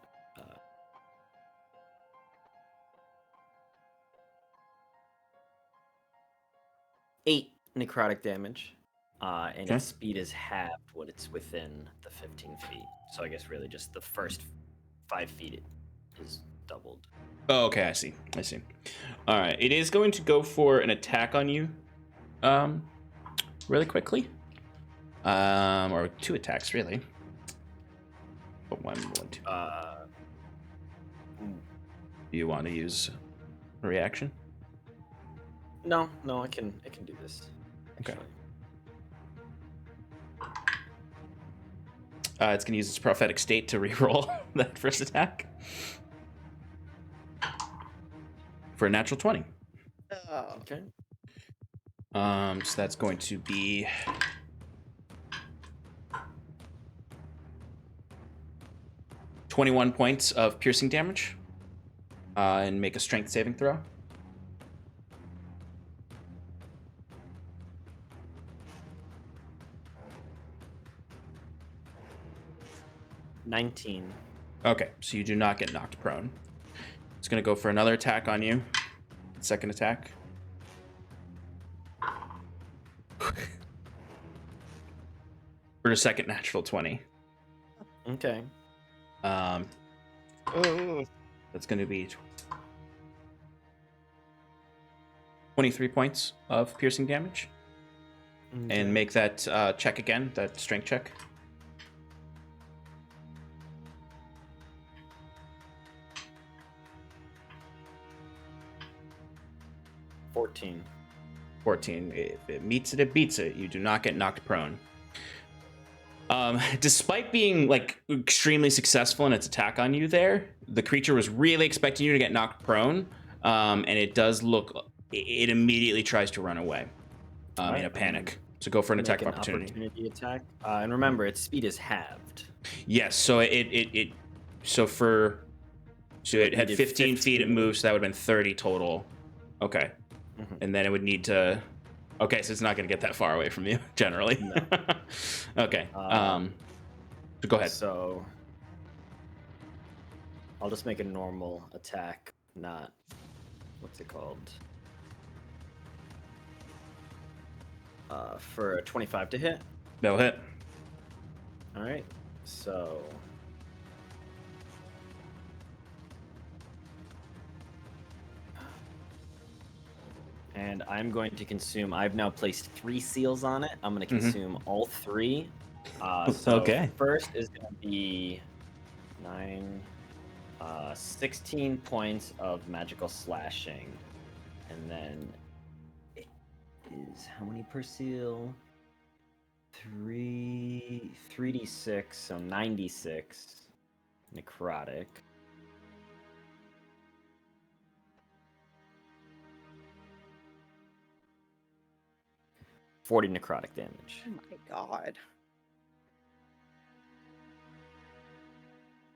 8 necrotic damage. And its speed is halved when it's within the 15 feet. So I guess really just the first 5 feet is doubled. Oh, okay, I see. All right, it is going to go for an attack on you, really quickly, or 2 attacks really. But 1, 2. Do you want to use a reaction? No, I can do this. Okay. Actually. It's going to use its prophetic state to reroll that first attack for a natural 20. Okay. So that's going to be 21 points of piercing damage, and make a strength saving throw. $19. Okay, so you do not get knocked prone. It's going to go for another attack on you. Second attack. For a second natural 20. Okay. Oh. That's going to be 23 points of piercing damage. Okay. And make that check again, that strength check. $14. 14. If it meets it, it beats it. You do not get knocked prone. Despite being like extremely successful in its attack on you there, the creature was really expecting you to get knocked prone, and it does look, it immediately tries to run away in a panic. So go for an attack of opportunity. Attack. And remember, its speed is halved. Yes, so it had 15 feet it moves, so that would have been 30 total. Okay. Mm-hmm. And then it would need to... Okay, so it's not going to get that far away from you, generally. No. Okay. So go ahead. So I'll just make a normal attack, not... What's it called? For a 25 to hit. That'll hit. All right. So... And I'm going to consume... I've now placed 3 seals on it. I'm going to consume all 3. So Okay. First is going to be 16 points of magical slashing. And then it is... How many per seal? 3d6, so 96 necrotic. $40 necrotic damage. Oh my god.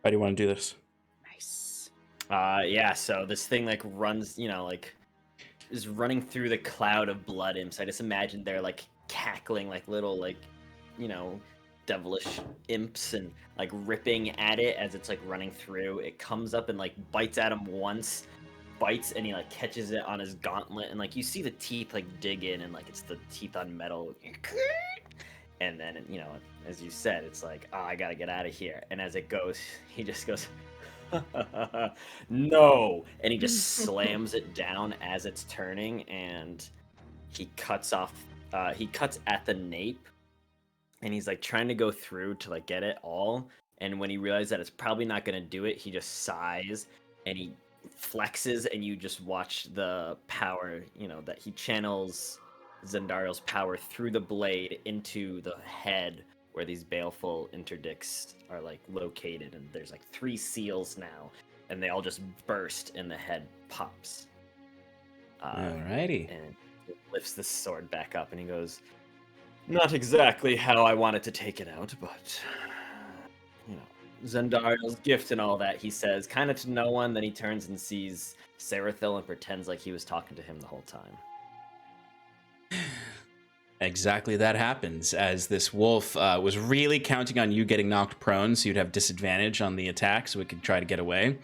How do you want to do this? Nice. Yeah, so this thing like runs, is running through the cloud of blood imps. I just imagine they're like cackling like little devilish imps and like ripping at it as it's like running through. It comes up and like bites at him once, bites, and he like catches it on his gauntlet, and like you see the teeth like dig in, and like it's the teeth on metal. And then as you said, it's like, oh, I gotta get out of here. And as it goes, he just goes, no, and he just slams it down as it's turning, and he cuts off. He cuts at the nape, and he's like trying to go through to like get it all. And when he realizes that it's probably not gonna do it, he just sighs and he flexes, and you just watch the power, that he channels Zendariel's power through the blade into the head where these baleful interdicts are like located, and there's like 3 seals now, and they all just burst and the head pops. Alrighty. And he lifts the sword back up and he goes, not exactly how I wanted to take it out, but Zendariel's gift and all that, he says, kind of to no one. Then he turns and sees Sarathil and pretends like he was talking to him the whole time. Exactly that happens, as this wolf was really counting on you getting knocked prone, so you'd have disadvantage on the attack, so it could try to get away.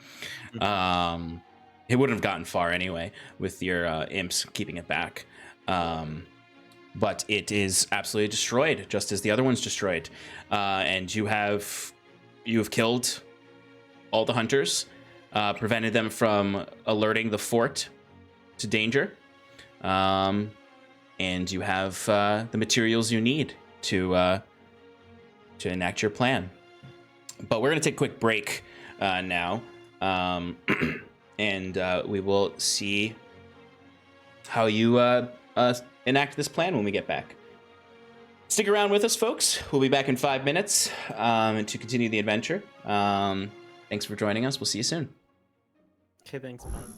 It wouldn't have gotten far anyway, with your imps keeping it back. But it is absolutely destroyed, just as the other one's destroyed. And you have killed all the hunters, prevented them from alerting the fort to danger. And you have the materials you need to enact your plan. But we're going to take a quick break now. And we will see how you enact this plan when we get back. Stick around with us, folks. We'll be back in 5 minutes to continue the adventure. Thanks for joining us. We'll see you soon. Okay, thanks, man.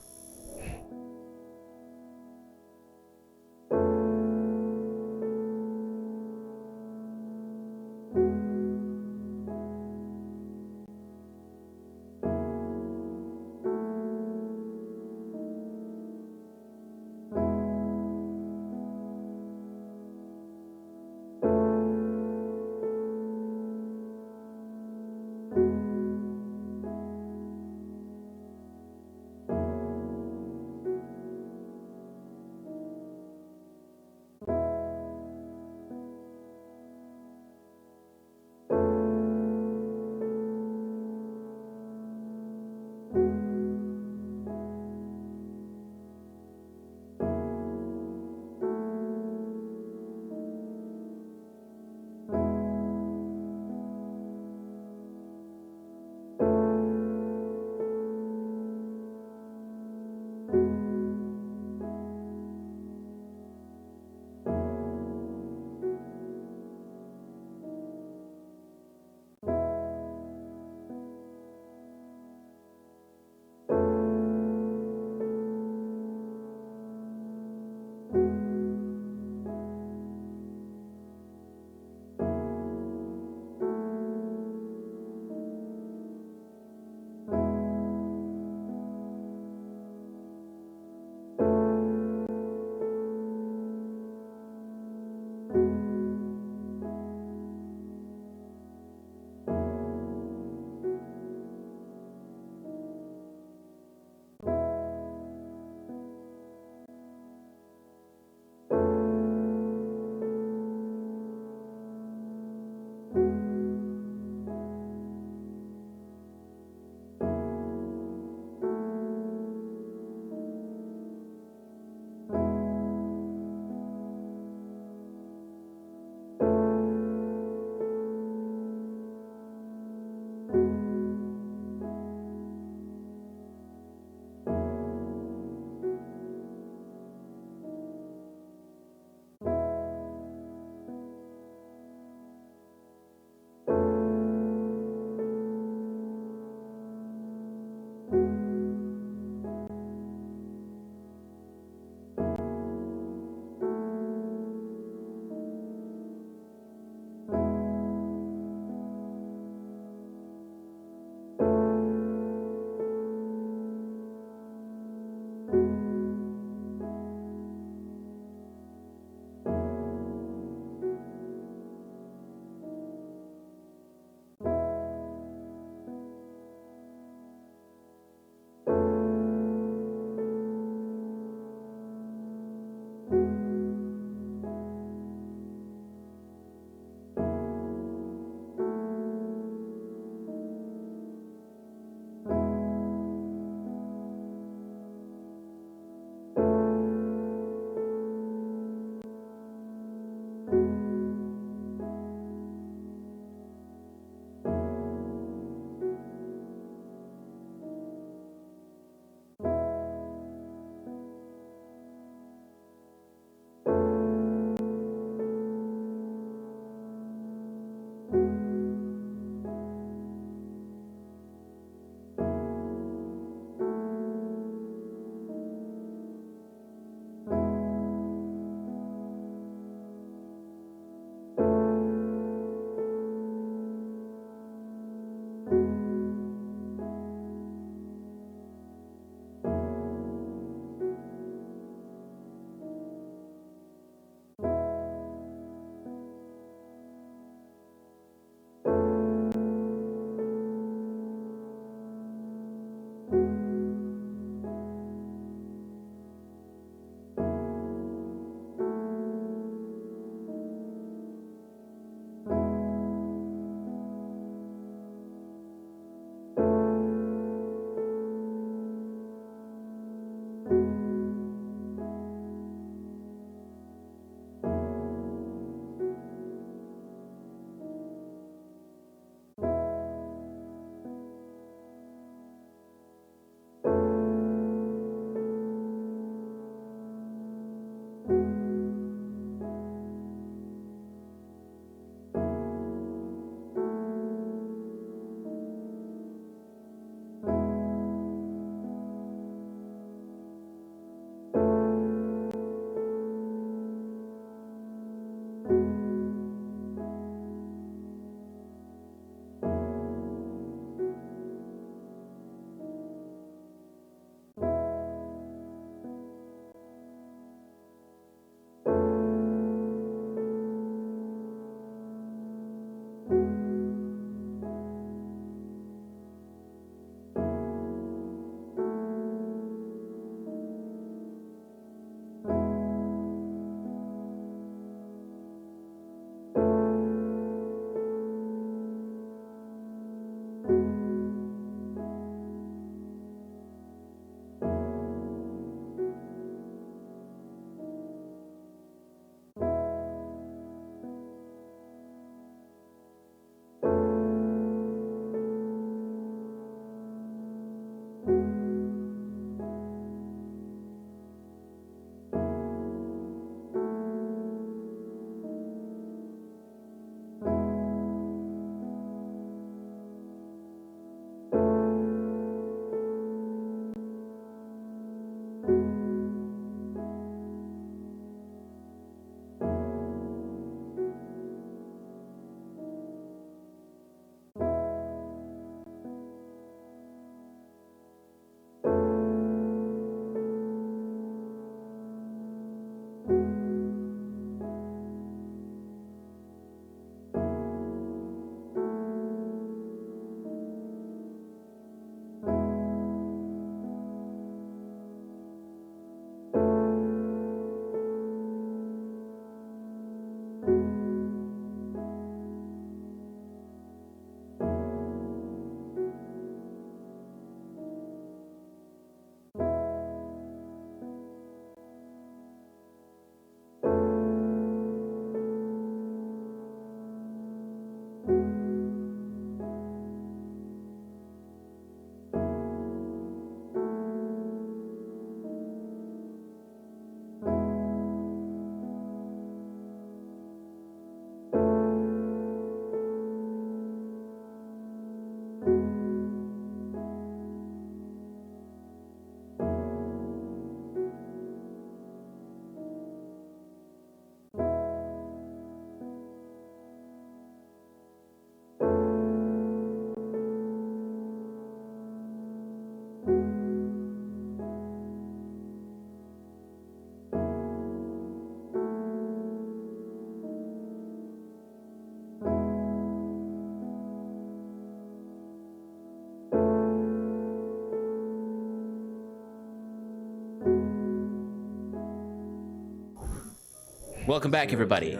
Welcome back, everybody.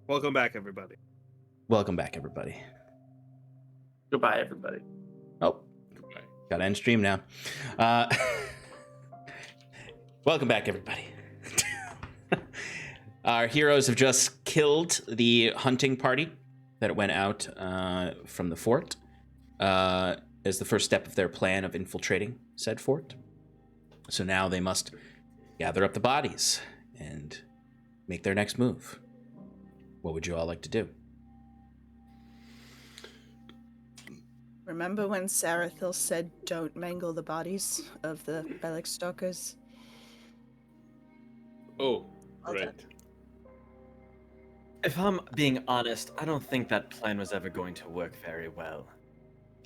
Welcome back, everybody. Welcome back, everybody. Goodbye, everybody. Oh, Goodbye. got to end stream now. Welcome back, everybody. Our heroes have just killed the hunting party that went out from the fort as the first step of their plan of infiltrating said fort. So now they must gather up the bodies and make their next move. What would you all like to do? Remember when Sarathil said, "Don't mangle the bodies of the Bellic stalkers"? Oh, Well right. done. If I'm being honest, I don't think that plan was ever going to work very well.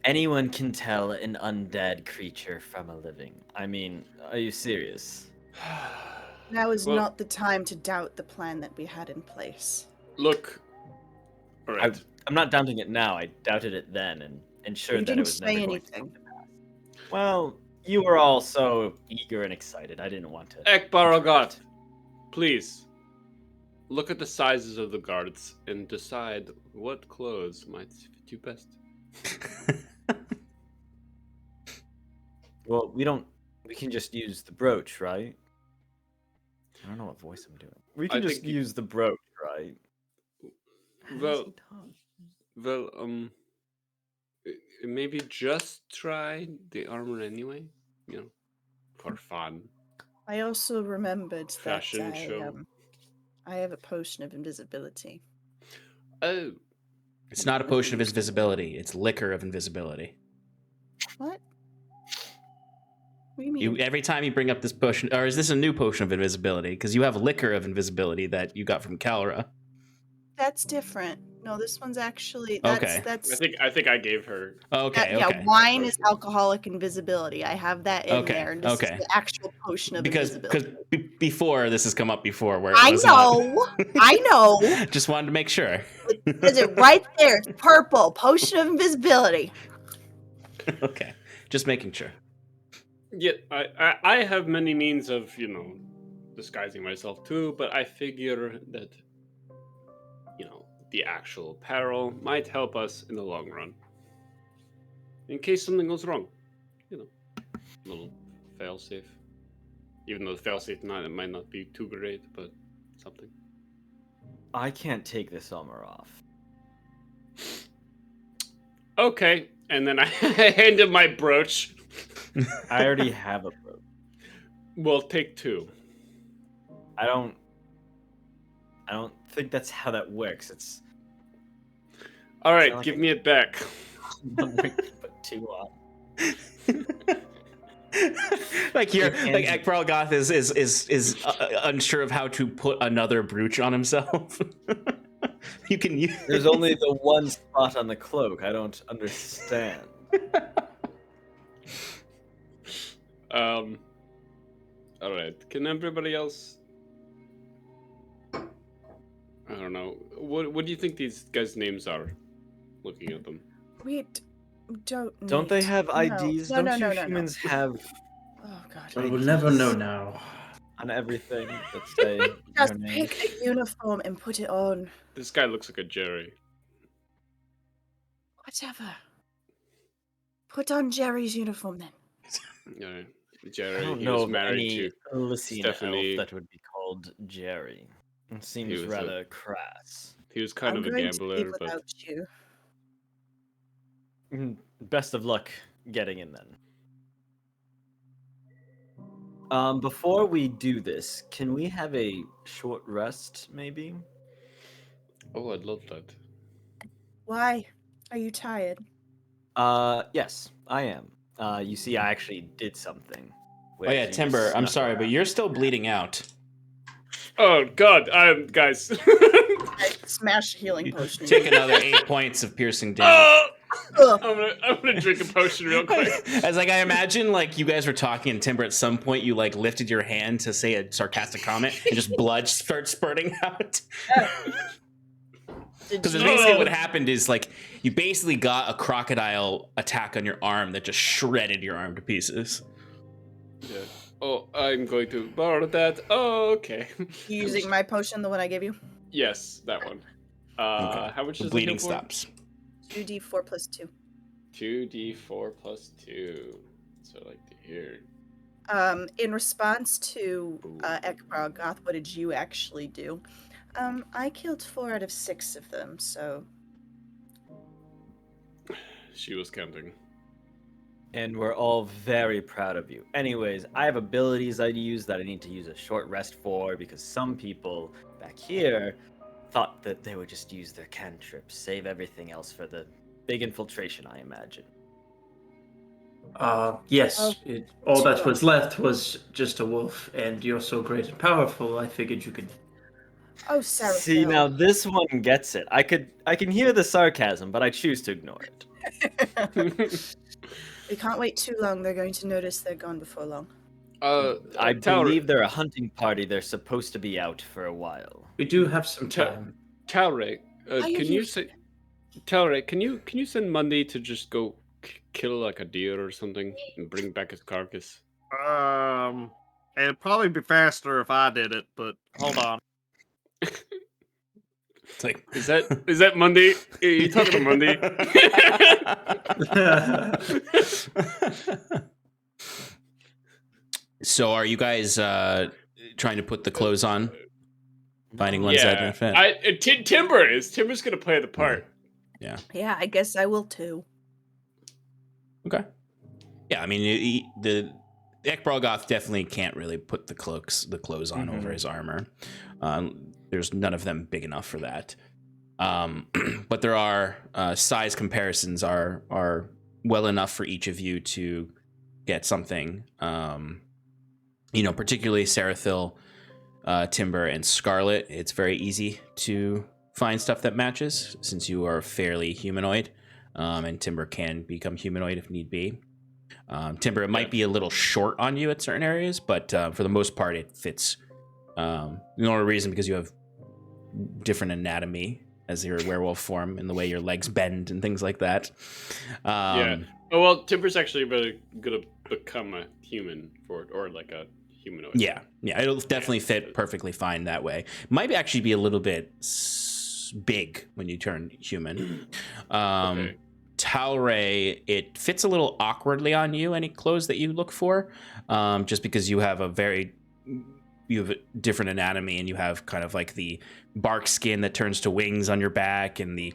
Anyone can tell an undead creature from a living. I mean, are you serious? Now is Well- not the time to doubt the plan that we had in place. Look. All right. I'm not doubting it now. I doubted it then and ensured You that it didn't was say never anything. going to come to pass. Well, you were all so eager and excited. I didn't want to. Ekbaragot, please look at the sizes of the guards and decide what clothes might fit you best. Well, we can just use the brooch, right? I don't know what voice I'm doing. We can I just think you- use the brooch, right? How does Well- he talk? Well, maybe just try the armor anyway. You know, for fun. I also remembered Fashion that show. I have a potion of invisibility. Oh, It's not a potion of invisibility. It's liquor of invisibility. What? What do you mean? Every time you bring up this potion, or is this a new potion of invisibility? Because you have liquor of invisibility that you got from Kalra. That's different. No, this one's actually Okay. that's I think I gave her. Okay, yeah, okay. wine is alcoholic invisibility. I have that in Okay, there. And this okay. is the actual potion of Because invisibility. before this has come up before where it I was know. I know. not. Just wanted to make sure. Is it right there? It's purple. Potion of invisibility. Okay, just making sure. Yeah, I have many means of disguising myself too, but I figure that the actual apparel might help us in the long run. In case something goes wrong, a little failsafe. Even though the failsafe might not be too great, but something. I can't take this armor off. Okay, and then I hand him my brooch. I already have a brooch. We'll take two. I don't think that's how that works. It's All right, Sounds give like- me it back. one way to put two on. Like here, It can like be. Ekbralgoth is unsure of how to put another brooch on himself. You can use. There's only the one spot on the cloak. I don't understand. All right. Can everybody else? I don't know. What do you think these guys' names are? Looking at them. We don't. Don't they need- have IDs? No, Don't no, you no, no, no. humans have Oh god. Well, we'll never know now. on everything that say your Just name? pick a uniform and put it on. This guy looks like a Jerry. Whatever. Put on Jerry's uniform then. Yeah, I Jerry. don't He know was of married any to Lycian Stephanie. elf that would be called Jerry. It seems was a- rather crass. He was kind I'm of a going to gambler, leave but without you. Best of luck getting in then. Before we do this, can we have a short rest, maybe? oh, I'd love that. Why? Are you tired? Yes, I am. You see, I actually did something. Oh yeah, Timber. I'm sorry, but you're still bleeding out. Oh God, guys. I smash a healing potion. Take another 8 points of piercing damage. Oh, Ugh. I'm gonna drink a potion real quick. As like I imagine, like you guys were talking, and Timber, at some point, you like lifted your hand to say a sarcastic comment, and just blood starts spurting out. Did Because you- basically what happened is like you basically got a crocodile attack on your arm that just shredded your arm to pieces. Yeah. Oh, I'm going to borrow that. Oh, okay. You using my potion, the one I gave you? Yes, that one. Okay. How much The does bleeding it heal for? stops. 2d4 plus 2. 2d4 plus 2. That's what I like to hear. In response to Ekbrog, what did you actually do? I killed 4 out of 6 of them, so... She was counting. And we're all very proud of you. Anyways, I have abilities I use that I need to use a short rest for because some people back here thought that they would just use their cantrips, save everything else for the big infiltration, I imagine. Yes. All too that was left was just a wolf, and you're so great and powerful, I figured you could... Oh, See, Sarathil. now this one gets it. I can hear the sarcasm, but I choose to ignore it. We can't wait too long. They're going to notice they're gone before long. I believe they're a hunting party. They're supposed to be out for a while. We do have some time. Talray, Are you can here? you say... Talray, can you send Mundy to just go kill like a deer or something and bring back his carcass? It'd probably be faster if I did it, but hold on. It's like, Is that Mundy? Are you talking to Mundy? So are you guys trying to put the clothes on? Finding ones that don't fit? Timber's gonna play the part. Yeah. Yeah, I guess I will too. Okay. Yeah, I mean, the Ekbrolgoth definitely can't really put the clothes on over his armor. There's none of them big enough for that. But there are size comparisons are well enough for each of you to get something. Particularly Sarathil, Timber, and Scarlet. It's very easy to find stuff that matches since you are fairly humanoid, and Timber can become humanoid if need be. Timber, it might be a little short on you at certain areas, but for the most part, it fits. The only reason because you have different anatomy as your werewolf form and the way your legs bend and things like that. Yeah. Oh well, Timber's actually really gonna become a human for it, or like a humanoid. Yeah, it'll definitely fit perfectly fine that way. Might actually be a little bit big when you turn human. Okay. Talray, it fits a little awkwardly on you, any clothes that you look for, just because you have a different anatomy, and you have kind of like the bark skin that turns to wings on your back, and the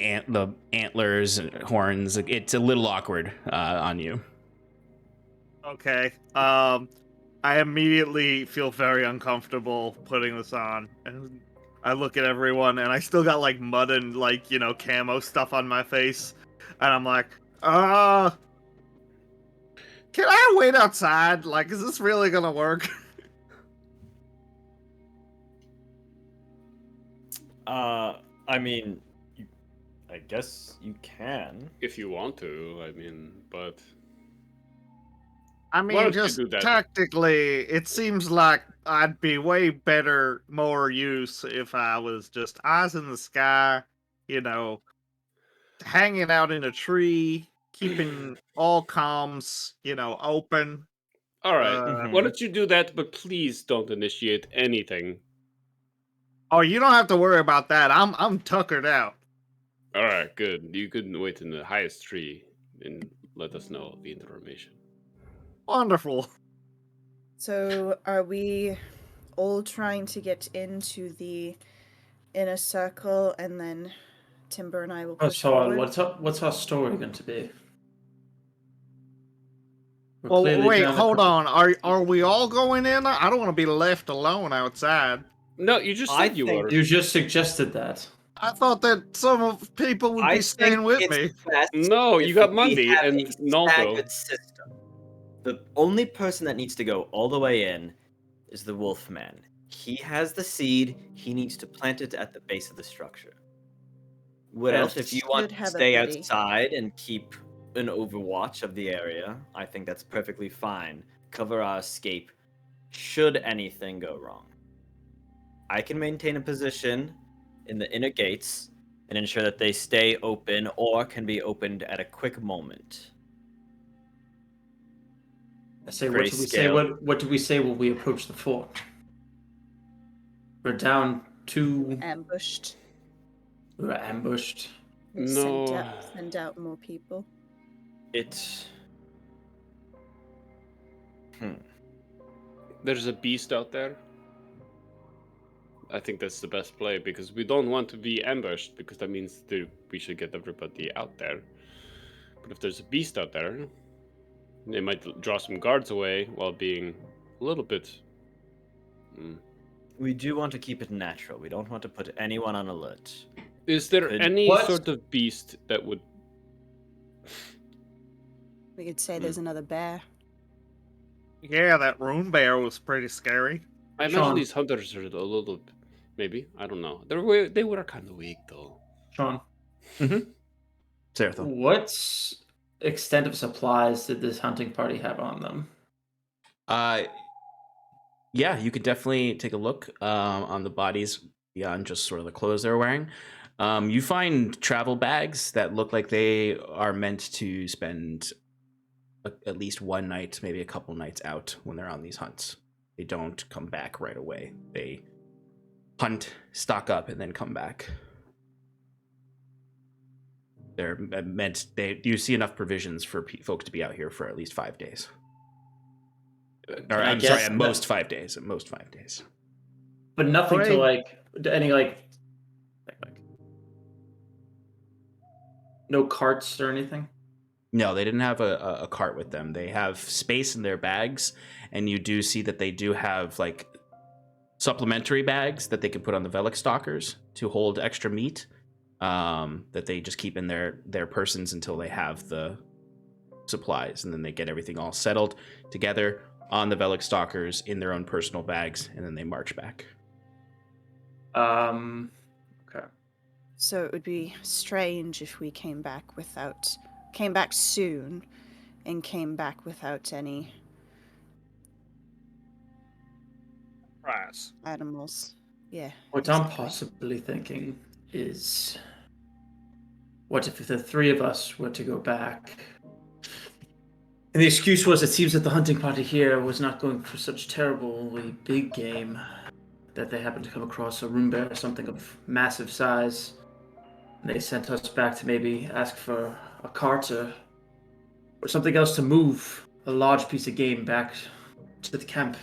antlers and horns. It's a little awkward on you. Okay. I immediately feel very uncomfortable putting this on. And I look at everyone, and I still got like mud and camo stuff on my face. And I'm like, can I wait outside? Like, is this really gonna work? I mean, I guess you can. If you want to, I mean, but... I Why mean, don't you just do that? tactically, it seems like I'd be way better, more use if I was just eyes in the sky, hanging out in a tree, keeping all comms, open. All right. Why don't you do that? But please don't initiate anything. Oh, you don't have to worry about that. I'm tuckered out. All right, good. You can wait in the highest tree and let us know the information. Wonderful. So, are we all trying to get into the inner circle, and then Timber and I will push forward? What's our story going to be? Well, wait, hold on. Are we all going in? I don't want to be left alone outside. No, you just said you were. You just suggested that. I thought that some of people would be staying with me. No, you got Mundy and Naldo. System. The only person that needs to go all the way in is the Wolfman. He has the seed. He needs to plant it at the base of the structure. What else? If you want to stay outside and keep an overwatch of the area, I think that's perfectly fine. Cover our escape should anything go wrong. I can maintain a position in the inner gates and ensure that they stay open or can be opened at a quick moment. I say, what Very do we say? scaled. What do we say when we approach the fort? We're down to. Ambushed. We were ambushed. We'll No. Send out more people. It. There's a beast out there. I think that's the best play because we don't want to be ambushed because that means we should get everybody out there. But if there's a beast out there, they might draw some guards away while being a little bit. We do want to keep it natural. We don't want to put anyone on alert. Is there any What? sort of beast that would? We could say there's another bear. Yeah, that rune bear was pretty scary. I imagine Sean. these hunters are a little, maybe I don't know. They were kind of weak though. Sean, Sarathil. what extent of supplies did this hunting party have on them? Yeah, you could definitely take a look on the bodies beyond just sort of the clothes they're wearing. You find travel bags that look like they are meant to spend at least one night, maybe a couple nights out when they're on these hunts. They don't come back right away. They hunt, stock up, and then come back. They're meant. You see enough provisions for folks to be out here for at least 5 days. Or I'm sorry, at most 5 days. At most 5 days. But nothing to any no carts or anything. No, they didn't have a cart with them. They have space in their bags, and you do see that they do have like supplementary bags that they can put on the Velik stalkers to hold extra meat that they just keep in their persons until they have the supplies, and then they get everything all settled together on the Velik stalkers in their own personal bags, and then they march back. Okay. So it would be strange if we came back soon and came back without any Prize. animals. Yeah. What I'm possibly thinking is, what if the three of us were to go back? And the excuse was, it seems that the hunting party here was not going for such terribly big game, that they happened to come across a rune bear or something of massive size. And they sent us back to maybe ask for a cart or something else to move a large piece of game back to the camp.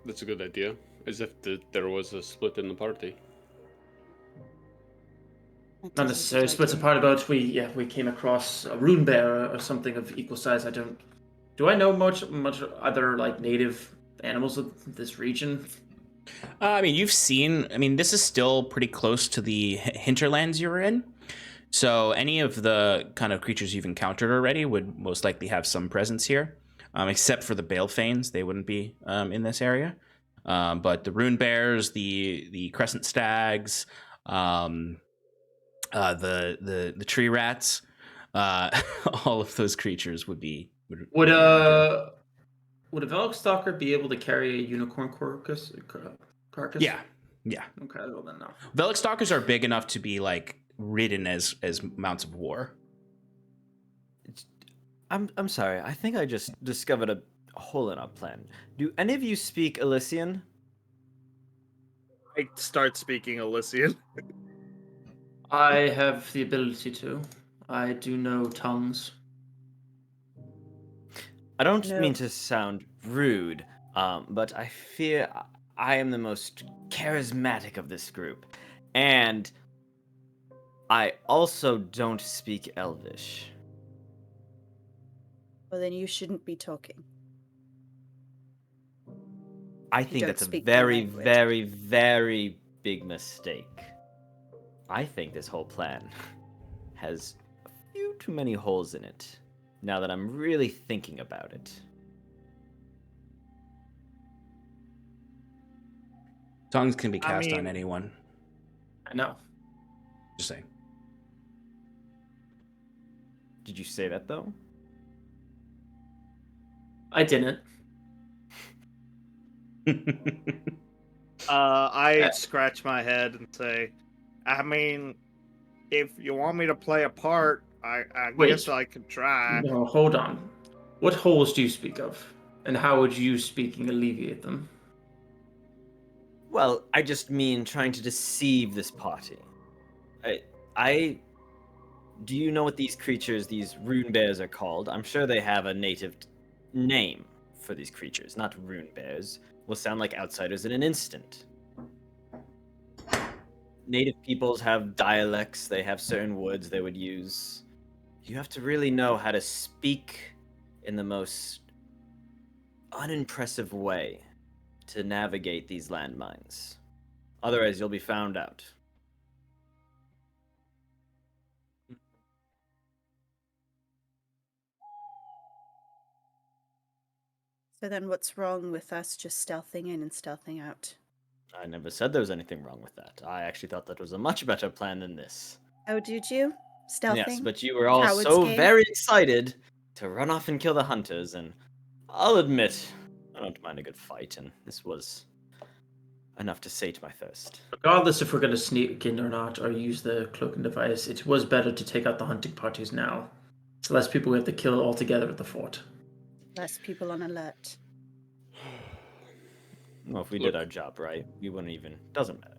That's a good idea. As if there was a split in the party. Not necessarily splits apart about we came across a rune bear or something of equal size. Do I know much other like native animals of this region? You've seen. This is still pretty close to the hinterlands you were in. So any of the kind of creatures you've encountered already would most likely have some presence here, except for the Balefanes. They wouldn't be in this area. But the rune bears, the crescent stags, the tree rats, all of those creatures would be. Would a Velik Stalker be able to carry a unicorn carcass? Yeah. Okay, well then no. Velik Stalkers are big enough to be like ridden as mounts of war. I'm sorry. I think I just discovered a hole in our plan. Do any of you speak Elysian? I start speaking Elysian. I have the ability to. I do know tongues. I don't No. mean to sound rude, but I fear I am the most charismatic of this group. And I also don't speak Elvish. Well, then you shouldn't be talking. I think don't that's a speak the very, language. very, very big mistake. I think this whole plan has a few too many holes in it, now that I'm really thinking about it. Tongues can be cast on anyone. I know. Just saying. Did you say that, though? I didn't. I scratch my head and say, if you want me to play a part, I Wait. guess I could try. No, hold on. What holes do you speak of? And how would you speaking alleviate them? Well, I just mean trying to deceive this party. I do you know what these creatures, these rune bears, are called? I'm sure they have a native name for these creatures, not rune bears. Will sound like outsiders in an instant. Native peoples have dialects, they have certain words they would use. You have to really know how to speak in the most unimpressive way to navigate these landmines. Otherwise, you'll be found out. So then what's wrong with us just stealthing in and stealthing out? I never said there was anything wrong with that. I actually thought that was a much better plan than this. Oh, did you? Stealthing? Yes, but you were all Coward's so game? very excited to run off and kill the hunters, and I'll admit, I don't mind a good fight, and this was enough to sate my thirst. Regardless if we're going to sneak in or not, or use the cloaking device, it was better to take out the hunting parties now. It's less people we have to kill altogether at the fort. Less people on alert. Well, if we did our job right, we wouldn't even. Doesn't matter.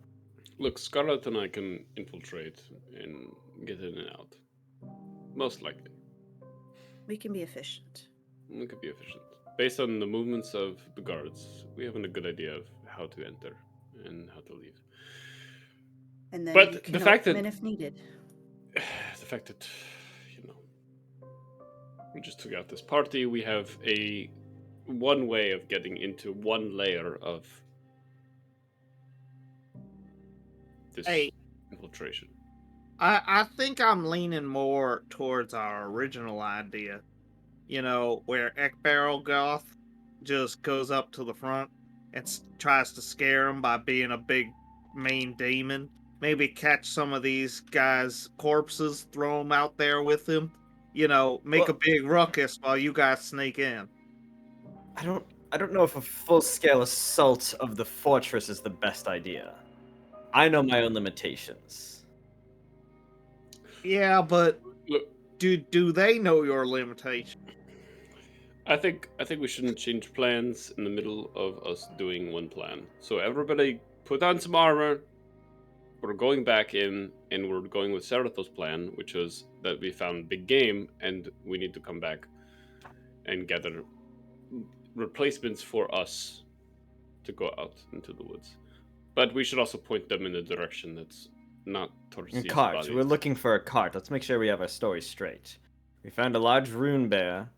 Look, Scarlet and I can infiltrate and get in and out. Most likely. We can be efficient. We could be efficient. Based on the movements of the guards, we have a good idea of how to enter and how to leave. And then But you can the fact come in that- if needed. The fact that, we just took out this party, we have one way of getting into one layer of this Hey. infiltration. I think I'm leaning more towards our original idea. Where Ekbarrelgoth just goes up to the front and tries to scare him by being a big main demon. Maybe catch some of these guys' corpses, throw them out there with him. Make a big ruckus while you guys sneak in. I don't know if a full-scale assault of the fortress is the best idea. I know my own limitations. Yeah, but Look, do they know your limitation? I think we shouldn't change plans in the middle of us doing one plan. So everybody put on some armor. We're going back in, and we're going with Sarathil's plan, which was that we found big game, and we need to come back and gather replacements for us to go out into the woods. But we should also point them in a direction that's not towards A these cart. bodies. We're looking for a cart. Let's make sure we have our story straight. We found a large rune bear,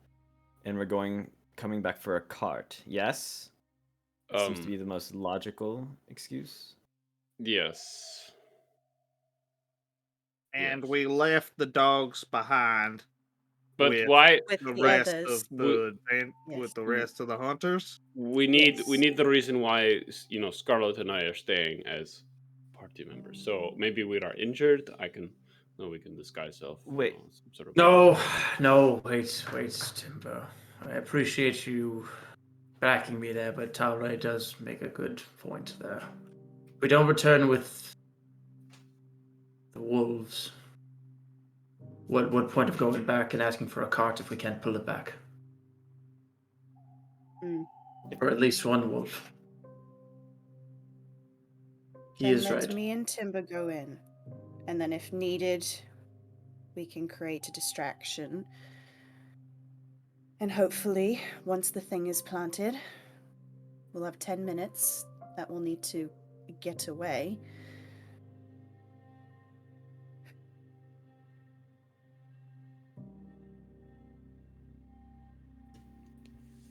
and we're coming back for a cart. Yes? Seems to be the most logical excuse. Yes. And Yes. we left the dogs behind But with why With the the rest others. of the Yes. with the rest of the hunters. we need Yes. the reason why Scarlet and I are staying as party members. So maybe we are injured. We can disguise ourselves. Wait. Some sort of No, wait, Timber. I appreciate you backing me there, but Talray does make a good point there. We don't return with the wolves. What point of going back and asking for a cart if we can't pull it back? Mm. Or at least one wolf. He Then is let right. me and Timber go in. And then if needed, we can create a distraction. And hopefully, once the thing is planted, we'll have 10 minutes that we'll need to get away.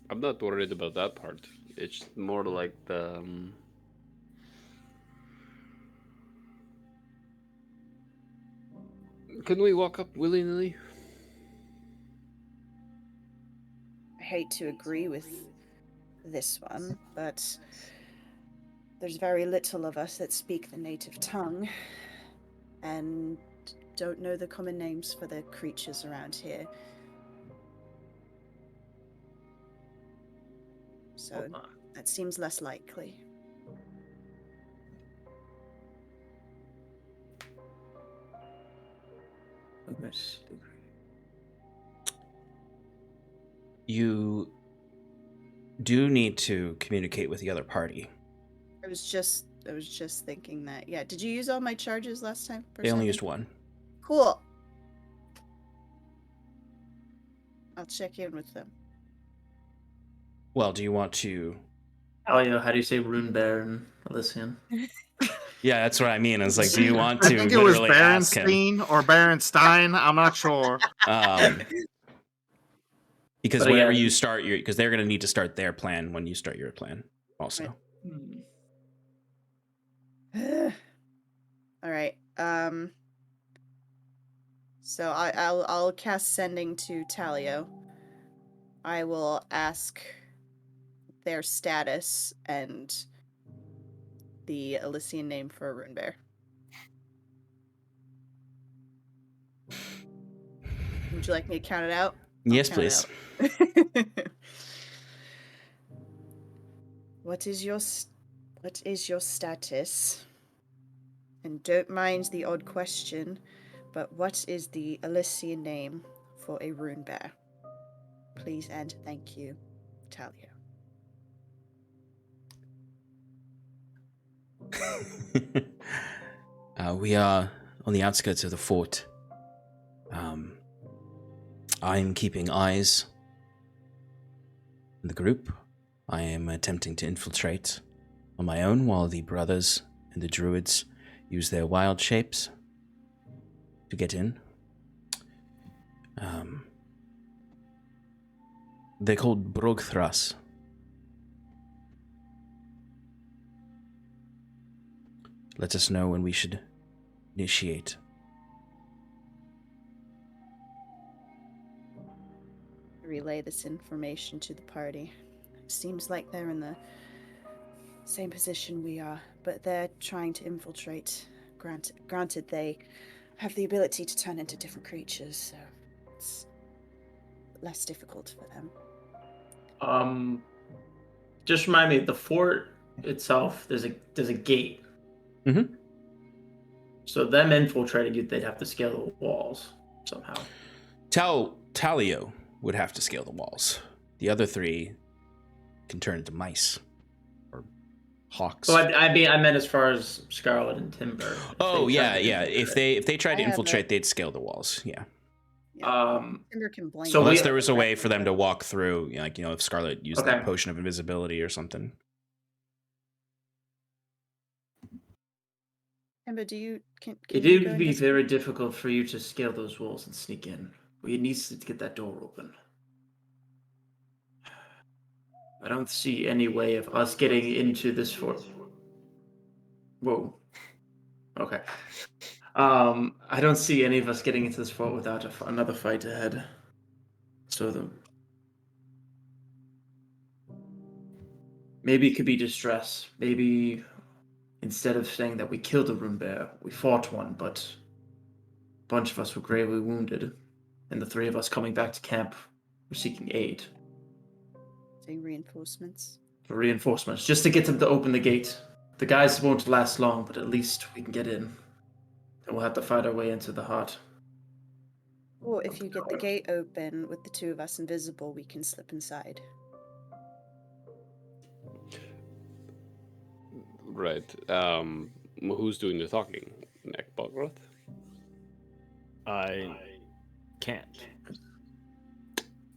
I'm not worried about that part. It's more like the. Can we walk up willy nilly? I hate to agree with this one, but there's very little of us that speak the native tongue and don't know the common names for the creatures around here. So that seems less likely. You do need to communicate with the other party. I was just thinking that. Yeah. Did you use all my charges last time? They only used one. Cool. I'll check in with them. Well, do you want to... Elio, how do you say Rune Bear in Elysian? Yeah, that's what I mean. It's like, do you want to I think it was literally ask him? Berenstein or Berenstein. I'm not sure. Because But whenever again- you start your... Because they're going to need to start their plan when you start your plan also. Right. All right. So I'll cast sending to Talio. I will ask their status and the Elysian name for a rune bear. Would you like me to count it out? Yes, Count it please. out. What is your status? And don't mind the odd question, but what is the Elysian name for a rune bear? Please and thank you, Talia. We are on the outskirts of the fort. I'm keeping eyes on the group. I am attempting to infiltrate on my own while the brothers and the druids use their wild shapes to get in. They're called Brogthras. Let us know when we should initiate. Relay this information to the party. Seems like they're in the same position we are, but they're trying to infiltrate. Granted, they have the ability to turn into different creatures, so it's less difficult for them. Just remind me, the fort itself, there's a gate. Mm-hmm. So them infiltrating you, they'd have to scale the walls somehow. Talio would have to scale the walls. The other three can turn into mice or hawks. So I meant as far as Scarlet and Timber. Oh yeah. If they tried to I have infiltrate, they'd scale the walls. Yeah. Timber can blink. so Unless there was a way for them to walk through, if Scarlet used Okay. that potion of invisibility or something. Timber, can you It go would be invisible? very difficult for you to scale those walls and sneak in. We need to get that door open. I don't see any way of us getting into this fort. Whoa. Okay. I don't see any of us getting into this fort without another fight ahead. So maybe it could be distress. Maybe instead of saying that we killed a rune bear, we fought one, but a bunch of us were gravely wounded, and the three of us coming back to camp were seeking aid. Saying reinforcements. For reinforcements, just to get them to open the gate. The guys won't last long, but at least we can get in. And we'll have to fight our way into the heart. Or if you get the gate open with the two of us invisible, we can slip inside. Right. Who's doing the talking? Nick Bogroth? I can't.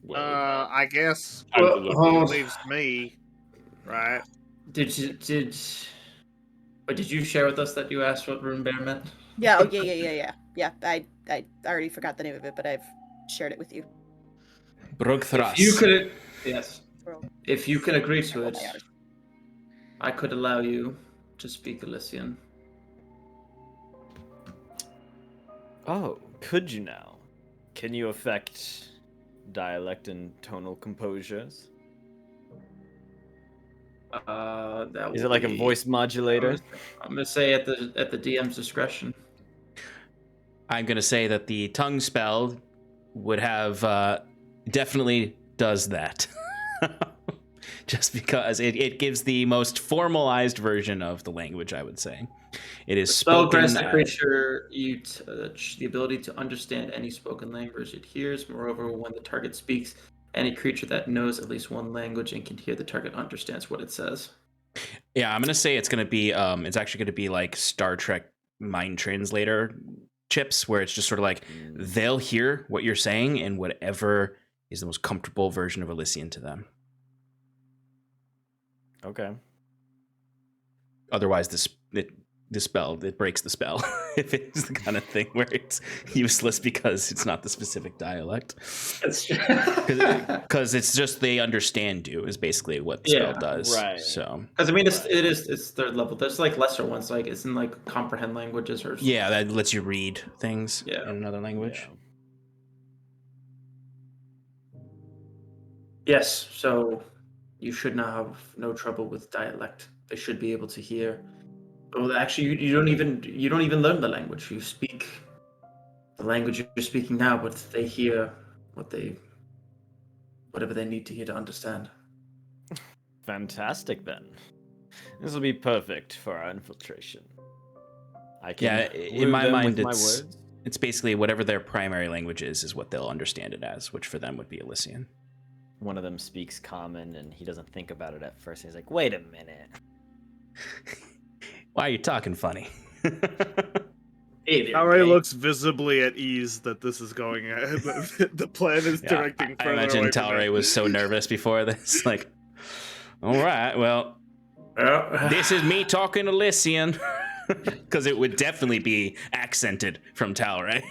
Well, I guess time to well, look. hold- it leaves me, right? Did you share with us that you asked what rune bear meant? Yeah, oh yeah. Yeah, I already forgot the name of it, but I've shared it with you. Brogthras. If you could, yes. Well, If you can agree to oh it, my gosh. I could allow you to speak Elysian. Oh, could you now? Can you affect dialect and tonal composures? That Is will it like a be- voice modulator? I'm gonna say at the DM's discretion. I'm going to say that the tongue spell would have definitely does that. Just because it gives the most formalized version of the language, I would say. It is Spell spoken. grants the creature you touch the ability to understand any spoken language it hears. Moreover, when the target speaks, Any creature that knows at least one language and can hear the target understands what it says. Yeah, I'm gonna say it's gonna be it's actually gonna be like Star Trek mind translator chips, where it's just sort of like they'll hear what you're saying and whatever is the most comfortable version of Elysian to them. Okay. Otherwise, the spell, it breaks the spell. If it's the kind of thing where it's useless because it's not the specific dialect. Because it's just they understand you is basically what the spell does. Right. So because I mean it's third level. There's like lesser ones, like it's in like comprehend languages or yeah, that lets you read things Yeah. in another language. Yes, so you should not have no trouble with dialect. They should be able to hear. Well, actually, you don't even learn the language. You speak the language you're speaking now, but they hear whatever they need to hear to understand. Fantastic then. This will be perfect for our infiltration. I can Yeah, in woo my them mind, with my words. it's basically whatever their primary language is what they'll understand it as, which for them would be Elysian. One of them speaks common and he doesn't think about it at first. He's like, wait a minute. Why are you talking funny? Hey there, Talray Jay. looks visibly at ease that this is going. The plan is directing I further imagine away from Talray it. was so nervous before this. Like, all right, well, this is me talking Elysian. Because it would definitely be accented from Talray.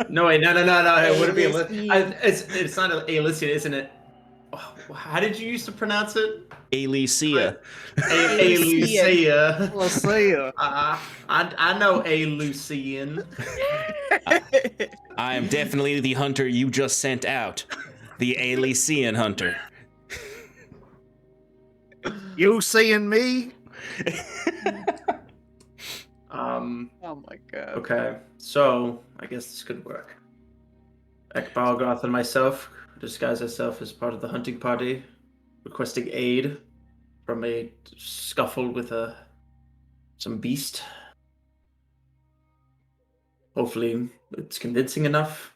No, wait, no. It wouldn't be. Elysian. It's not a Elysian, isn't it? How did you used to pronounce it? Elysia. Lucia. Let's say I know a Lucian. I am definitely the hunter you just sent out. The Elysian hunter. you seeing me? Oh my god. Okay, so I guess this could work. Ekbalgoth and myself disguise ourselves as part of the hunting party, requesting aid from a scuffle with some beast. Hopefully, it's convincing enough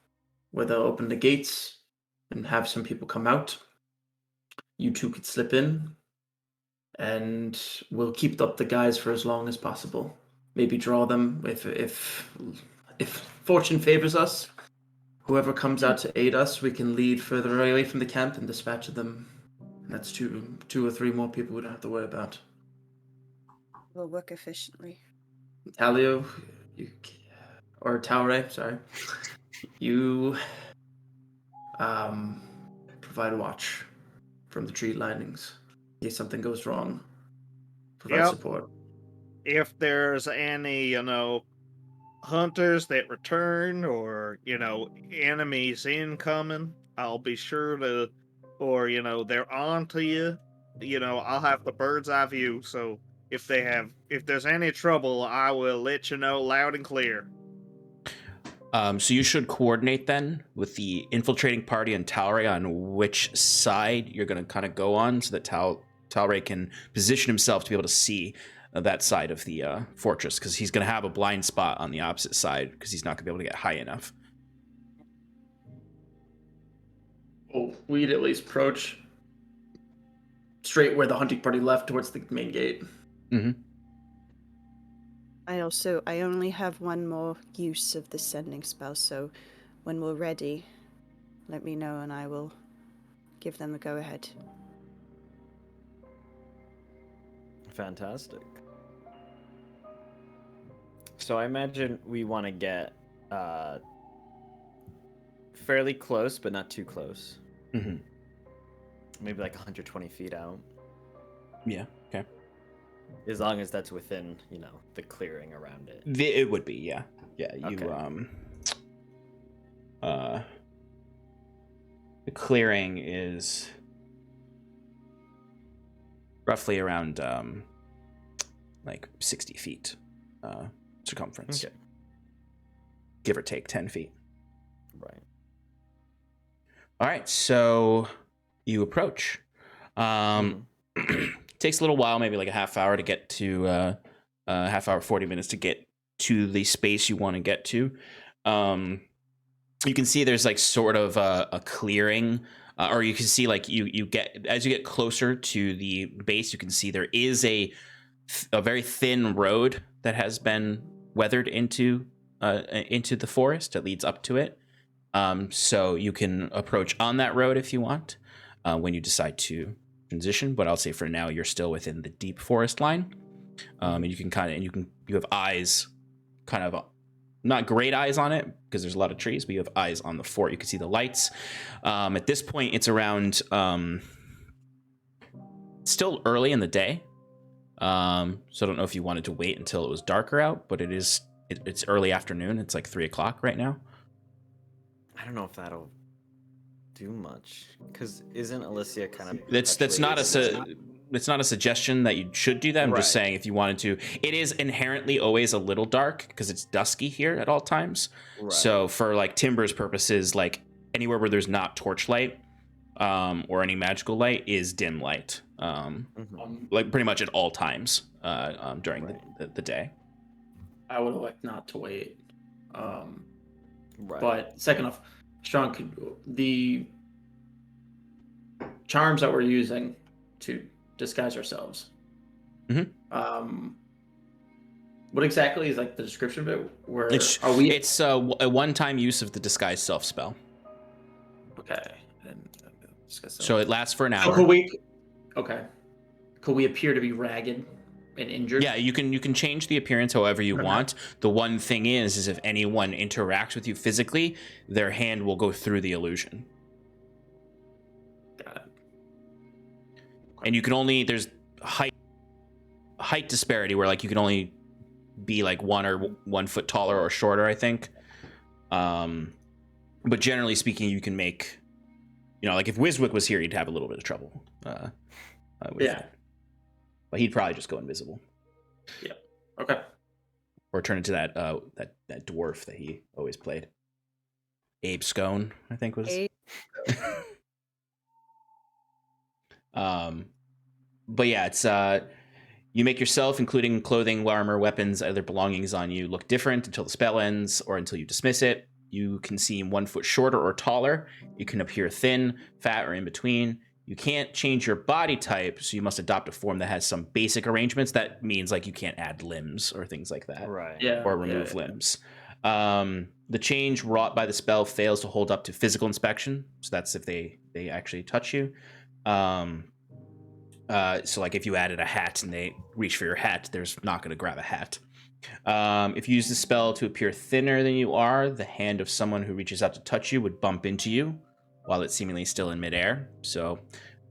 where they'll open the gates and have some people come out. You two could slip in, and we'll keep up the guys for as long as possible. Maybe draw them if fortune favors us. Whoever comes out to aid us, we can lead further away from the camp and dispatch them. That's two or three more people we don't have to worry about. Will work efficiently. Talio, or Talray, sorry. You provide watch from the tree linings in case something goes wrong. Provide Yep. support. If there's any, hunters that return or, enemies incoming, I'll be sure to, or, they're on to you, I'll have the bird's eye view. So if there's any trouble, I will let you know loud and clear. So you should coordinate then with the infiltrating party and Talray on which side you're going to kind of go on so that Talray can position himself to be able to see that side of the fortress, because he's going to have a blind spot on the opposite side because he's not going to be able to get high enough. Well, we'd at least approach straight where the hunting party left towards the main gate. Mm-hmm. I only have one more use of the sending spell, so when we're ready, let me know and I will give them the go-ahead. Fantastic. So I imagine we want to get fairly close, but not too close. Mm-hmm. Maybe like 120 feet out. Yeah, okay. As long as that's within, the clearing around it. It would be, yeah. Yeah, you, Okay. the clearing is roughly around, 60 feet circumference. Okay. Give or take 10 feet. Right. All right, so you approach. Takes a little while, maybe like a half hour to get to, 40 minutes to get to the space you want to get to. You can see there's like sort of a clearing or you can see like you get as you get closer to the base, you can see there is a very thin road that has been weathered into the forest that leads up to it. So you can approach on that road if you want when you decide to transition. But I'll say for now you're still within the deep forest line, and you can you have eyes, kind of not great eyes on it because there's a lot of trees, but you have eyes on the fort. You can see the lights. At this point, it's around still early in the day. So I don't know if you wanted to wait until it was darker out, but it's early afternoon. It's like 3 o'clock right now. I don't know if that'll do much, because isn't Alicia kind of... It's not a suggestion that you should do that. I'm just saying if you wanted to. It is inherently always a little dark because it's dusky here at all times. Right. So for like Timber's purposes, like anywhere where there's not torchlight or any magical light is dim light. Like pretty much at all times during the day. I would elect not to wait. But second off, Sean, the charms that we're using to disguise ourselves. What exactly is like the description of it? Where it's a one-time use of the disguise self spell. Okay. So it lasts for an hour. Could we appear to be ragged and injured? Yeah, you can change the appearance however you want. The one thing is if anyone interacts with you physically, their hand will go through the illusion. Got it. And you can only, there's height disparity where like you can only be like 1 foot taller or shorter, I think. But generally speaking, you can make, like if Wiswick was here, he'd have a little bit of trouble. That. But he'd probably just go invisible. Yeah. Okay. Or turn into that dwarf that he always played. Abe Scone, I think was. But yeah, it's you make yourself, including clothing, armor, weapons, other belongings on you, look different until the spell ends or until you dismiss it. You can seem 1 foot shorter or taller. You can appear thin, fat, or in between. You can't change your body type, so you must adopt a form that has some basic arrangements. That means like you can't add limbs or things like that, right? Yeah, or remove limbs. The change wrought by the spell fails to hold up to physical inspection, so that's if they actually touch you. So like if you added a hat and they reach for your hat, they're not going to grab a hat. If you use the spell to appear thinner than you are, the hand of someone who reaches out to touch you would bump into you while it's seemingly still in midair. So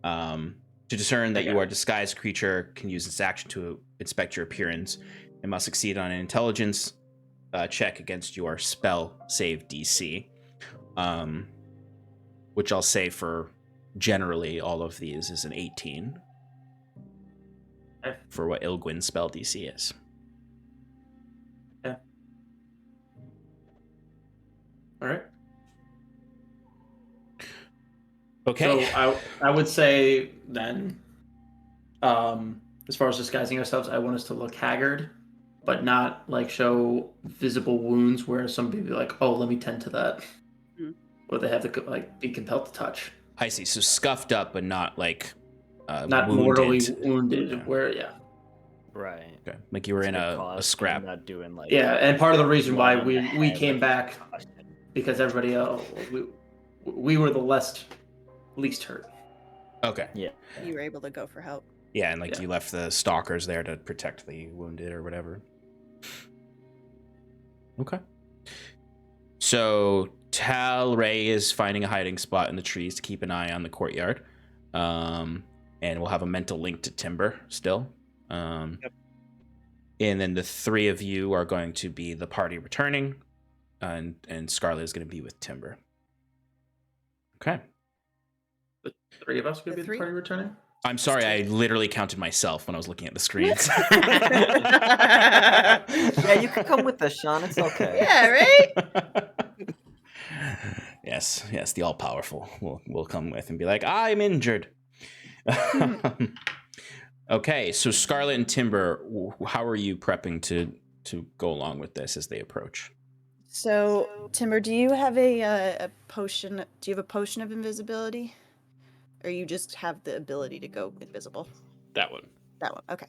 to discern that you are a disguised creature can use its action to inspect your appearance. It must succeed on an intelligence check against your spell save DC, which I'll say for generally all of these is an 18 for what Ilgwyn's spell DC is. Yeah. All right. Okay. So I would say then, as far as disguising ourselves, I want us to look haggard, but not like show visible wounds where somebody be like, "Oh, let me tend to that," or they have to like be compelled to touch. I see. So scuffed up, but not like not wounded. mortally wounded. Yeah. Where Right. Okay. Like you were in a scrap. Not doing like and part of the reason why we came back because everybody else we were the least hurt. Okay. Yeah. You were able to go for help. Yeah, and like you left the stalkers there to protect the wounded or whatever. Okay. So Talray is finding a hiding spot in the trees to keep an eye on the courtyard. And we'll have a mental link to Timber still. And then the three of you are going to be the party returning, and Scarlet is going to be with Timber. Okay. The three of us are going to be the party returning? I'm sorry, I literally counted myself when I was looking at the screens. Yeah, you can come with us, Sean. It's okay. Yeah, right? Yes, the all-powerful will come with and be like, I'm injured. Okay, so Scarlet and Timber, how are you prepping to go along with this as they approach? So, Timber, do you have a potion? Do you have a potion of invisibility? or you just have the ability to go invisible? That one. That one. Okay.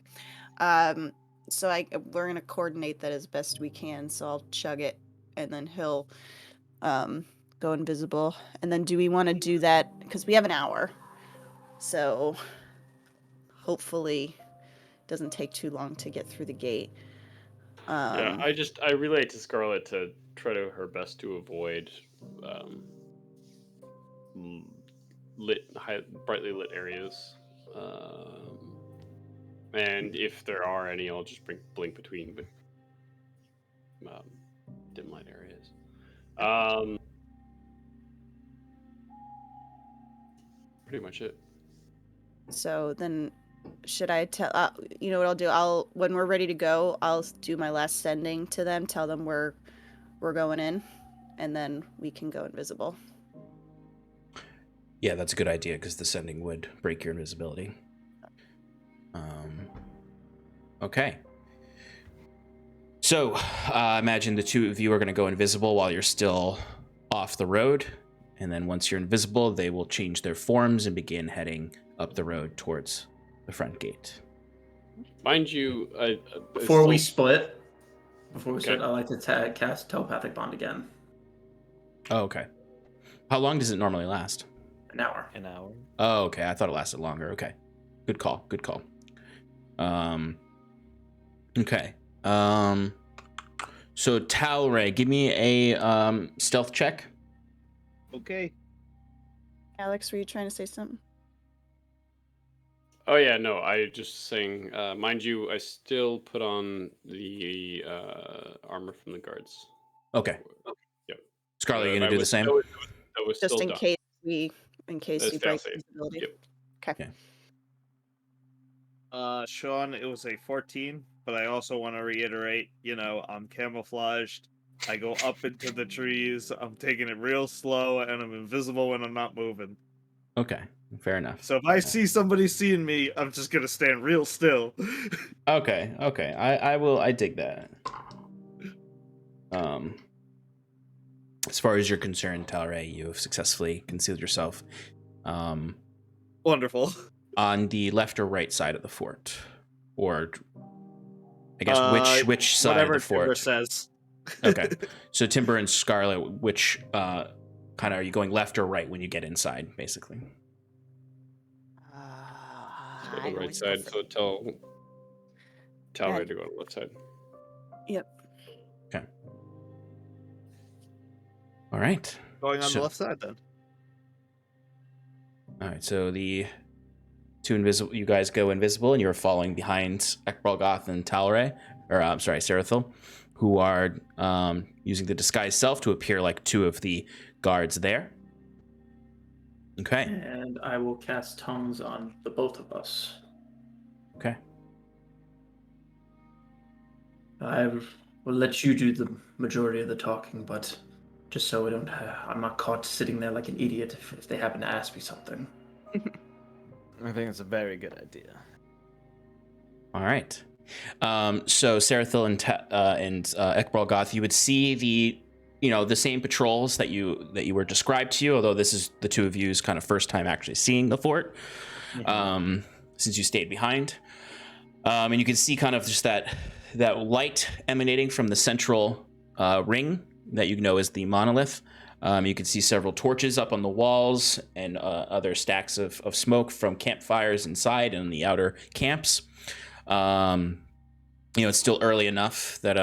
So we're gonna coordinate that as best we can. So I'll chug it, and then he'll go invisible. And then do we want to do that because we have an hour? So hopefully, it doesn't take too long to get through the gate. Yeah, I relate to Scarlet to try to her best to avoid brightly lit areas. And if there are any, I'll just blink between dim light areas. Pretty much it. So then, should I tell? You know what I'll do? When we're ready to go, I'll do my last sending to them. Tell them we're going in, and then we can go invisible. Yeah, that's a good idea because the sending would break your invisibility. Okay. So, imagine the two of you are going to go invisible while you're still off the road. And then once you're invisible, they will change their forms and begin heading up the road towards the front gate. Mind you, Before we split, Okay. I like to cast Telepathic Bond again. Oh, okay. How long does it normally last? An hour. An hour. Oh, okay. I thought it lasted longer. Okay. Good call. Good call. Okay. So Talray, give me a stealth check. Okay. Alex, were you trying to say something? Oh yeah, no, I just saying. Mind you, I still put on the armor from the guards. Okay. Yep. Scarlet, you gonna do the same? That was Just still in done. case you break fail-safe. visibility. Yep. Okay. Yeah. Sean, it was a 14, but I also want to reiterate, I'm camouflaged. I go up into the trees. I'm taking it real slow, and I'm invisible when I'm not moving. Okay. Fair enough. So if I see somebody seeing me, I'm just gonna stand real still. Okay. I dig that. As far as you're concerned, Talray, you have successfully concealed yourself. Wonderful. On the left or right side of the fort, or I guess which side of the fort? Whatever Timber says. Okay, so Timber and Scarlet, which kind of are you going left or right when you get inside, basically? So the right side. So tell Ray to go to the left side. Yep. Okay. All right. Going on the left side then. All right. So the you guys go invisible, and you're following behind Ekbalgoth and Talray, or I'm sorry, Sarathil, who are using the disguise self to appear like two of the guards there. Okay. And I will cast tongues on the both of us. Okay. I will let you do the majority of the talking, but just so I'm not caught sitting there like an idiot if they happen to ask me something. I think it's a very good idea. All right. So Sarathil and Ekbalgoth, you would see the same patrols that you were described to you, although this is the two of you's kind of first time actually seeing the fort, since you stayed behind. And you can see kind of just that light emanating from the central ring that you know is the monolith. You can see several torches up on the walls and other stacks of smoke from campfires inside and in the outer camps. It's still early enough that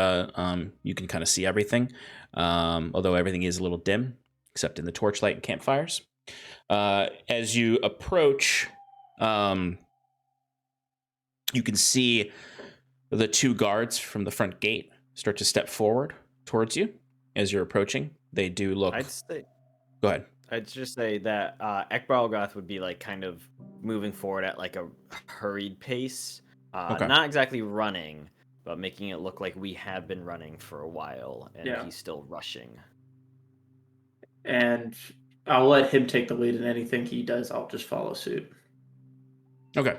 you can kind of see everything, although everything is a little dim, except in the torchlight and campfires. As you approach, you can see the two guards from the front gate start to step forward towards you as you're approaching. They do look... Go ahead. I'd just say that Ekbalgoth would be like kind of moving forward at like a hurried pace. Okay. Not exactly running, but making it look like we have been running for a while and he's still rushing. And I'll let him take the lead in anything he does. I'll just follow suit. Okay.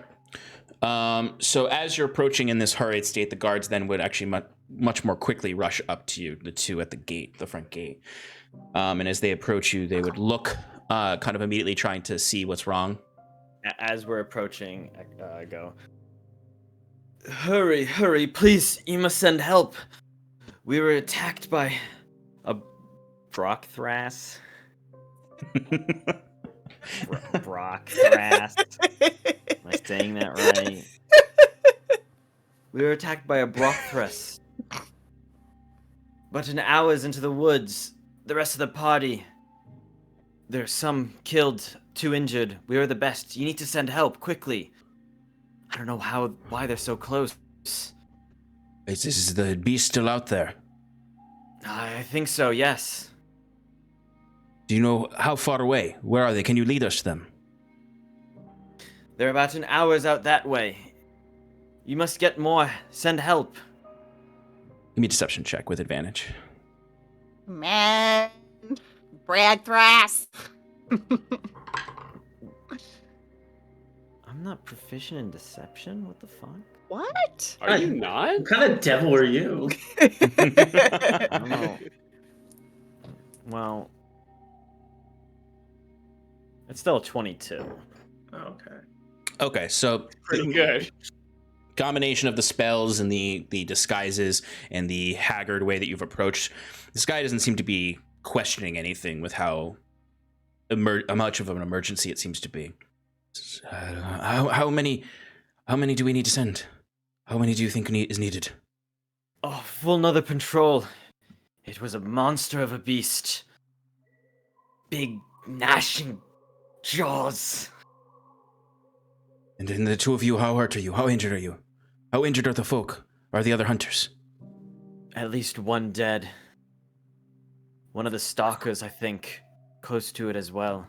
So as you're approaching in this hurried state, the guards then would actually much more quickly rush up to you, the two at the gate, the front gate. And as they approach you, they would look kind of immediately trying to see what's wrong As we're approaching, I go, hurry, hurry, please, you must send help. We were attacked by a Brockthras. Brockthras. Am I saying that right? We were attacked by a Brockthras. But an hour's into the woods, the rest of the party, there's some killed, 2 injured. We are the best. You need to send help quickly. I don't know why they're so close. Is the beast still out there? I think so, yes. Do you know how far away? Where are they? Can you lead us to them? They're about an hour's out that way. You must get more. Send help. Give me a deception check with advantage. Man, brag thras. I'm not proficient in deception? What the fuck? What? Are you not? What kind of devil are you? I don't know. Well, it's still 22. Okay. Okay, so Pretty good. combination of the spells and the disguises and the haggard way that you've approached, this guy doesn't seem to be questioning anything with how much of an emergency it seems to be. How many do we need to send? How many do you think is needed? Oh, full another patrol. It was a monster of a beast. Big, gnashing jaws. And then the two of you, how hurt are you? How injured are you? How injured are the folk? Are the other hunters? At least one dead. One of the stalkers, I think, close to it as well.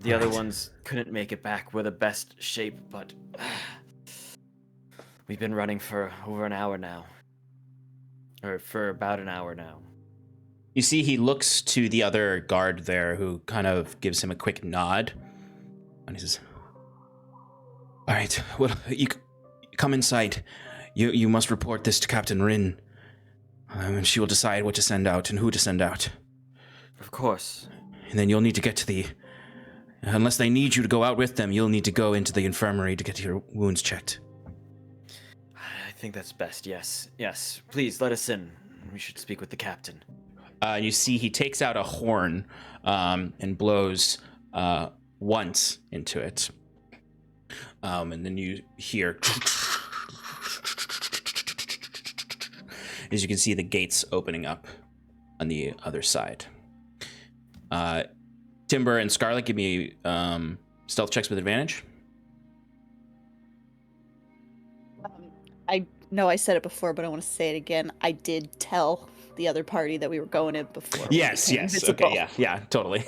The other ones couldn't make it back. We're the best shape, but we've been running for over an hour now. Or for about an hour now. You see he looks to the other guard there who kind of gives him a quick nod. And he says, all right, well, you come inside. You must report this to Captain Rin. And she will decide what to send out and who to send out. Of course. And then you'll need to get to unless they need you to go out with them, you'll need to go into the infirmary to get your wounds checked. I think that's best, yes. Yes, please, let us in. We should speak with the captain. You see he takes out a horn and blows once into it. And then you hear... as you can see the gates opening up on the other side. Timber and Scarlet, give me stealth checks with advantage. I know I said it before, but I want to say it again. I did tell the other party that we were going in before. Yes. Invisible. Okay, yeah, totally.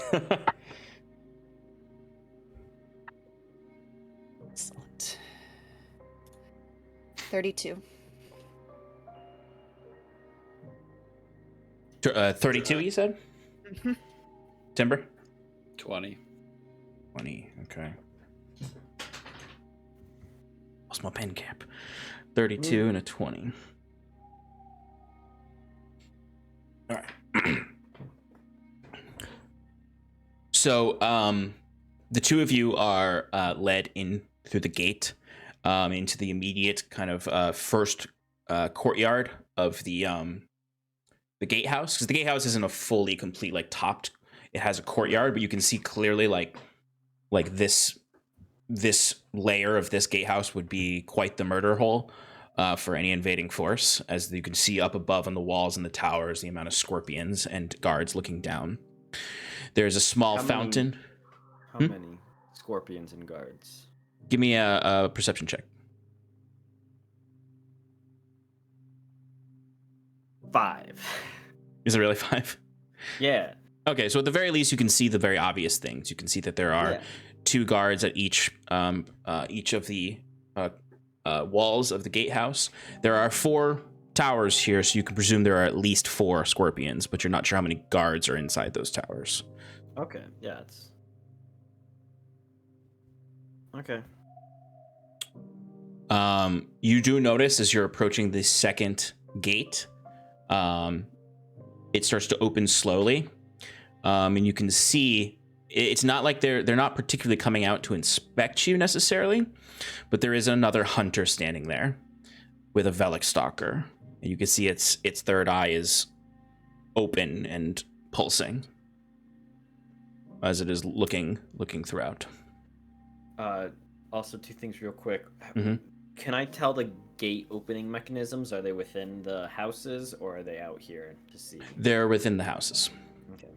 Excellent. 32. 32, you said? Mm-hmm. Timber? 20. 20, okay. Lost my pen cap. 32 and a 20. All right. So, the two of you are led in through the gate into the immediate kind of first courtyard of the gatehouse, because the gatehouse isn't a fully complete topped. It has a courtyard, but you can see clearly like this layer of this gatehouse would be quite the murder hole for any invading force, as you can see up above on the walls and the towers the amount of scorpions and guards looking down. There's a small fountain. How many scorpions and guards? Give me a perception check. 5. Is it really 5? Yeah. Okay, so at the very least, you can see the very obvious things. You can see that there are 2 guards at each of the walls of the gatehouse. There are 4 towers here, so you can presume there are at least 4 scorpions, but you're not sure how many guards are inside those towers. Okay, yeah, it's... Okay. You do notice as you're approaching the second gate, it starts to open slowly, and you can see it's not like they're not particularly coming out to inspect you necessarily, but there is another hunter standing there with a Velik Stalker. And you can see its third eye is open and pulsing as it is looking throughout. Also, two things real quick. Mhm. Can I tell the gate opening mechanisms? Are they within the houses or are they out here to see? They're within the houses. Okay.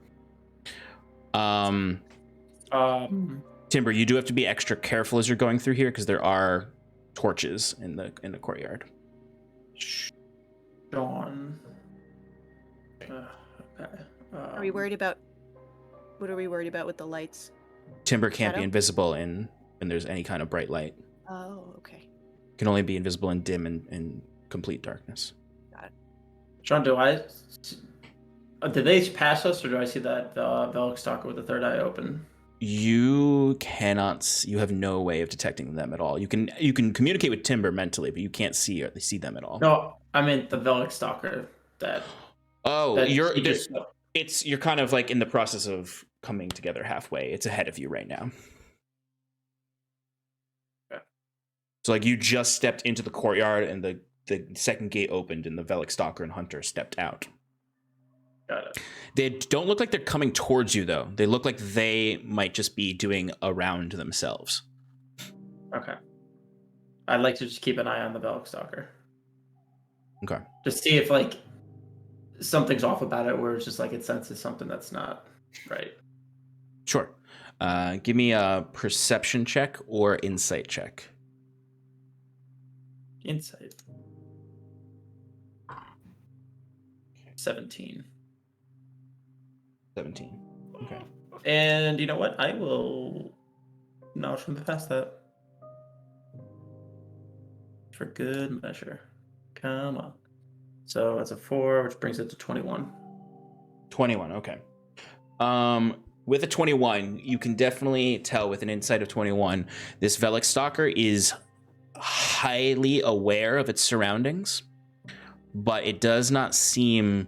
Timber, you do have to be extra careful as you're going through here because there are torches in the courtyard. Dawn. Okay. Are we worried about? What are we worried about with the lights? Timber can't be Shadow? invisible when there's any kind of bright light. Oh, okay. Can only be invisible in dim and complete darkness. John, did they pass us, or do I see that Velik Stalker with the third eye open? You cannot. You have no way of detecting them at all. You can communicate with Timber mentally, but you can't see them at all. No, I meant the Velik Stalker. You're kind of like in the process of coming together halfway. It's ahead of you right now. Okay. So like you just stepped into the courtyard and the second gate opened and the Velik Stalker and Hunter stepped out. Got it. They don't look like they're coming towards you though. They look like they might just be doing a round themselves. Okay. I'd like to just keep an eye on the Velik Stalker. Okay. Just see if like something's off about it, where it's just like it senses something that's not right. Sure. Give me a perception check or insight check. Insight. 17. 17. Okay. And you know what? I will notch from past that. For good measure. Come on. So that's a 4, which brings it to 21. 21, okay. With a 21, you can definitely tell with an insight of 21, this Velik Stalker is highly aware of its surroundings, but it does not seem,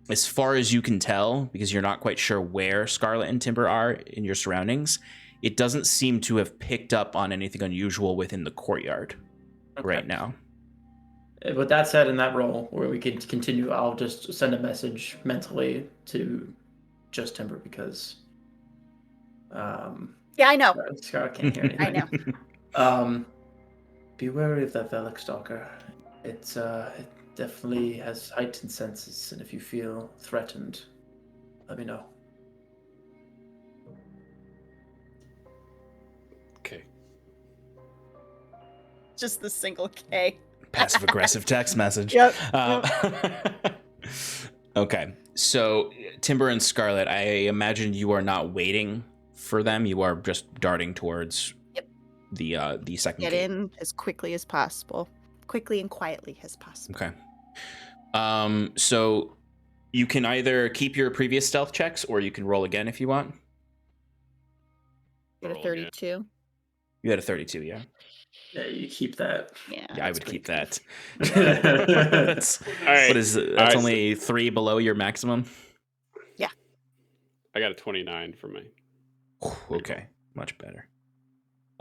as far as you can tell, because you're not quite sure where Scarlet and Timber are in your surroundings, it doesn't seem to have picked up on anything unusual within the courtyard right now. With that said, in that role where we could continue, I'll just send a message mentally to just Timber because Yeah, I know. Scarlet can't hear anything. I know. Be wary of that Velik Stalker. It definitely has heightened senses, and if you feel threatened, let me know. Okay. Just the single K. Passive aggressive text message. Yep. Okay. So Timber and Scarlet, I imagine you are not waiting for them. You are just darting towards the second Get gate. in as quickly as possible. Quickly and quietly as possible. Okay. So you can either keep your previous stealth checks or you can roll again if you want. Get a Roll 32. You had a 32, yeah? Yeah, you keep that. Yeah, Yeah, I that's would keep pretty that. That's, All right. what is it? That's only 3 below your maximum? I got a 29 for my. Okay, much better.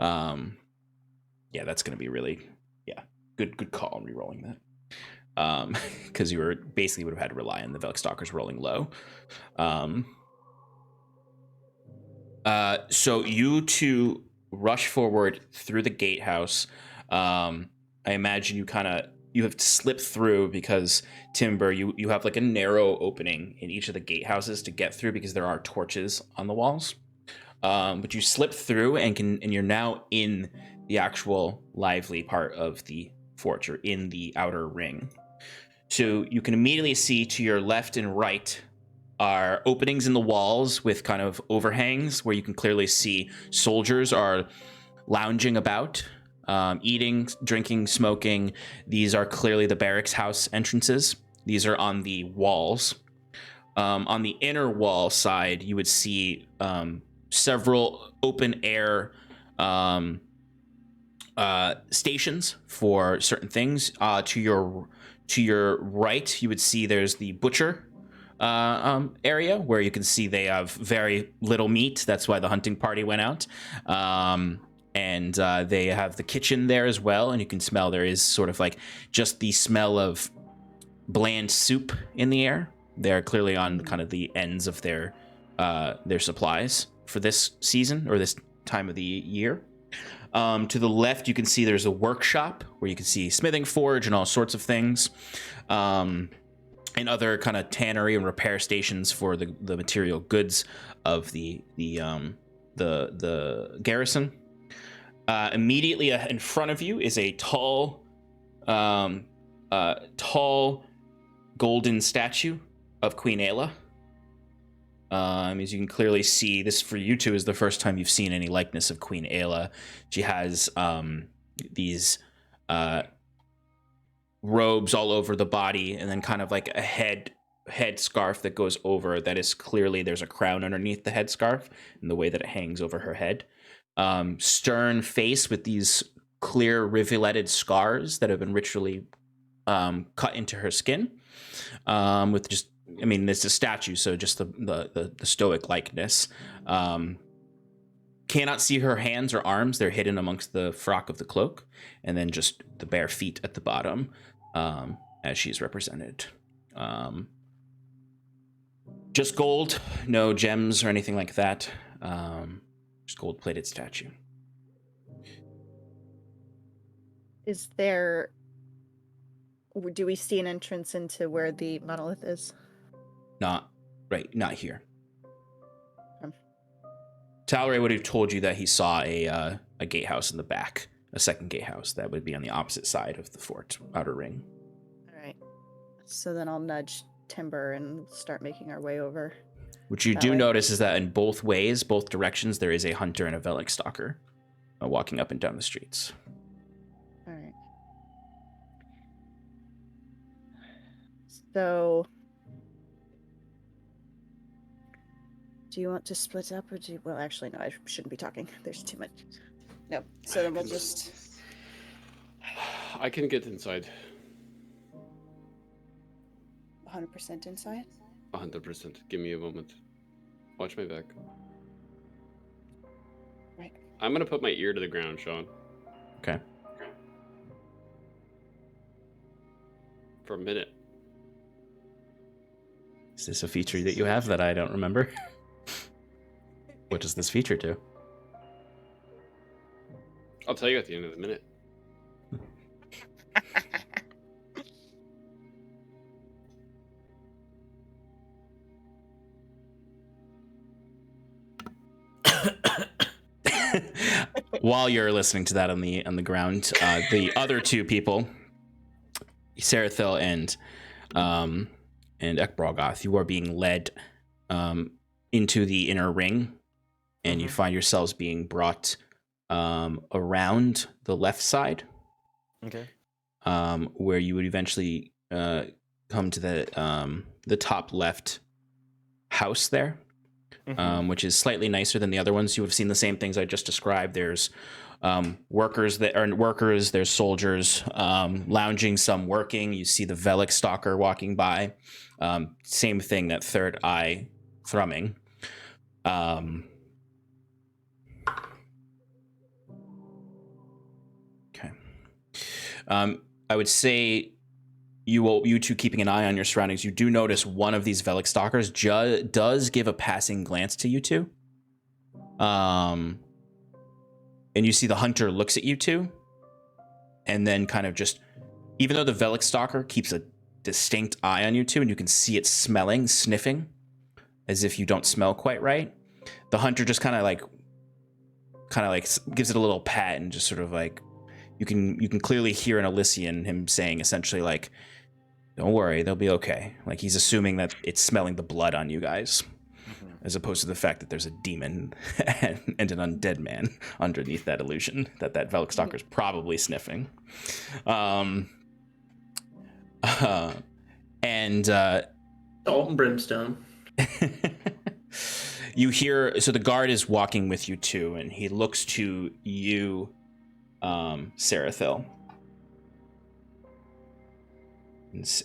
Yeah, that's gonna be really, good call on re-rolling that. Because you were basically would have had to rely on the Velik Stalkers rolling low. So you two rush forward through the gatehouse. I imagine you have slipped through because Timber, you have like a narrow opening in each of the gatehouses to get through because there are torches on the walls. But you slip through and you're now in the actual lively part of the fort. You're in the outer ring. So you can immediately see to your left and right are openings in the walls with kind of overhangs where you can clearly see soldiers are lounging about, eating, drinking, smoking. These are clearly the barracks house entrances. These are on the walls. On the inner wall side, you would see several open air stations for certain things. To your right, you would see there's the butcher area where you can see they have very little meat. That's why the hunting party went out. And they have the kitchen there as well, and you can smell there is sort of like just the smell of bland soup in the air. They're clearly on kind of the ends of their supplies for this season or this time of the year. To the left, you can see there's a workshop where you can see smithing forge and all sorts of things, and other kind of tannery and repair stations for the material goods of the garrison. Immediately in front of you is a tall golden statue of Queen Aella. As you can clearly see, this for you two is the first time you've seen any likeness of Queen Aella. She has these robes all over the body, and then kind of like a head scarf that goes over. That is clearly there's a crown underneath the headscarf, and the way that it hangs over her head. Stern face with these clear rivuletted scars that have been ritually cut into her skin, with just, I mean, it's a statue, so just the stoic likeness. Cannot see her hands or arms; they're hidden amongst the frock of the cloak, and then just the bare feet at the bottom, as she's represented. Just gold, no gems or anything like that. Just gold-plated statue. Is there... Do we see an entrance into where the monolith is? Not here. Talray would have told you that he saw a gatehouse in the back, a second gatehouse that would be on the opposite side of the fort, outer ring. All right. So then I'll nudge Timber and start making our way over. What you do notice is that in both ways, both directions, there is a hunter and a Velik stalker walking up and down the streets. All right. So, do you want to split up, or do you... Well, actually, no, I shouldn't be talking. There's too much. No, so then we'll just... I can get inside. 100% inside? 100%. Give me a moment. Watch my back. Right. I'm gonna put my ear to the ground, Sean. Okay. For a minute. Is this a feature that you have that I don't remember? What does this feature do? I'll tell you at the end of the minute. While you're listening to that on the ground, the other two people, Sarathil and Ekbrolgoth, you are being led into the inner ring, and you find yourselves being brought around the left side. Okay. Where you would eventually come to the top left house there. Which is slightly nicer than the other ones. You have seen the same things I just described. There's workers, there's soldiers lounging, some working. You see the Velik stalker walking by. Same thing, that third eye thrumming. Okay. I would say you two keeping an eye on your surroundings, you do notice one of these Velik stalkers does give a passing glance to you two. And you see the hunter looks at you two, and then kind of just, even though the Velik stalker keeps a distinct eye on you two, and you can see it sniffing, as if you don't smell quite right, the hunter just kind of like gives it a little pat, and just sort of like, you can clearly hear in Elysian him saying essentially like, don't worry, they'll be okay. Like, he's assuming that it's smelling the blood on you guys, as opposed to the fact that there's a demon and an undead man underneath that illusion that Velik stalker is probably sniffing. And Salt and brimstone. You hear, so the guard is walking with you too, and he looks to you, Sarathil.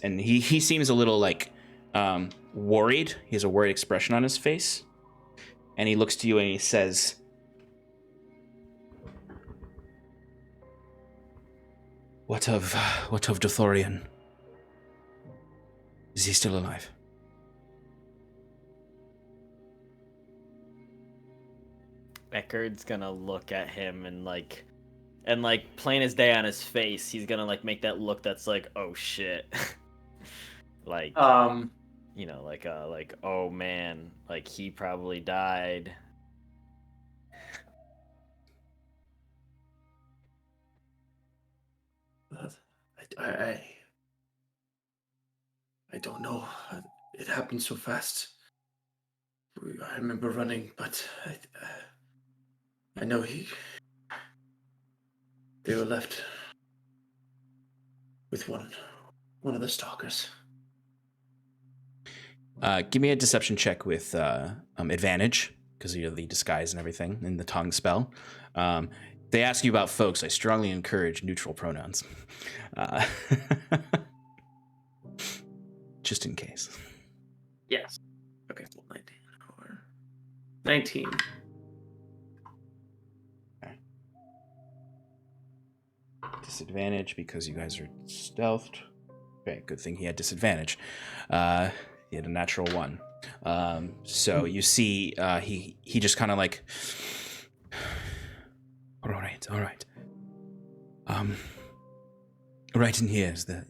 And he seems a little like worried. He has a worried expression on his face. And he looks to you and he says, What of Dothorian? Is he still alive? Eckard's gonna look at him and plain as day on his face, he's gonna like make that look that's like, oh shit. like like oh man, like he probably died. I don't know. It happened so fast. I remember running, but I know they were left with one of the stalkers. Give me a deception check with advantage, because you have the disguise and everything, and the tongue spell. They ask you about folks. I strongly encourage neutral pronouns. Just in case. Yes. Okay, 19. Okay. Disadvantage because you guys are stealthed. Okay, good thing he had disadvantage. He had a natural 1. So you see he just kind of like... All right. Right in here is the...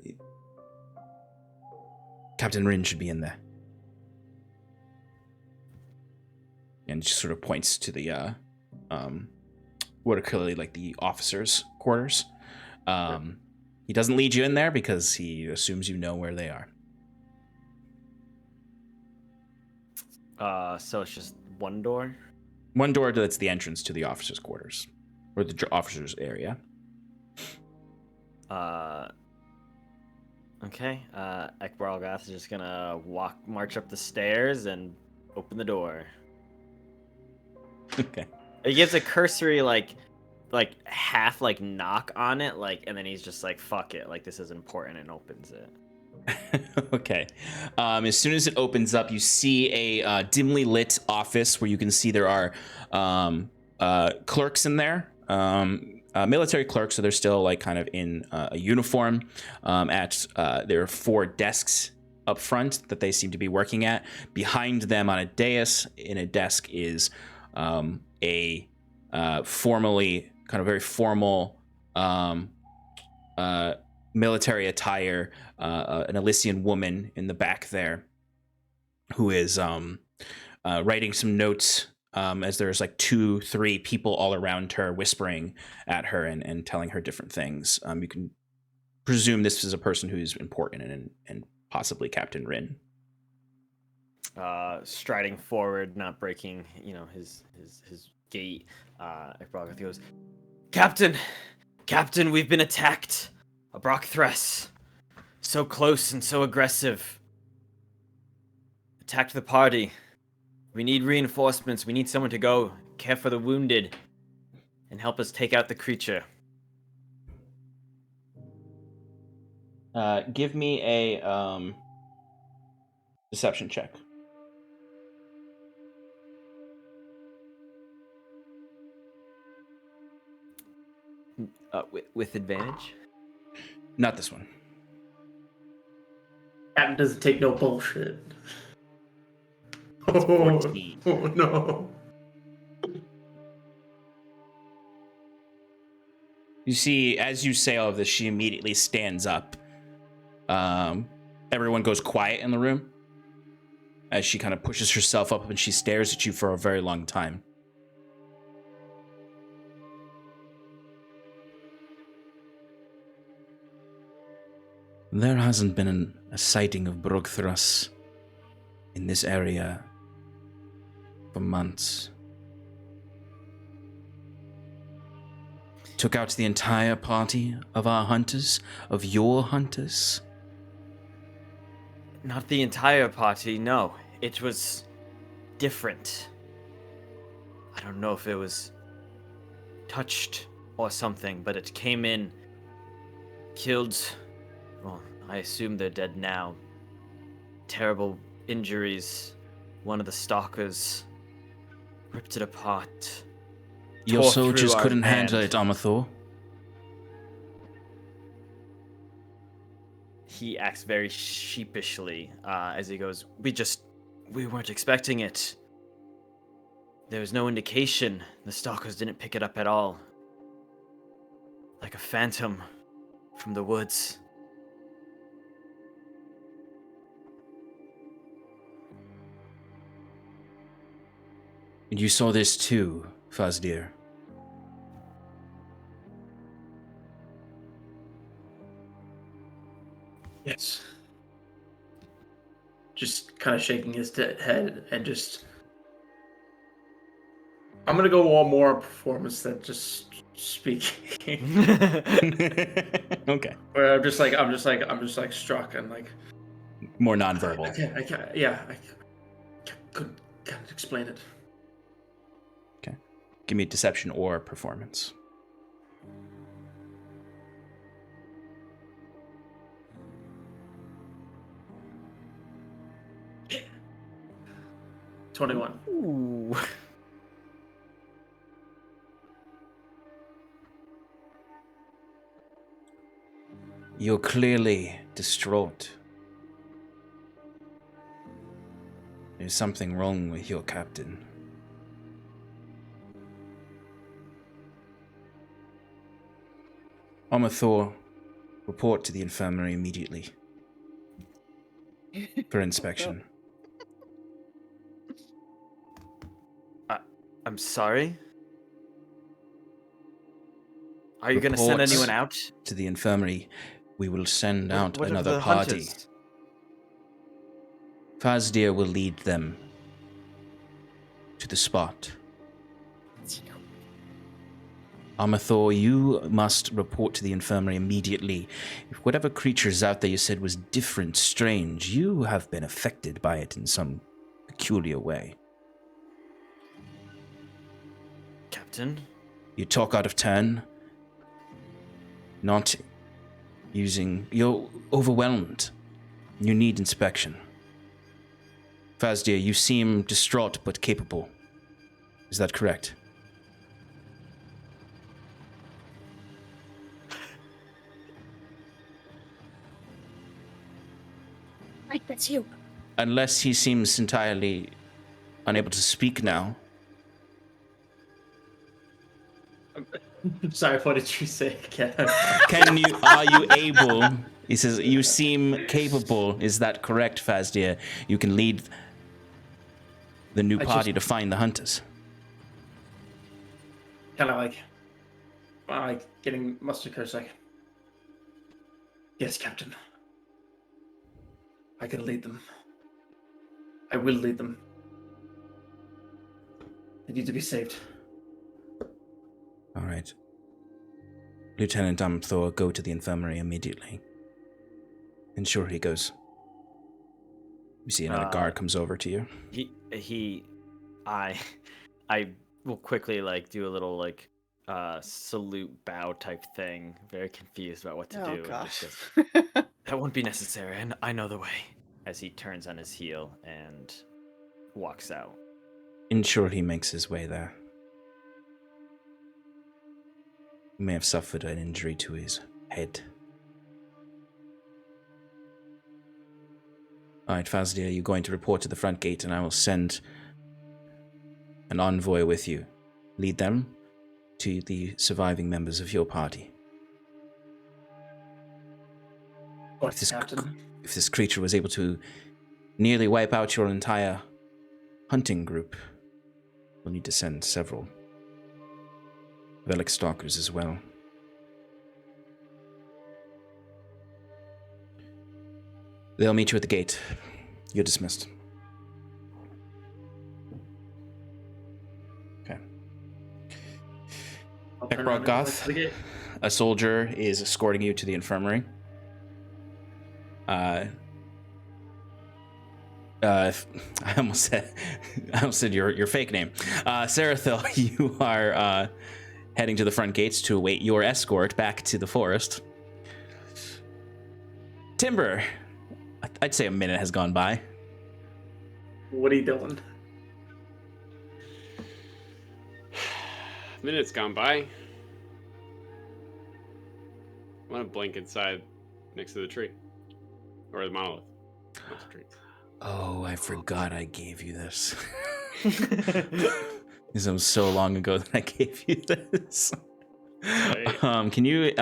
Captain Rin should be in there. And just sort of points to the, what are clearly like the officers' quarters. He doesn't lead you in there because he assumes you know where they are. So it's just one door? One door that's the entrance to the officers' quarters. Or the officers' area. Okay. Ekbaralgath is just gonna march up the stairs and open the door. Okay. He gives a cursory half knock on it, and then he's just like, fuck it, like this is important, and opens it. Okay. As soon as it opens up, you see a dimly lit office where you can see there are clerks in there. Military clerks, so they're still like kind of in a uniform. There are 4 desks up front that they seem to be working at. Behind them on a dais in a desk is a formally kind of very formal military attire, an Elysian woman in the back there who is writing some notes as there's like 2-3 people all around her whispering at her and telling her different things. You can presume this is a person who's important and possibly Captain Rin. Striding forward, not breaking, his gait, Ekbaralgath goes, Captain, we've been attacked. A Brock-Thress. So close and so aggressive. Attacked the party. We need reinforcements. We need someone to go care for the wounded and help us take out the creature. Give me a deception check. With advantage? Not this one. Captain doesn't take no bullshit. It's 14. Oh no. You see, as you say all of this, she immediately stands up. Everyone goes quiet in the room as she kind of pushes herself up and she stares at you for a very long time. There hasn't been a sighting of Brock-Thress in this area for months. Took out the entire party of our hunters, of your hunters. Not the entire party, no. It was different. I don't know if it was touched or something, but it came in, killed... Well, I assume they're dead now. terrible injuries. One of the stalkers ripped it apart. Your tore soldiers through our couldn't handle band. it, Amathor. He acts very sheepishly as he goes, we weren't expecting it. There was no indication. The stalkers didn't pick it up at all. Like a phantom from the woods. And you saw this too, Fazdir. Yes. Just kind of shaking his head and just. I'm gonna go one more performance than just speaking. Okay. Where I'm just like struck and like. More nonverbal. I can't. Yeah, I can't explain it. Okay. Give me a deception or performance. Yeah. 21. Ooh. You're clearly distraught. There's something wrong with your captain. Amathor, report to the infirmary immediately for inspection. I'm sorry? Are you going to send Report anyone out? to the infirmary. We will send out What of another the party. hunters? Fazdir will lead them to the spot. Amathor, you must report to the infirmary immediately. If whatever creature is out there you said was different, strange, you have been affected by it in some peculiar way. Captain? You talk out of turn. Not using... You're overwhelmed. You need inspection. Fazdir, you seem distraught but capable. Is that correct? Right, that's you. Unless he seems entirely unable to speak now. Sorry, what did you say again? Are you able? He says, you seem capable. Is that correct, Fazdir? You can lead the new party to find the hunters. Kind of like getting mustard curse like. Yes, Captain. I can lead them. I will lead them. They need to be saved. All right. Lieutenant Amthor, go to the infirmary immediately. Ensure he goes. You see another guard comes over to you. I will quickly do a little salute bow type thing. Very confused about what to do. Gosh. That won't be necessary, and I know the way. As he turns on his heel and walks out. Ensure he makes his way there. He may have suffered an injury to his head. Alright, Fazdir, you're going to report to the front gate, and I will send an envoy with you. Lead them to the surviving members of your party. If this creature was able to nearly wipe out your entire hunting group, we'll need to send several Relic Stalkers as well. They'll meet you at the gate. You're dismissed. Okay. Ekbrog Goth, a soldier is escorting you to the infirmary. I almost said your fake name. Sarathil, you are heading to the front gates to await your escort back to the forest. Timber, I'd say a minute has gone by. What are you doing? Minutes gone by. I want to blink inside next to the tree. Or the monolith. Not the tree. Oh, I forgot I gave you this. This was so long ago that I gave you this. Right. Can you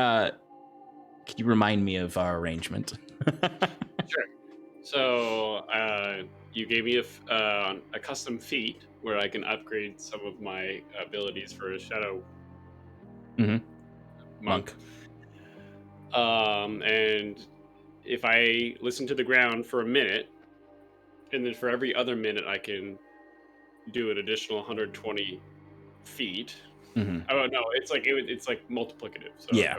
remind me of our arrangement? Sure. So you gave me a custom feat where I can upgrade some of my abilities for a shadow monk. And if I listen to the ground for a minute, and then for every other minute I can do an additional 120 feet. Mm-hmm. Oh no, it's like it's like multiplicative. So, Yeah.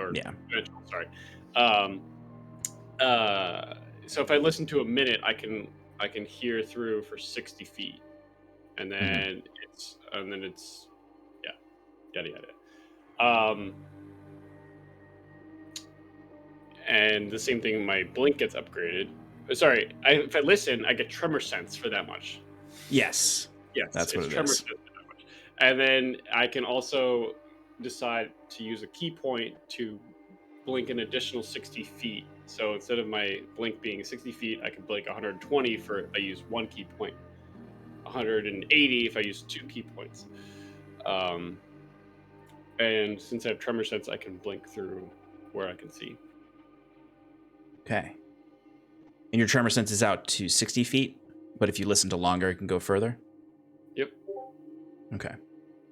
Dimensional, sorry. So if I listen to a minute, I can hear through for 60 feet, and then it's yada yada. And the same thing, my blink gets upgraded. Sorry, if I listen, I get tremor sense for that much. Yes. Yes, That's what it tremor is. sense for that much. And then I can also decide to use a key point to blink an additional 60 feet. So instead of my blink being 60 feet, I can blink 120 if I use one key point. 180 if I use 2 key points. And since I have tremor sense, I can blink through where I can see. Okay. And your tremor sense is out to 60 feet, but if you listen to longer, it can go further? Yep. Okay.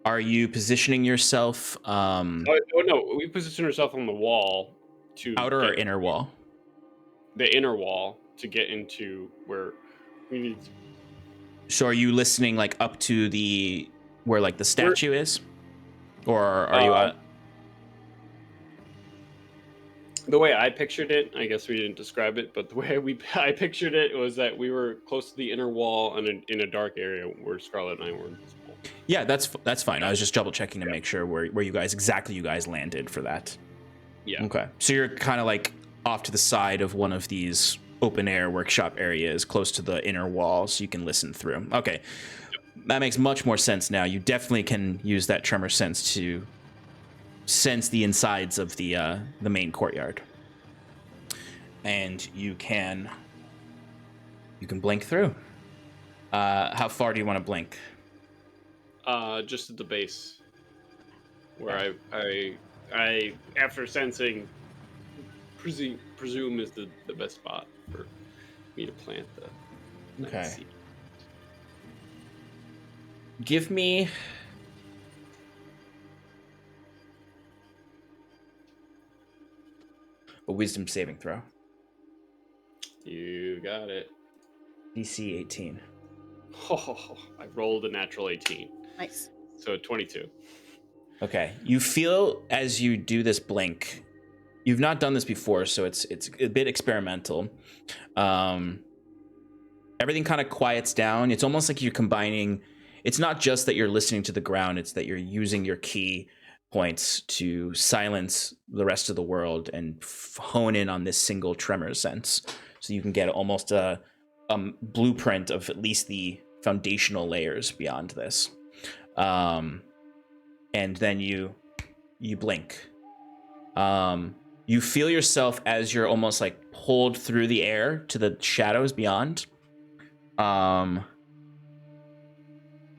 Are you positioning yourself... Oh, no, we position ourselves on the wall to... Outer or inner wall? The inner wall to get into where we need... So are you listening like up to where like the statue is? Or are you... The way I pictured it, I guess we didn't describe it, but the way I pictured it was that we were close to the inner wall and in a dark area where Scarlet and I were invisible. Yeah, that's fine. I was just double checking to make sure where you guys landed for that. Yeah. Okay. So you're kind of like off to the side of one of these open air workshop areas close to the inner wall so you can listen through. Okay. Yep. That makes much more sense now. You definitely can use that tremor sense to sense the insides of the main courtyard. And you can blink through. How far do you want to blink? Just at the base, where I after sensing, presume is the best spot for me to plant the seed. Give me a wisdom saving throw. You got it. DC 18. Oh, I rolled a natural 18. Nice. So 22. Okay. You feel as you do this blink, you've not done this before, so it's a bit experimental. Everything kind of quiets down. It's almost like you're combining. It's not just that you're listening to the ground, it's that you're using your key points to silence the rest of the world and hone in on this single tremor sense. So you can get almost a blueprint of at least the foundational layers beyond this. And then you blink. You feel yourself as you're almost like pulled through the air to the shadows beyond.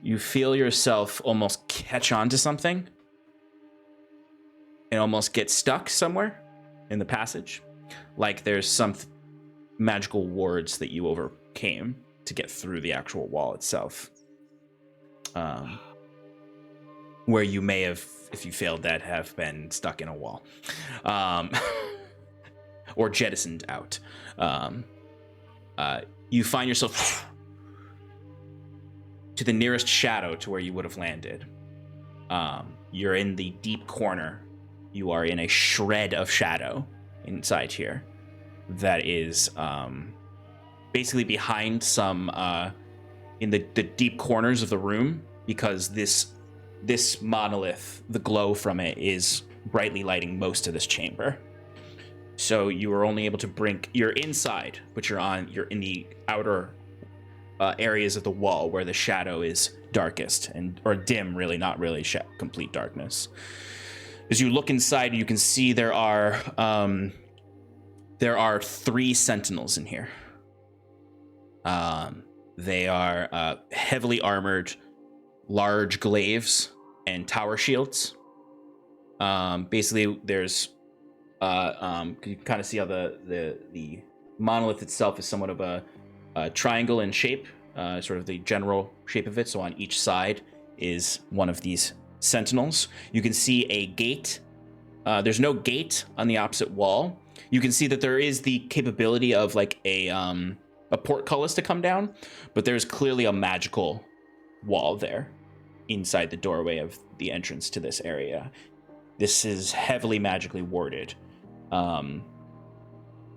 You feel yourself almost catch on to something and almost get stuck somewhere in the passage. Like there's some magical wards that you overcame to get through the actual wall itself. Where you may have, if you failed that, have been stuck in a wall. Or jettisoned out. You find yourself to the nearest shadow to where you would have landed. You're in the deep corner. You are in a shred of shadow inside here that is basically behind some in the deep corners of the room, because this monolith, the glow from it is brightly lighting most of this chamber. So you are only able to you're inside, but you're in the outer areas of the wall where the shadow is darkest or dim, really, not really complete darkness. As you look inside, you can see there are 3 sentinels in here. They are heavily armored, large glaives and tower shields. Basically, there's you can kind of see how the monolith itself is somewhat of a triangle in shape, sort of the general shape of it. So on each side is one of these sentinels. You can see a gate. There's no gate on the opposite wall. You can see that there is the capability of like a portcullis to come down, but there's clearly a magical wall there inside the doorway of the entrance to this area. This is heavily magically warded. And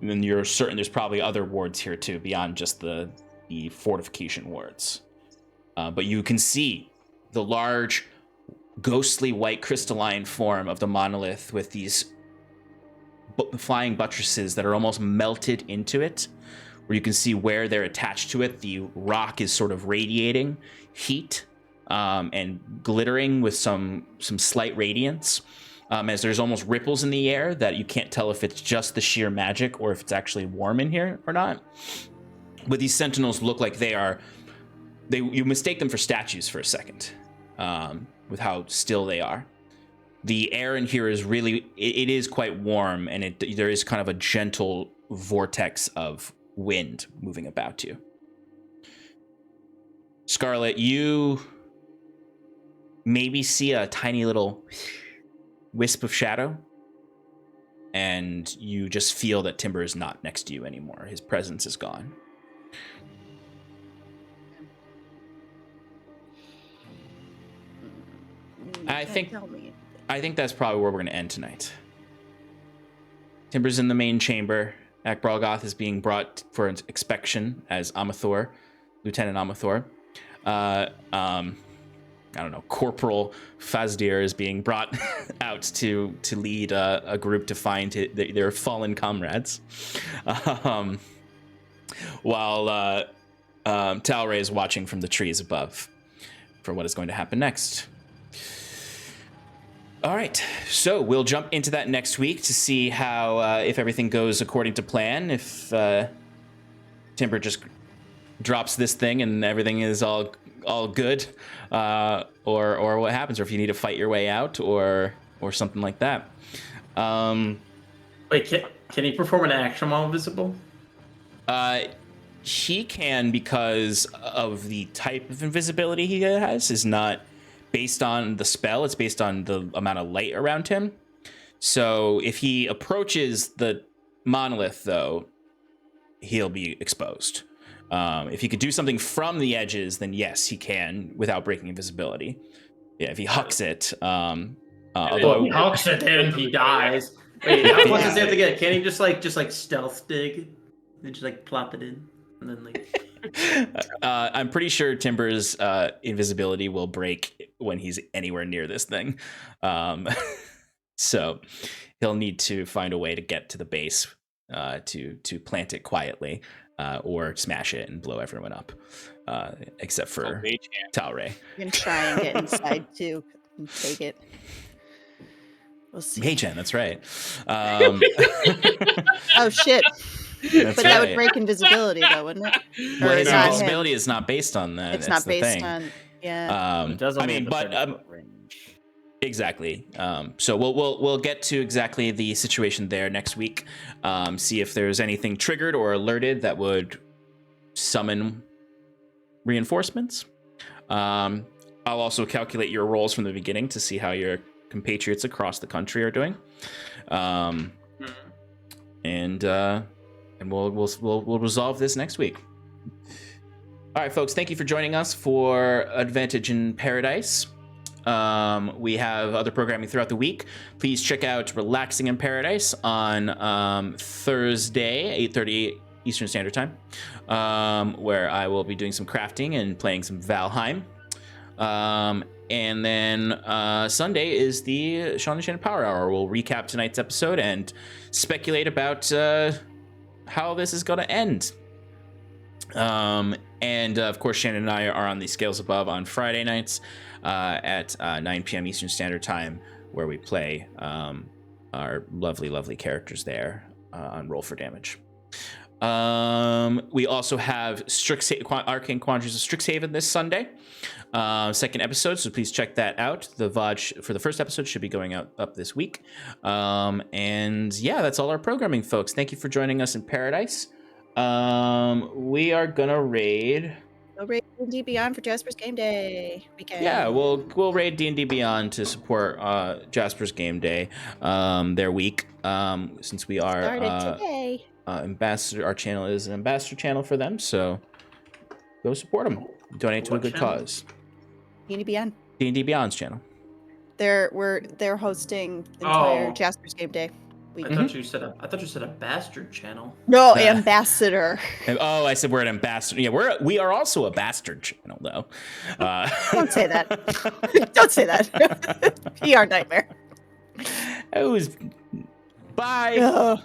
you're certain there's probably other wards here too, beyond just the fortification wards. But you can see the large, ghostly white crystalline form of the monolith with these flying buttresses that are almost melted into it, where you can see where they're attached to it. The rock is sort of radiating heat and glittering with some slight radiance, as there's almost ripples in the air that you can't tell if it's just the sheer magic or if it's actually warm in here or not. But these sentinels look like you mistake them for statues for a second, with how still they are. The air in here is it is quite warm, and there is kind of a gentle vortex of wind moving about you. Scarlet, you maybe see a tiny little wisp of shadow, and you just feel that Timber is not next to you anymore. His presence is gone. I think that's probably where we're going to end tonight. Timber's in the main chamber. Akbralgoth is being brought for an inspection as Amathor, Lieutenant Amathor. I don't know, Corporal Fazdir is being brought out to lead a group to find their fallen comrades. While Talray is watching from the trees above for what is going to happen next. All right, so we'll jump into that next week to see how, if everything goes according to plan, if Timber just drops this thing and everything is all good, or what happens, or if you need to fight your way out, or something like that. Wait, can he perform an action while invisible? He can, because of the type of invisibility he has is not based on the spell, it's based on the amount of light around him. So if he approaches the monolith, though, he'll be exposed. If he could do something from the edges, then yes, he can without breaking invisibility. Yeah, if he hucks it, although if he hucks it, then he dies. Wait, how close does he have to get? Can he just like stealth dig and just like plop it in and then like? I'm pretty sure Timber's invisibility will break when he's anywhere near this thing. So he'll need to find a way to get to the base to plant it quietly, or smash it and blow everyone up, except for Talray. You can try and get inside too and take it. We'll see. Mage Hand, that's right. Oh shit. That's but that would break invisibility, though, wouldn't it? Well, his invisibility is not based on that. It's not based on. Yeah. It does only exactly. So we'll get to exactly the situation there next week. See if there's anything triggered or alerted that would summon reinforcements. I'll also calculate your rolls from the beginning to see how your compatriots across the country are doing. And we'll resolve this next week. All right, folks, thank you for joining us for Advantage in Paradise. We have other programming throughout the week. Please check out Relaxing in Paradise on Thursday, 8:30 Eastern Standard Time, where I will be doing some crafting and playing some Valheim. And then Sunday is the Sean and Shannon Power Hour. We'll recap tonight's episode and speculate about how this is going to end. And of course, Shannon and I are on the Scales Above on Friday nights at 9 p.m. Eastern Standard Time, where we play our lovely characters there on Roll for Damage. We also have Arcane Quandaries of Strixhaven this Sunday, second episode, so please check that out. The VOD for the first episode should be going up this week. And yeah, that's all our programming, folks. Thank you for joining us in Paradise. We are gonna raid. Go raid D&D Beyond for Jasper's Game Day weekend. Yeah, we'll raid D&D Beyond to support Jasper's Game Day, their week. Since we are Started today. Ambassador, our channel is an ambassador channel for them, so go support them. Donate to a good cause. D&D Beyond. D&D Beyond's channel. They're hosting the entire Oh. Jasper's Game Day I weekend. thought you said a bastard channel. No, ambassador. Oh, I said we're an ambassador. Yeah, we are also a bastard channel, though. Don't say that. Don't say that. PR nightmare. It was. Bye. Ugh.